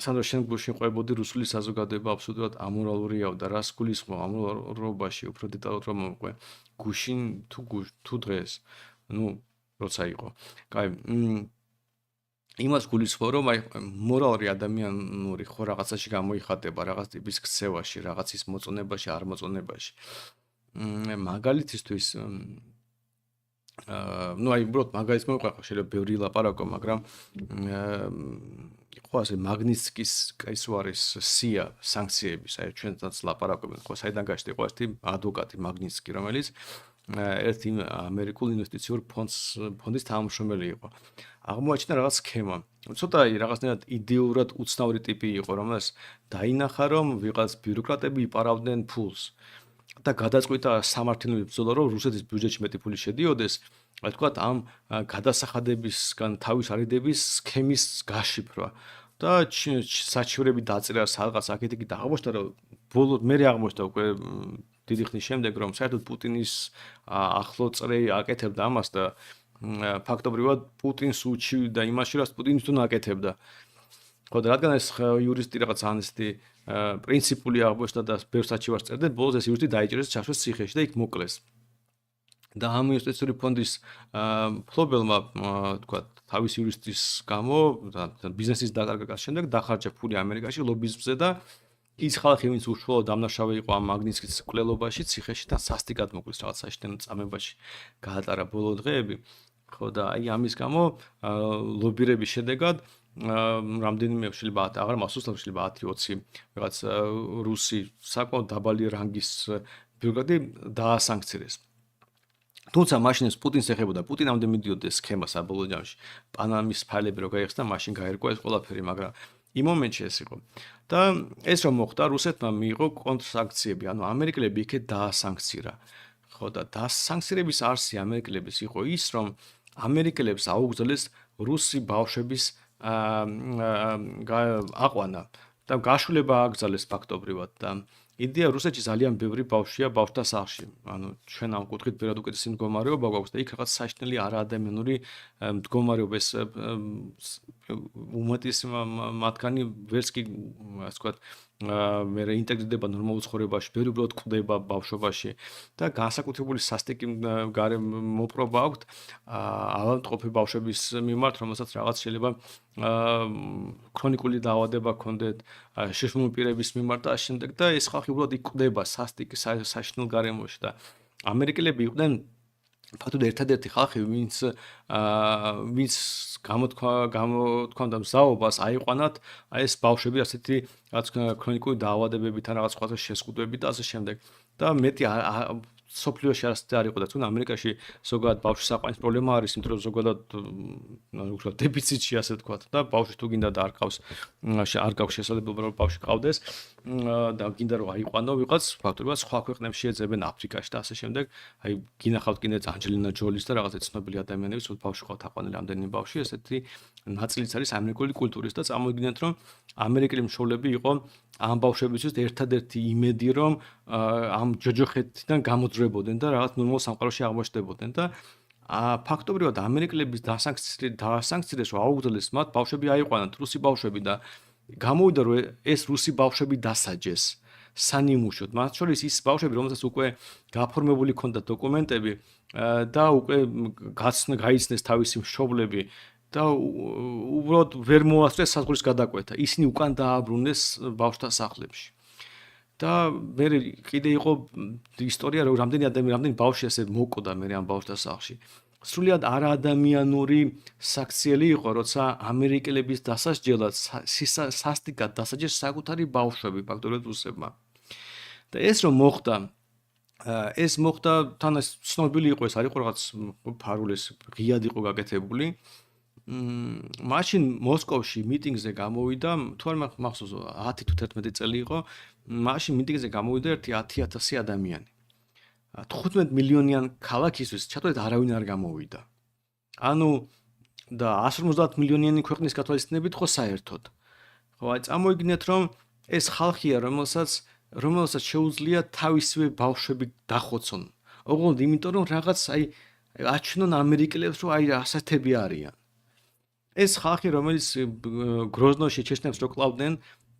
[SPEAKER 1] სანდრო შენ გულში ყვებოდი რუსული საზოგადოება აბსოლუტურად ამორალურიაო და რას გულისხმობ ამორალურობაში უფრო დეტალურად რომ მოყვე გუშინ თუ დღეს ნუ როცა იყო კაი იმას გულისხმობ რომ აი მორალური ადამიანური ხო რაღაცაში გამოიხატება რაღაც ტიპის ქცევაში რაღაცის მოწონებაში არ მოწონებაში მაგალითისთვის ну აი უბრალოდ მაგალითს მოვიყვანო შეიძლება ბევრი ლაპარაკო მაგრამ ხო ასე მაგნიცკის ის არის სია სანქციების აი ჩვენთან ლაპარაკობენ ხო საიდან გაჩნდა იყო ერთი ადვოკატი მაგნიცკი რომელიც ერთი ამერიკულ ინვესტიციურ ფონდის თანამშრომელი იყო აღმოაჩინა რაღაც სქემა ცოტა რაღაცნაირად იდეურად უცნაური ტიპი იყო რომელს დაინახა რომ ვიღაც ბიუროკრატები იპარავდნენ ფულს და გადაწყვიტა სამართლიანი ბრძოლა რომ რუსეთის ბიუჯეტში მეტი ფული შედიოდეს აი თქვათ ამ გადასახადებისგან თავის არიდების სქემის გაშიფრვა და საჩივრები დაწერა სადღაც აქეთ-იქ და აღმოჩნდა რომ ბოლოდ მე აღმოჩნდა უკვე დიდი ხნის შემდეგ რომ საერთოდ პუტინის ახლო წრე აკეთებდა ამას და ფაქტობრივად პუტინს უჩივდა იმაში რაც პუტინს თუნ აკეთებდა ხო და რადგან ეს იურისტი რაღაც ანესტი პრინციპული აღმოჩნდა და ბევრ საჩივარს წერდა ბოლოს ეს იურისტი დაიჭერეს ჩაშვეს ციხეში და იქ მოკლეს და ამ ინვესტიციური ფონდის ფლობელმა თქვა თავის იურისტის გამო და ბიზნესის დაკარგვის შემდეგ დახარჯა ფული ამერიკაში ლობიზმზე და ის ხალხი ვინც უშუალოდ დამნაშავე იყო ამ მაგნიცკის კვლელობაში ციხეში და სასტიკად მოკლეს რაღაც საშინელ წამებაში გაატარა ბოლო დღეები ხო და აი ამის გამო ლობირების შედეგად რამდენიმე შეიძლება აღარ მასუსტებს შეიძლება 10-20 რაღაც რუსი საკმაოდ დაბალი რანგის ბიუროკრატი დაასანქცირეს. თუმცა მაშინ ეს პუტინს ეხებოდა, პუტინამდე მიდიოდა ეს სქემა საბოლოო ჯამში. პანამის ფაილები რო გაიხსნა, მაშინ გაერკვა ეს ყველაფერი, მაგრამ იმ მომენტში ეს იყო. და ეს რომ მოხდა, რუსეთმა მიიღო კონტრსანქციები, ანუ ამერიკელები იქეთ დაასანქცირა. ხო და დასანქცირების არსი ამერიკელების იყო ის, რომ ამერიკელებს აუგზავნეს რუსი ბავშვების აყვანა და გაშულება ააგზავნეს ფაქტობრივად და იდეა რუსეთში ძალიან ბევრი ბავშვია ბავშვთა სახლში. ანუ ჩვენ ამ კუთხით ბევრად უკეთესი მდგომარეობა გვაქვს და იქ რაღაც საშინელი არაადამიანური მდგომარეობა ეს უმეტესი მათგანი ვერც კი ასე ვთქვათ მე ინტეგრირდება ნორმალურ ცხოვრებაში, ბევრი უბრალოდ კვდება ბავშვობაში და განსაკუთრებული სასტიკი მოპრობა აქვთ ავადმყოფი ბავშვების მიმართ, რომელსაც რაღაც შეიძლება ქრონიკული დაავადება ჰქონდეთ შიშმული პირების მიმართ და შემდეგ და ეს ხალხი უბრალოდ კვდება სასტიკი საშინელ გარემოში და ამერიკელები იყვნენ ფაქტობრივად ერთადერთი ხალხი, ვინც გამოთქვამდა მზაობას აიყვანათ ეს ბავშვები ასეთი რაც ქრონიკული დაავადებებით ან რაღაც სხვათა შეზღუდვებით და ასე შემდეგ. და მეტი სოფლიოში არასდროს არ იყო და თუნდაც ამერიკაში ზოგადად ბავშვის საყვანის პრობლემა არის, იმიტომ რომ ზოგადად უბრალოდ დეფიციტში ასე ვთქვათ და ბავშვი თუ გინდა და არ ყავს შესაძლებლობა რომ ბავშვი ყავდეს და გინდა რომ აიყვანო ვიღაც ფაქტობრივად სხვა ქვეყნებში შეეძებენ აფრიკაში და ასე შემდეგ. აი გინახავთ კიდეც ანჯელინა ჯოლის და რაღაცა ცნობილი ადამიანების თუ ბავშვი ყავთ აყვანილი ამდენი ბავშვი, ესეთი ნაწილიც არის ამერიკული კულტურის და წარმოგიდგენთ რომ ამერიკელი მშობლები იყო ამ ბავშვებისთვის ერთადერთი იმედი რომ ამ ჯოჯოხეთიდან გამოძრებოდნენ და რაღაც ნორმალ სამყაროში აღმოჩნდებოდნენ და ფაქტობრივად ამერიკელების დასანქცირეს რომ აუგზავნეს მათ ბავშვები აიყვანათ რუსი ბავშვები და გამოვიდა რომ ეს რუსი ბავშვები დასაჯეს სანიმუშოდ მათ შორის ის ბავშვები რომელსაც უკვე გაფორმებული ჰქონდათ დოკუმენტები და უკვე გაიცნეს თავისი მშობლები და უბრალოდ ვერ მოასწრეს საზღვრის გადაკვეთა. ისინი უკან დააბრუნეს ბავშვთა სახლებში. და მე კიდე იყო ისტორია რომ რამდენი ბავშვი ასე მოკვდა მე ამ ბავშვთა სახლში. სრულიად არაადამიანური საქციელი იყო, როცა ამერიკელების დასასჯელად სასტიკად დასაჯეს საკუთარი ბავშვები ფაქტობრივად რუსებმა. და ეს რომ მოხდა ეს მოხდა თან ეს ცნობილი იყო ეს არ იყო რაღაც ფარულეს ღიად იყო გაკეთებული. მაშინ მოსკოვში მიტინგზე გამოვიდა, თუ არ მახსოვს 10 თუ 11 წელი იყო, მაშინ მიტინგზე გამოვიდა ერთი 10,000 ადამიანი. 15 მილიონიან ქალაქისთვის ჩათვალეთ არავინ არ გამოვიდა. ანუ და 150 მილიონიანი ქვეყნის გათვალისწინებით ხო საერთოდ. ხო, აი წარმოიდგინეთ რომ ეს ხალხია, რომელსაც შეუძლია თავისივე ბავშვები დახოცონ. ოღონდ იმიტომ რომ რაღაც აი აჩვენონ ამერიკელებს რომ აი ასეთები არიან. ეს ხალხი რომელიც გროზნოში ჩეჩნებს რო კლავდნენ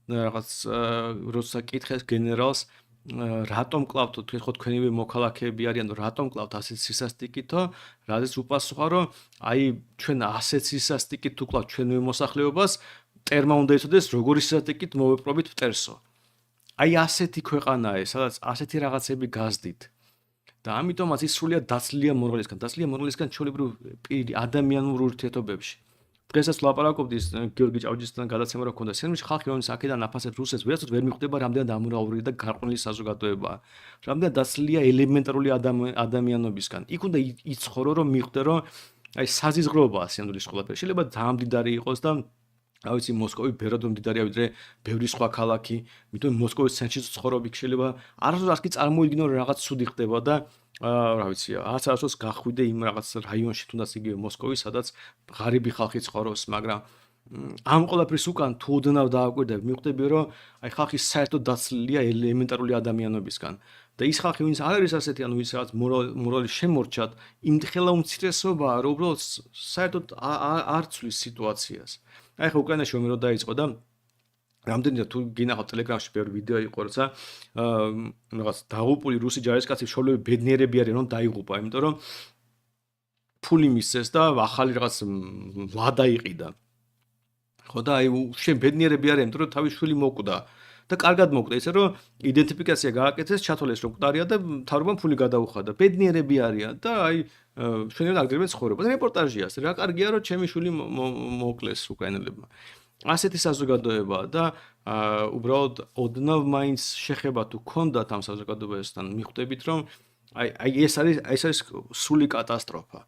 [SPEAKER 1] რაღაც როცა კითხეს გენერალს რატომ კლავთ ხო თქვენივე მოქალაქეები არიან რატომ კლავთ ასეთ სისასტიკითო რადგან უპასუხა რომ აი ჩვენ ასეთ სისასტიკით თუ კლავთ ჩვენივე მოსახლეობას ტერმა უნდა იცოდეს როგორი სისასტიკით მოვეპყრობით მტერსო აი ასეთი ქვეყანაა ეს სადაც ასეთი რაღაცები გაზდით და ამიტომაც ის სრულიად დაცლილია მორალისგან ჩვეულებრივ ადამიანურ ურთიერთობებში დღესაც ვლაპარაკობთ ის გიორგი ჭავჭისთან გადაცემა რა ქონდა სერმის ხალხი რომელიც აქედან აფასებს რუსეთს ვერასდროს ვერ მიხვდება რამდენად ამორალური და გარყვნილი საზოგადოებაა რამდენად დაცლილია ელემენტარული ადამიანობისგან იქ უნდა იცხოვრო რომ მიხვდე რომ აი საზიზღროებაა სინამდვილის ყველაფერი შეიძლება ძალიან მდიდარი იყოს და რა ვიცი მოსკოვი ბევრად მდიდარია ვიდრე ბევრი სხვა ქალაქი იმიტომ მოსკოვის ცენტრში ცხოვრობ იქ შეიძლება არასდროს კი წარმოიდგინო რომ რაღაც ცუდი ხდება და რა ვიცი არასდროს გახვიდე იმ რაღაც რაიონში თუნდაც იგივე მოსკოვის სადაც ღარიბი ხალხი ცხოვრობს მაგრამ ამ ყველაფრის უკან თუ ოდნავ დააკვირდებ მიხვდები რომ აი ხალხი საერთოდ დაცლილია ელემენტარული ადამიანობისგან და ის ხალხი ვინც არ არის ასეთი ანუ ვინც რაღაც მორალი შემორჩათ იმთხელა უმცირესობაა რომ უბრალოდ საერთოდ არ ცვლის სიტუაციას აი ხო უკრაინაში ომი რო დაიწყო და რამდენია თუ გინახავთ ტელეგრამში ბევრი ვიდეო იყო როცა რაღაც დაღუპული რუსი ჯარისკაცი შოლები ბედნიერები არიან რომ დაიღუპა იმიტომ რომ ფული მისცეს და ახალი რაღაც ლადა იყიდა ხო და აი შენ ბედნიერები არიან იმიტომ რომ თავის შვილი მოკვდა და და კარგად მოკვდა ისე რომ იდენტიფიკაცია გააკეთეს, ჩათვალეს რომ მკვდარია და მთავრობამ ფული გადაუხადა. ბედნიერები არიან და აი ჩვენებად აგდებენ ცხოვრებას. რეპორტაჟია ასე, რა კარგია რომ ჩემი შვილი მოკლეს უკრაინელებმა. ასეთი საზოგადოებაა და უბრალოდ ოდნავ მაინც შეხება თუ ქონდათ ამ საზოგადოებასთან მიხვდებით რომ აი ეს არის სული კატასტროფა.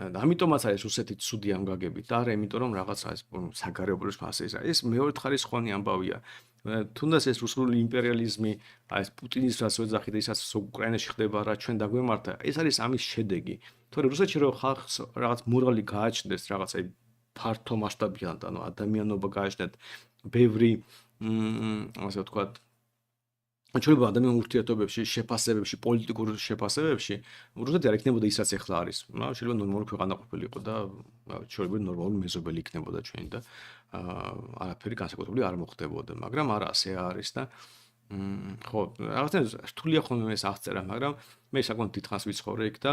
[SPEAKER 1] ამიტომაც არის რუსეთი ცუდი ამ გაგებით და არა იმიტომ რომ რაღაცა ეს საგარეუბნოს მასე ეს მეორე ხარისხოვანი ამბავია. თუნდაც ეს რუსული იმპერიალიზმი, აი ეს პუტინის რაც ვეძახით, ისაც უკრაინაში ხდება რა ჩვენ დაგვემართა, ეს არის ამის შედეგი. თორე რუსეთში რომ ხალხს რაღაც მორალი გააჩნდეს, რაღაც აი ფართო მასშტაბიან, ანუ ადამიანობა გააჩნდეთ, ბევრი ასე ვთქვათ, შეიძლება ადამიანურ ურთიერთობებში, შეფასებებში, პოლიტიკურ შეფასებებში, რუსეთი არ იქნებოდა ისაც ახლა არის. შეიძლება ნორმალური ქვეყანა ყოფილიყო და შეიძლება ნორმალური მეზობელი იქნებოდა ჩვენი და არაფერი განსაკუთრებული არ მოხდებოდა, მაგრამ არა ასე არის და ხო, რაღაცნაირად რთულია ხოლმე ეს აღწერა, მაგრამ მე საკმაოდ დიდხანს ვიცხოვრე იქ და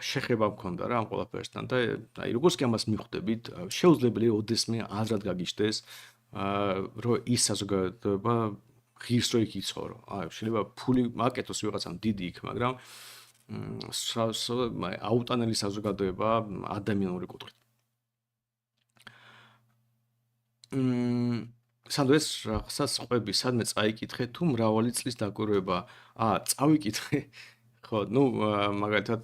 [SPEAKER 1] შეხება მქონდა რა ამ ყველაფერსთან და აი როგორც კი ამას მიხვდებით, შეუძლებელია ოდესმე აზრად გაგიჩნდეს, რომ ის საზოგადოება ღირს რო იქ იცხოვრო. აი შეიძლება ფული მაკეთოს ვიღაცამ დიდი იქ, მაგრამ აუტანელი საზოგადოება ადამიანური კუთხით. სანდო ეს რაღაცას ყვები, სადმე წაიკითხე თუ მრავალი წლის დაკვირვება. წავიკითხე. ხო, ნუ მაგალითად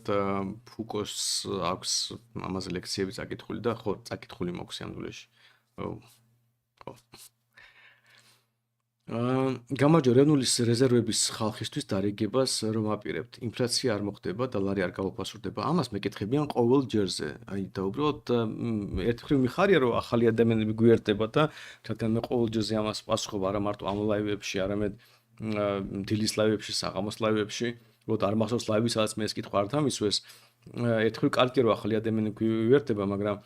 [SPEAKER 1] ფუკოს აქვს ამაზე ლექციები წაკითხული და ხო, წაკითხული მოქვს სამდვილეში. ხო. გამარჯვენულის რეზერვების ხალხისთვის დარიგებას რომ აპირებთ. ინფლაცია არ მოხდება და ლარი არ გაუფასურდება. ამას მეკითხებიან ყოველ ჯერზე. აი და უბრალოდ ერთ მხრივ მიხარია რომ ახალი ადამიანები გვიერთება და რადგან მე ყოველ ჯერზე ამას პასუხობ არა მარტო ამ ლაივებში, არამედ დილის ლაივებში, საღამოს ლაივებში. უბრალოდ არ მახსოვს ლაივი, სადაც მე ეს კითხვა არ დამისვეს. ერთ მხრივ კარგია რომ ახალი ადამიანები გვიერთება, მაგრამ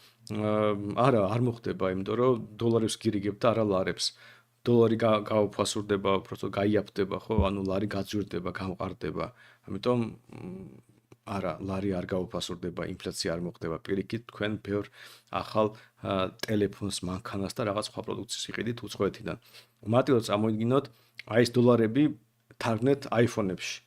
[SPEAKER 1] არ მოხდება, იმიტომ რომ დოლარებს გირიგებ და არა ლარებს. დოლარი გაუფასურდება, უბრალოდ გაიაფდება, ხო? ანუ ლარი გაძვირდება, გამყარდება. ამიტომ არა, ლარი არ გაუფასურდება, ინფლაცია არ მოხდება. პირიქით, თქვენ ბევრ ახალ ტელეფონს, მანქანას და რაღაც სხვა პროდუქციის იყიდით უცხოეთიდან. მარტივად წამოიდგინოთ, აი ეს დოლარები თარგმნეთ iPhone-ებში.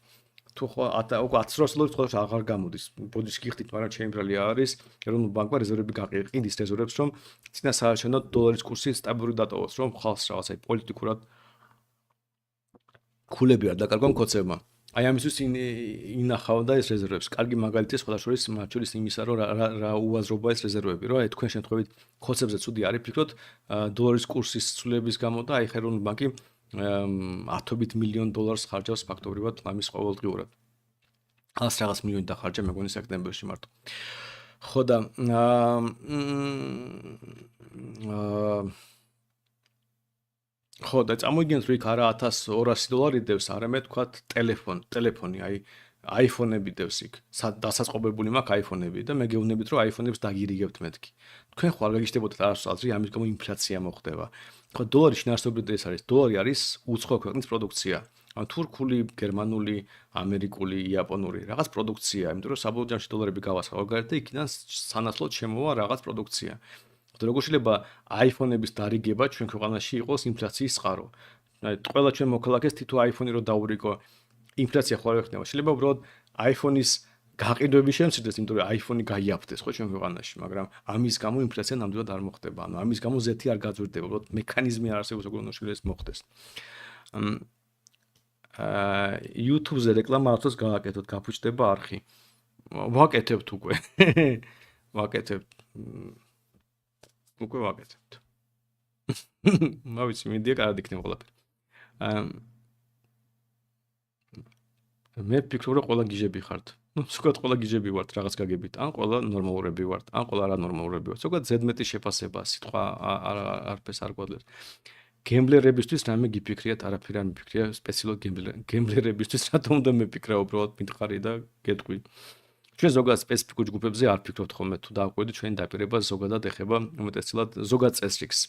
[SPEAKER 1] თუ ხო 10 დოლარს აღარ გამოდის. ბოდიშ გიხდით, მაგრამ ჩემი ბრალი არის, ეროვნულ ბანკმა რეზერვები გაყიდით რეზერვებს, რომ წინასაარჩევნო დოლარის კურსი სტაბილური დატოვოს, რომ ხალხს რაღაცა პოლიტიკურად ქულები არ დაკარგონ მკოცებმა. აი ამისთვის ინახავდა ეს რეზერვებს. კარგი მაგალითია სხვადასხვა მათ შორის იმისა, რომ რა უაზრობა ეს რეზერვები, რომ აი თქვენ შემთხვევით მკოცებზე ცუდი არის, ფიქრობთ დოლარის კურსის ცვლილების გამო და აი ეროვნული ბანკი 10 მილიონ დოლარს ხარჯავს ფაქტობრივად ამის ყოველდღიურად. 100 რაღაც მილიონი დახარჯა მეგონი სექტემბერში მარტო. ხო და ხო და წამოიგინოთ რომ იქ არა 1200 დოლარი დევს, არამედ თქვათ ტელეფონი, აი iPhone-ები დევს იქ. დასაწყობებული მაქვს iPhone-ები და მე გეუბნებით რომ iPhone-ებს დაგირიგებთ მეთქი. თქვენ ხო არ გაგიჩნდებოდეთ არასდროს აზრი, ამის გამო ინფლაცია მოხდება. ხო დოლარი შინაარსობრივად ეს არის. დოლარი არის უცხო ქვეყნის პროდუქცია. ანუ თურქული, გერმანული, ამერიკული, იაპონური რაღაც პროდუქცია, იმიტომ რომ საბოლოო ჯამში დოლარები გავასხავ გარეთ და იქიდან სანაცვლოდ შემოვა რაღაც პროდუქცია. როგორ შეიძლება iPhone-ების დარიგება ჩვენ ქვეყანაში იყოს ინფლაციის წყარო. ყველა ჩვენ მოქალაქეს თითო iPhone-ი რო დაურიგო, ინფლაცია ხო არ ეხნება. შეიძლება უბრალოდ iPhone-ის გაყიდვები შემცირდეს, იმიტომ რომ iPhone-ი გაიაფთეს ხო ჩვენ ქვეყანაში, მაგრამ ამის გამო ინფლაცია ნამდვილად არ მოხდება. ანუ ამის გამო ზეთი არ გაძვირდება, უბრალოდ მექანიზმი არ არსებობს, როგორ უნდა შეიძლება ეს მოხდეს. YouTube-ზე რეკლამა არასდროს გააკეთოთ, გაფუჭდება არხი. ვაკეთებთ უკვე. ვაკეთებთ. უკვე ვაკეთებთ. მოვიცი, მიდია კარად იქნება ყველაფერი. მე ფიქრობ, რომ ყველა გიჟები ხართ. ზოგადად ყველა გიჟები ვართ რაღაც გაგებით, ან ყველა ნორმალურები ვართ, ან ყველა არანორმალურები ვართ. ზოგადად ზედმეტი შეფასება, სიტყვა არაფერს არ გვაძლევს. გემბლერებისთვის რამე გიფიქრიათ, არაფერი არ მიფიქრია, სპეციალურად გემბლერებისთვის რატომ უნდა მეფიქრა, უბრალოდ მითხარი და გეტყვი. ჩვენ ზოგადად სპეციფიკურ ჯგუფებზე არ ფიქრობთ ხოლმე, თუ დააკვირდით ჩვენი დაპირება ზოგადად ეხება უმეტესწილად ზოგად წესრიგს.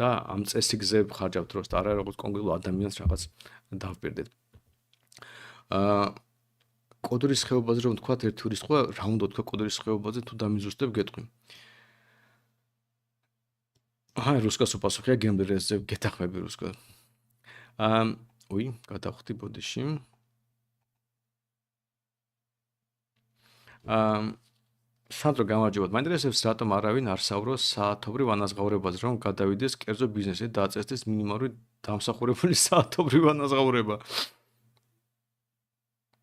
[SPEAKER 1] და ამ წესრიგზე ხარჯავთ დროს და არა როგორც კონკრეტულ ადამიანს რაღაც დავპირდეთ. კოდრის ხეობაზე რომ თქვა ერთი ურის სხვა, რა უნდა თქვა კოდრის ხეობაზე თუ დამიზუსტებ გეტყვი. რუსკას უპასუხია გემბლერებზე, გეთახმები რუსკა. უი, გადავხდი ბოდიში. სანდრო გამარჯობათ. მაინტერესებს რატომ არავინ არ საუბრობს საათობრივ ანაზღაურებაზე, რომ გადავიდეს კერძო ბიზნესში და აწესდეს მინიმალური დამსახურებული საათობრივ ანაზღაურება.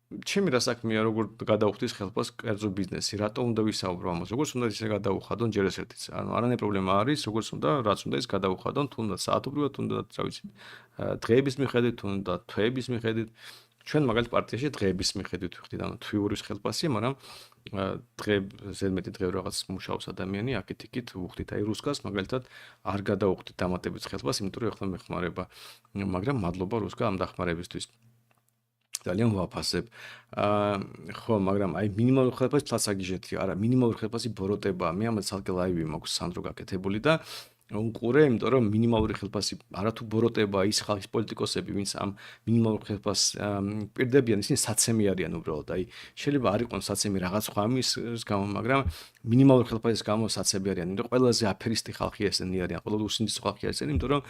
[SPEAKER 1] ჩემი რა საქმეა, როგორ გადავხდის ხელფას კერძო ბიზნესი, რატომ უნდა ვისაუბრო ამაზე? როგორც უნდა ისე გადავუხადონ ჯერ ეს ერთიც. ანუ არანაირი პრობლემა არის, როგორც უნდა, რაც უნდა ის გადავუხადონ, თუნდაც საათობრივად, თუნდაც რა ვიცი, დღეების მიხედვით, თუნდაც თვეების მიხედვით. ჩვენ მაგალითად პარტიაში დღეების მიხედვით ვიხდით, ანუ თვიურის ხელფასია, მაგრამ დღე ზედმეტი დღე რაღაც მუშაობს ადამიანი, აქეთ-იქით ვუხდით, აი რუსკას მაგალითად არ გადავუხდით დამატებით ხელფასს, იმიტომ რომ ეხლა მეხმარება, მაგრამ მადლობა რუსკა ამ დახმარებისთვის. ძალიან ვაფასებ. ხო, მაგრამ აი მინიმალური ხელფასი თლასაგიჟეთი, არა, მინიმალური ხელფასი ბოროტებაა. მე ამას ცალკე ლაივი მაქვს სანდრო გაკეთებული და უყურე, იმიტომ რომ მინიმალური ხელფასი არათუ ბოროტებაა ის ხალხის პოლიტიკოსები, ვინც ამ მინიმალურ ხელფასს პირდებიან, ისინი საცემი არიან უბრალოდ. აი, შეიძლება არ იყოს საცემი რაღაც სხვა ამის გამო, მაგრამ მინიმალურ ხელფასის გამო საცემი არიან. იმიტომ რომ ყველაზე აფერისტი ხალხი ესენი არიან, ყველაზე უსინდისო ხალხი ესენი, იმიტომ რომ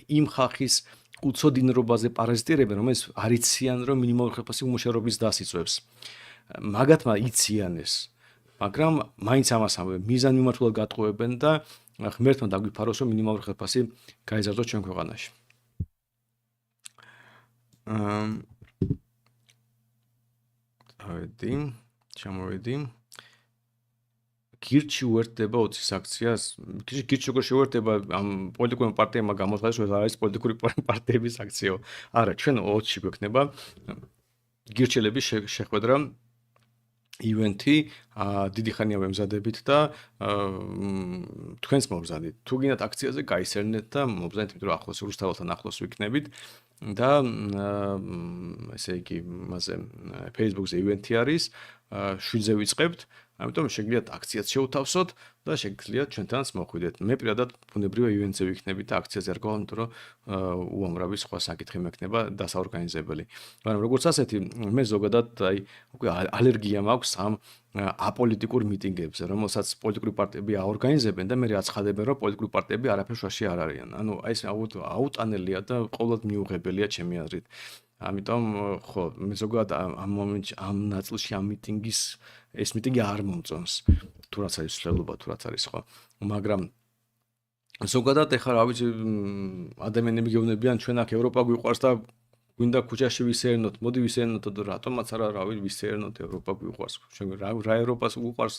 [SPEAKER 1] იმ ხალხის უცოდინრობაზე პარაზიტირებენ, რომელიც არიციან, რომ მინიმალური ხელფასი უმუშევრობის დასს იწვევს. მაგათმა იციან ეს, მაგრამ მაინც ამას ამბობენ, მიზანმიმართულად გატყუებენ და ღმერთმა დაგვიფაროს, რომ მინიმალური ხელფასი გაიზარდოს ჩვენ ქვეყანაში. დავედი, ჩამოვედი. გირჩი უერთდება 20 აქციას. გირჩი როგორ შეუერთდება ამ პოლიტიკურ პარტიებმა გამოცხადეს, რომ არის პოლიტიკური პარტიების აქციო. არა, ჩვენ 20-ში გვექნება გირჩელების შეხვედრა ივენთი, დიდი ხანია ვემზადებით და თქვენც მოგზადით. თუ გინდათ აქციაზე გაისერნეთ და მოგზადეთ, იმიტომ რომ ახლოს რუსთაველთან ახლოს ვიქნებით და ესე იგი, მასე Facebook-ზე ივენთი არის, 7-ზე ვიწყებთ. ამიტომ შეგიძლიათ აქციაც შევთავსოთ და შეგიძლიათ ჩვენთანაც მოხვიდეთ. მე პირადად ბუნებრივია ივენთზე ვიქნები და აქციაზე არ გავალ, იმიტომ რომ უამრავი სხვა საკითხი მექნება დასაორგანიზებელი. მაგრამ როგორც ასეთი, მე ზოგადად აი უკვე ალერგია მაქვს ამ აპოლიტიკურ მიტინგებზე, რომელსაც პოლიტიკური პარტიები აორგანიზებენ და მე აცხადებენ, რომ პოლიტიკური პარტიები არაფერ შუაში არ არიან. ანუ აი ეს აუტანელია და ყოველდღე მიუღებელია ჩემი აზრით. ამიტომ ხო, მე ზოგადად ამ მომენტში ამ ნაწილში ამ მიტინგის ეს მიტინგი არ მომწონს. თუ რაც არის ცვლილობა, თუ რაც არის ხო. მაგრამ ზოგადად ეხლა რა ვიცი ადამიანები გეუბნებიან ჩვენ აქ ევროპა გვიყვარს და გვინდა ქუჩაში ვისეირნოთ, მოდი ვისეირნოთ და რატომაც არა რა ვიცი ვისეირნოთ ევროპა გვიყვარს. ჩვენ რა ევროპას უყვარს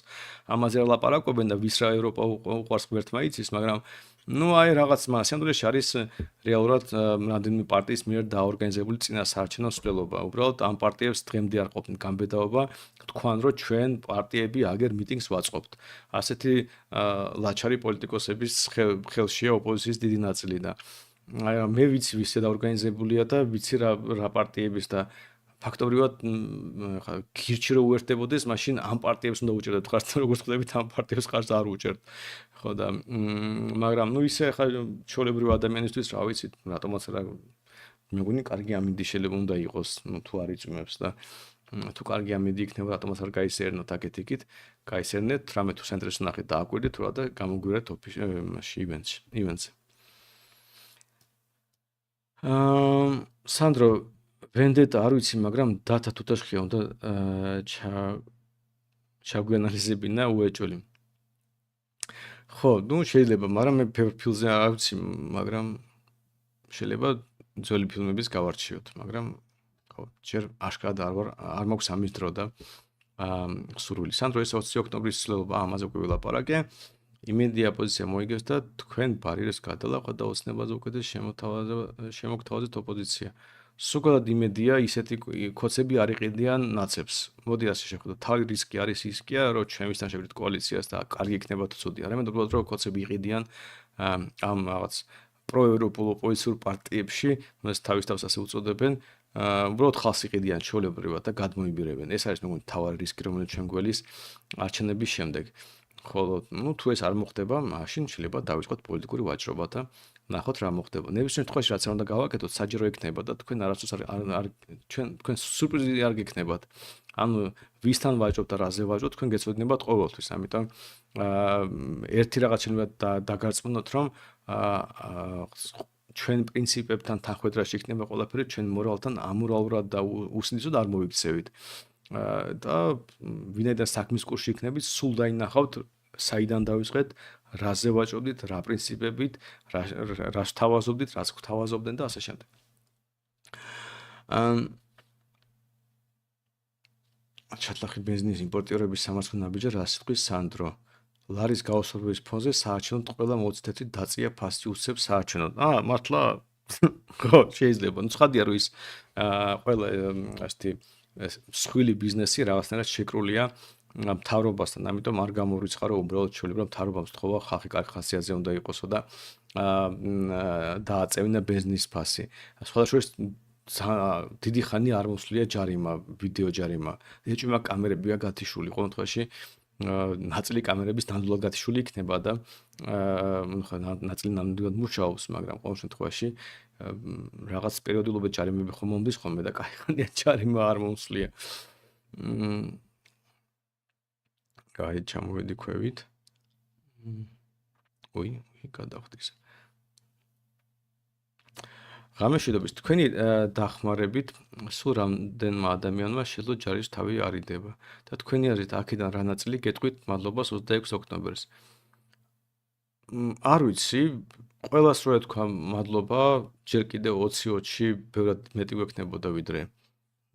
[SPEAKER 1] ამაზე ლაპარაკობენ და ვის რა ევროპა უყვარს ღმერთმა იცის, მაგრამ ну აი რაღაც მასამდეში არის რეალურად რამდენიმე პარტიის მიერ დაორგანიზებული წინასაარჩევნო ცვლილობა. უბრალოდ ამ პარტიებს დღემდე არ ყოფნით გამბედაობა, თქვან რომ ჩვენ პარტიები აგერ მიტინგს ვაწყობთ. ასეთი ლაჩარი პოლიტიკოსების ხელშია ოპოზიციის დიდი ნაწილი და მე ვიცი ვისე დაორგანიზებულია და ვიცი რა პარტიების და ფაქტობრივად ხა გირჩი რო უერთდებოდეს, მაშინ ამ პარტიებს უნდა უჭერდეთ ხარს, როგორც ხვდებით ამ პარტიებს ხარს არ უჭერთ. ხო და მაგრამ ნუ ისე ხა ჩოლებრივ ადამიანისთვის რა ვიცით, რატომაც რა მეგონი კარგი ამინდი შეიძლება უნდა იყოს, ნუ თუ არ იწვიმებს და თუ კარგი ამინდი იქნება, რატომაც არ გაისერნოთ აქეთ-იქით, გაისერნეთ 18 თუ ცენტრის ნახეთ და აკვირდით რა და გამოგვირეთ ივენთში. სანდრო ვენდეტა არ ვიცი, მაგრამ დატა თუთაშხია უნდა ჩაგვიანალიზებინა უეჭველი. ხო, ნუ შეიძლება, მაგრამ მე ფილმზე არ ვიცი, მაგრამ შეიძლება ძველი ფილმების გავარჩიოთ, მაგრამ ხო, ჯერ აშკარად არ მაქვს ამის დრო და სურვილი. სანდრო ეს 20 ოქტომბრის ცვლილობა ამაზე უკვე ვილაპარაკე. იმედია პოზიცია მოიგებს და თქვენ ბარიერებს გადალახვათ და ოცნებაზე უკეთეს შემოგთავაზეთ ოპოზიცია. სულ იმედია ისეთი ქოცები არ იყიდიან ნაცებს. მოდი ასე შევხედოთ. თავი რისკი არის ისკია, რომ ჩვენისთან შევიდეთ კოალიციას და კარგი იქნება თუ ცუდი. არა, მე მგონია რომ ქოცები იყიდიან ამ რაღაც პროევროპულ ოპოზიციურ პარტიებში, მას თავის თავს ასე უწოდებენ. უბრალოდ ხალხს იყიდიან ჩვეულებრივად და გადმოიბირებენ. ეს არის მეგონი თავარი რისკი, რომელიც ჩვენ გველის არჩევნების შემდეგ. ხოლო ნუ თუ ეს არ მოხდება, მაშინ შეიძლება დავიწყოთ პოლიტიკური ვაჭრობა და ნახოთ რა მოხდება. ნებისმიერ შემთხვევაში რაც არ უნდა გავაკეთოთ, საჯარო იქნება და თქვენ არასდროს თქვენ სურპრიზი არ გექნებათ. ანუ ვისთან ვაჭრობთ და რაზე ვაჭრობთ, თქვენ გეცოდინებათ ყოველთვის. ამიტომ ერთი რაღაც შეიძლება დაგარწმუნოთ, რომ ჩვენ პრინციპებთან თანახვედრაში იქნება ყველაფერი, ჩვენ მორალთან ამორალურად და უსინდისოდ არ მოიქცევით. და ვინაიდან საქმის კურსში იქნებით, სულ დაინახავთ, საიდან დავიწყეთ, რაზე ვაჭრობდით, რა პრინციპებით, რას ვთავაზობდით, რას გვთავაზობდნენ და ასე შემდეგ. ჩატლახი ბიზნეს იმპორტიორების სამართლ ნაბიჯად რას თქვის სანდრო? ლარის გაუსწორების ფონზე საარჩევნოდ ყველა მოცდეთი დაწია ფასი უცებს საარჩევნოდ. მართლა ხო, შეიძლება. ნუ ცხადია რომ ის ყველა ასეთი მსხვილი ბიზნესი რაღაცნაირად შეკრულია მთავრობასთან, ამიტომ არ გამოვრიცხარო უბრალოდ შეიძლება მთავრობამ სთხოვა ხალხი კარგი ხასიათზე უნდა იყოსო და დააწევინა ბიზნეს ფასი. სხვადასხვა დიდი ხანი არ მოსვლია ჯარიმა, ვიდეო ჯარიმა. ეჭვმა კამერებია გათიშული, ყოველ შემთხვევაში ნაწილი კამერების ნამდვილად გათიშული იქნება და ნაწილი ნამდვილად მუშაობს, მაგრამ ყოველ შემთხვევაში რაღაც პერიოდულობით ჯარიმები ხომ მომდის ხოლმე და კაი ხანია ჯარიმა არ მომსვლია. კაი, ჩამოვედი ქვევით. გადავხდის. ღამეშვიდობის თქვენი დახმარებით სულ რამდენმა ადამიანმა შეძლო ჯარის თავი არიდება და თქვენი აზრით აქედან რა ნაწილი გეტყვით მადლობას 26 ოქტომბერს. არ ვიცი, ყველას რო ეთქვა მადლობა, ჯერ კიდევ 20-20-ში ბევრად მეტი გვექნებოდა ვიდრე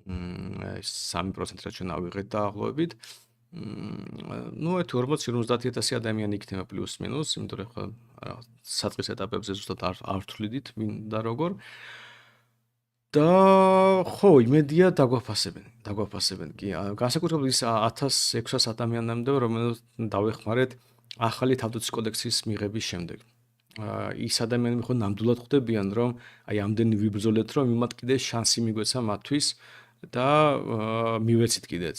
[SPEAKER 1] 3% რაც ჩვენ ავიღეთ დაახლოებით. ნუ ერთ 40-50000 ადამიანი იქნება პლუს მინუს, იმიტომ რომ ხო საწყის ეტაპებზე ზუსტად არ ვთვლიდით მინდა როგორ. და ხო, იმედია დაგვაფასებენ კი. განსაკუთრებით ის 1600 ადამიანამდე, რომელსაც დავეხმარეთ ახალი თავდაცვის კოდექსის მიღების შემდეგ. ის ადამიანები ხო ნამდვილად ხვდებიან, რომ აი ამდენი ვიბრძოლეთ, რომ იმათ კიდე შანსი მიგვეცა მათთვის და მივეცით კიდეც.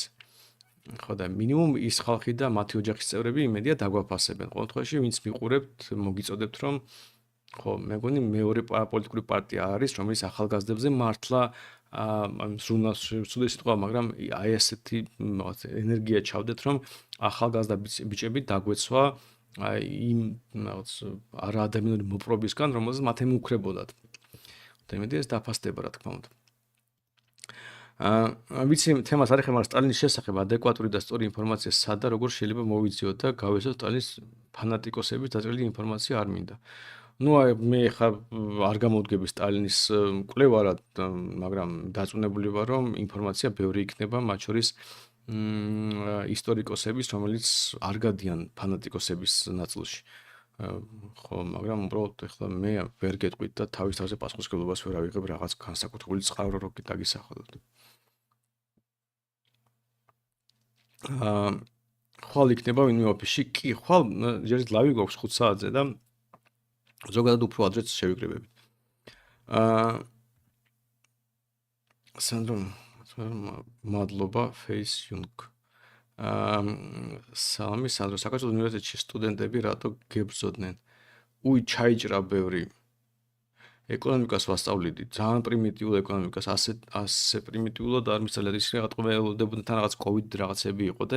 [SPEAKER 1] ხო და მინიმუმ ის ხალხი და მათი ოჯახის წევრები იმედია დაგვაფასებენ. ყოველ შემთხვევაში ვინც მიყურებთ, მოგიწოდებთ, რომ ხო, მე მგონი მეორე პოლიტიკური პარტია არის, რომელიც ახალგაზრდებზე მართლა სრულად სიტყვა, მაგრამ აი ესეთი ენერგია ჩავდეთ, რომ ახალგაზრდა ბიჭები დაგვეცვა აი იმ რაღაც არა ადამიანური მოპყრობისგან, რომელზეც მათ ემუქრებოდათ. და იმედია ეს დაფასდება, რა თქმა უნდა. ვიცი თემას არ ეხება, მაგრამ სტალინის შესახებ ადეკვატური და სწორი ინფორმაცია სად და როგორ შეიძლება მოვიძიოთ და გავესწროთ სტალინის ფანატიკოსების დაწერილი ინფორმაცია არ მინდა. ნუ მე ხა არ გამოვდგები სტალინის მკვლევარად, მაგრამ დაწუნებული ვარ, რომ ინფორმაცია ბევრი იქნება, მათ შორის ისტორიკოსების, რომელიც არ გადიან ფანატიკოსების ნაწილში. ხო, მაგრამ უბრალოდ ეხლა მე ვერ გეტყვით და თავის თავზე პასუხისმგებლობას ვერ ავიღებ რაღაც განსაკუთრებული წყარო რო გაგისახელოთ. ხვალ იქნება ვინმე ოფისში? კი, ხვალ ჯერით ლავი გვაქვს 5 საათზე და ზოგადად უფრო ადრეც შევიკრიბებით. სანდრო, მადლობა FaceYung. სამი სანდრო, საქართველოს უნივერსიტეტში სტუდენტები რატო გებრძოდნენ? ჩაიჭრა ბევრი. ეკონომიკას ვასწავლიდი, ძალიან პრიმიტიულ ეკონომიკას, ასე პრიმიტიულად არ მისცალეთ ის რაღაც ელოდებოდნენ თან რაღაც COVID რაღაცები იყო და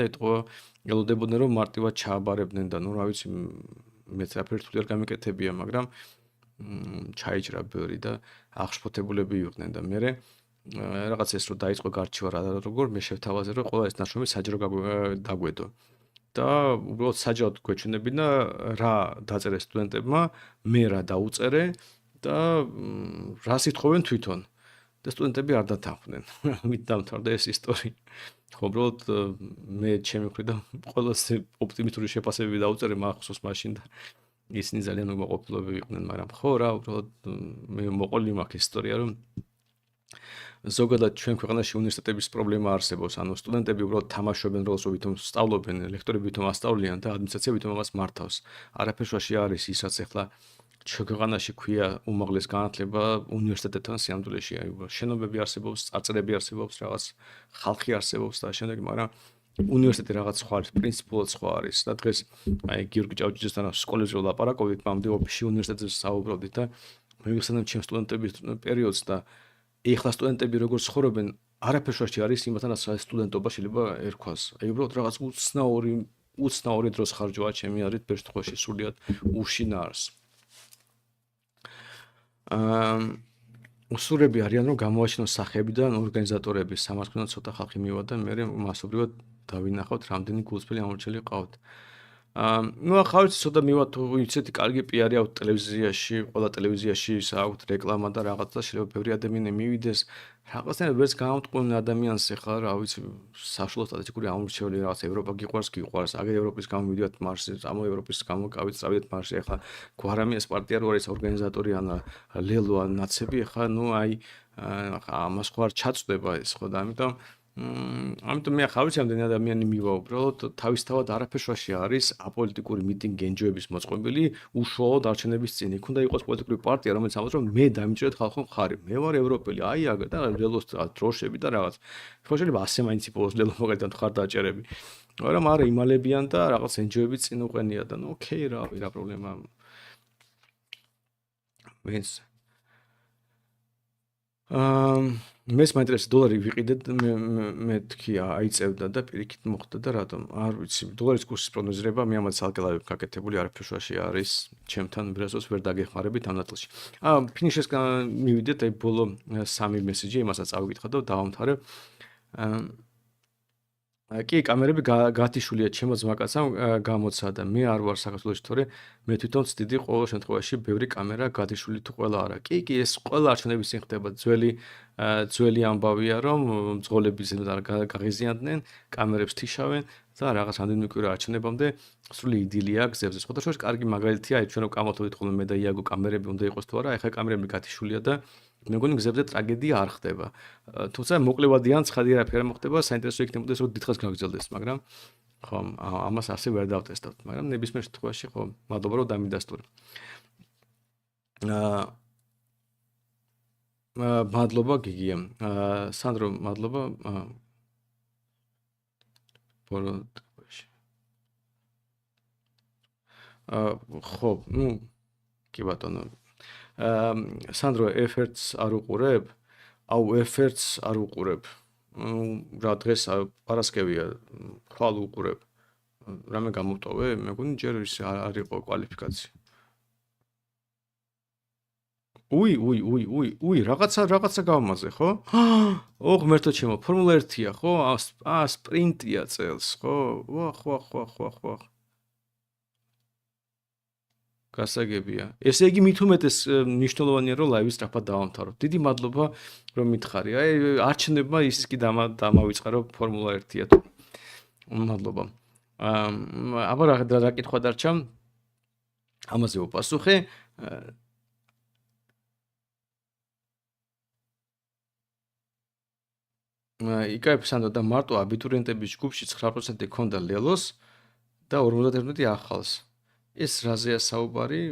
[SPEAKER 1] ელოდებოდნენ რომ მარტივად ჩააბარებდნენ და ნუ რა ვიცი მეც რაფერ თვლი არ გამიკეთებია, მაგრამ ჩაიჭრა ბევრი და აღშფოთებულები იყვნენ და მე რაღაც ეს რო დაიწყო გარჩევა რა როგორ მე შევთავაზე რომ ყველა ეს ნაშრომი საჯარო დაგვედო და უბრალოდ საჯაროდ გვეჩვენებინა რა დაწერეს სტუდენტებმა, მე რა დაუწერე და რა სიტყვენ თვითონ და სტუდენტები არ დათანხმდნენ. მით დამთავრდა ეს ისტორია. ხო, უბრალოდ მე ჩემი მხრიდან ყველაზე ოპტიმისტური შეფასებები დაუწერე მახსოვს მაშინ და ისინი ძალიან უმოყოფილოები იყვნენ, მაგრამ ხო რა, უბრალოდ მე მოყოლი მაქვს ისტორია, რომ ზოგადად ჩვენ ქვეყანაში უნივერსიტეტების პრობლემა არსებობს, ანუ სტუდენტები უბრალოდ თამაშობენ როლს, ვითომ სწავლობენ, ლექტორები ვითომ ასწავლიან და ადმინისტრაცია ვითომ ამას მართავს. არაფერ შუაში არის ის, რაც ახლა ჩვენ ქვეყანაში ქვია უმაღლეს განათლება უნივერსიტეტთან სიამდვილეში, აი შენობები არსებობს, წარწერები არსებობს, რაღაც ხალხი არსებობს და შემდეგ, მაგრამ უნივერსიტეტი რაღაც სხვა არის, პრინციპულად სხვა არის და დღეს აი გიორგი ჭავჭიძესთან სკოლაზე ვლაპარაკობდით, მამდე ოფისში უნივერსიტეტზე საუბრობდით და მე ვიხსენებ ჩემ სტუდენტების პერიოდს და ეხლა სტუდენტები როგორ ცხოვრობენ, არაფერ შუაში არის იმასთან, რაც სტუდენტობა შეიძლება ერქვას. აი უბრალოდ რაღაც უცნაური დროს ხარჯვა ჩემი აზრით, ბევრ შემთხვევაში სრულიად უშინაარს. უსურები არიან რომ გამოაჩინოს სახეებიდან ორგანიზატორები სამართლიანად ცოტა ხალხი მივა და მე მასობრივად დავინახავთ რამდენი გულწრფელი ამორჩელი ყავთ. ну ახლა ვიცი ცოტა მივა თუ ისეთი კარგი პიარი აქვს ტელევიზიაში, ყველა ტელევიზიაში აქვს რეკლამა და რაღაცა შეიძლება ბევრი ადამიანი მივიდეს. რაღაცნაირად ვერც გამომტყუნ ადამიანს ეხლა რა ვიცი საშუალო სტატისტიკური ამორჩეველი რაღაც ევროპა გიყვარს, აგერ ევროპის გამო მივიდეთ მარსზე, ამ ევროპის გამო გავიწავით მარსზე, ეხლა გვარამი ეს პარტია რო არის ორგანიზატორი ან ლელო ან ნაცები, ეხლა ну აი ამას ხო არ ჩაწდება ეს ხო და ამიტომ მე ახლა ვიცი ამდენი ადამიანი მივა უბრალოდ თავისთავად არაფერში არის აპოლიტიკური მიტინგი ენჯოების მოწყობილი უშუალოდ არჩევნების წინ. იქ უნდა იყოს პოლიტიკური პარტია, რომელიც ამბობს რომ მე დამიჭერეთ ხალხო ხარი, მე ვარ ევროპელი, აი აგერ და ლელოს დროშები და რაღაც. ხო შეიძლება ასე მაინც იპოვოს ლელო მოგეთან ხარ დაჭერები. მაგრამ არა იმალებიან და რაღაც ენჯოების წინ უყენია და ნუ ოკეი რა პრობლემა. მენს მეს მაინტერესებს დოლარი ვიყიდეთ მე თქვი აიწევდა და პირიქით მოხდა და რატომ არ ვიცი დოლარის კურსის პროგნოზირება მე ამაც ალგალავი გაკეთებული არაფერში არის ჩემთან ვერასდროს ვერ დაგეხმარებით ამ ნაწილში ფინიშეს მივიდეთ აი ბოლო 3 მესიჯი იმასაც წავიკითხა და დავამთავრე კი კამერები გათიშულია ჩემო ძმაკაცამ გამოცა და მე არ ვარ საქართველოში თორე მე თვითონ ვწდიდი ყოველ შემთხვევაში ბევრი კამერა გათიშული თუ ყველა არა კი ეს ყველა არჩევნების წინ ხდება ძველი ამბავია რომ მძღოლები ზემოდან გაღიზიანდნენ კამერებს თიშავენ და რაღაც ამდენი კვირა არჩევნებამდე სრული იდილია გზებზე სხვა შორის კარგი მაგალითია აი ჩვენ რომ კამათოვით ხოლმე მე და იაგო კამერები უნდა იყოს თუ არა ეხლა კამერები გათიშულია და მე მგონი გზებზე ტრაგედია არ ხდება. თუმცა მოკლევადიან ცხადი არაფერი არ მოხდება, საინტერესო იქნებოდეს რომ დიდხანს გაგრძელდეს, მაგრამ ხო, ამას ასე ვერ დავტესტავთ, მაგრამ ნებისმიერ შემთხვევაში ხო, მადლობა რომ დამიდასტურე. მადლობა გიგია. სანდრო, მადლობა. ბოლო თქვაში. ხო, ну, კი ბატონო. სანდრო ეფერტს არ უყურებ? აუ ეფერტს არ უყურებ. რა დღეს პარასკევია, ხვალ უყურებ. რამე გამოვტოვე? მე მგონი ჯერ ის არ იყო კვალიფიკაცია. უი, რაღაცა გავმაზე, ხო? ო ღმერთო ჩემო, ფორმულა 1-ია, ხო? სპრინტია წელს, ხო? ვახ. გასაგებია. ესე იგი მით უმეტეს მნიშვნელოვანია რომ ლაივი სწრაფად დავამთავროთ. დიდი მადლობა რომ მითხარი. აი არჩევნებმა ის კი დამავიწყარო ფორმულა 1-ია თუ. მადლობა. აბა რა კითხვა დარჩა? ამაზე ვპასუხე. იკაებ სანდო და მარტო აბიტურიენტების ჯგუფში 9% ქონდა ლელოს და 51 ახალს. ეს რაზეა საუბარი?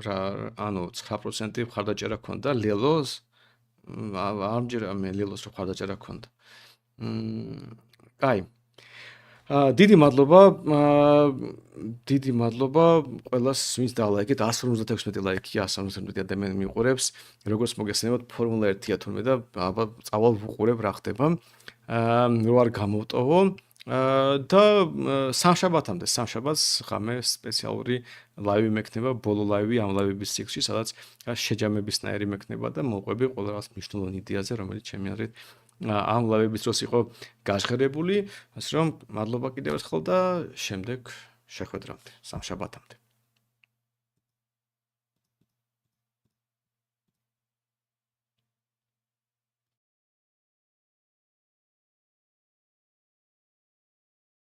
[SPEAKER 1] რა ანუ 9% მხარდაჭერა ქონდა ლელოს? ამჯერა მე ლელოს რო მხარდაჭერა ქონდა. კაი. დიდი მადლობა ყველას ვინც დალაიქეთ 156 ლაიქია 158 ადამიანი მიყურებს როგორც მოგესალმებათ ფორმულა 1-ია თურმე და აბა წავალ ვუყურებ რა ხდება რო არ გამოვტოვო და სამშაბათამდე სამშაბათს ღამე სპეციალური ლაივი მექნება ბოლო ლაივი ამ ლაივების ციკლში სადაც შეჯამებისნაირი მექნება და მოყვები ყველა რაღაც მნიშვნელოვან იდეაზე რომელიც ჩემი აზრით ამ ლაივების დროს იყო გაჟღერებული ასე რომ მადლობა კიდევ ერთხელ და შემდეგ შეხვედრამდე სამშაბათამდე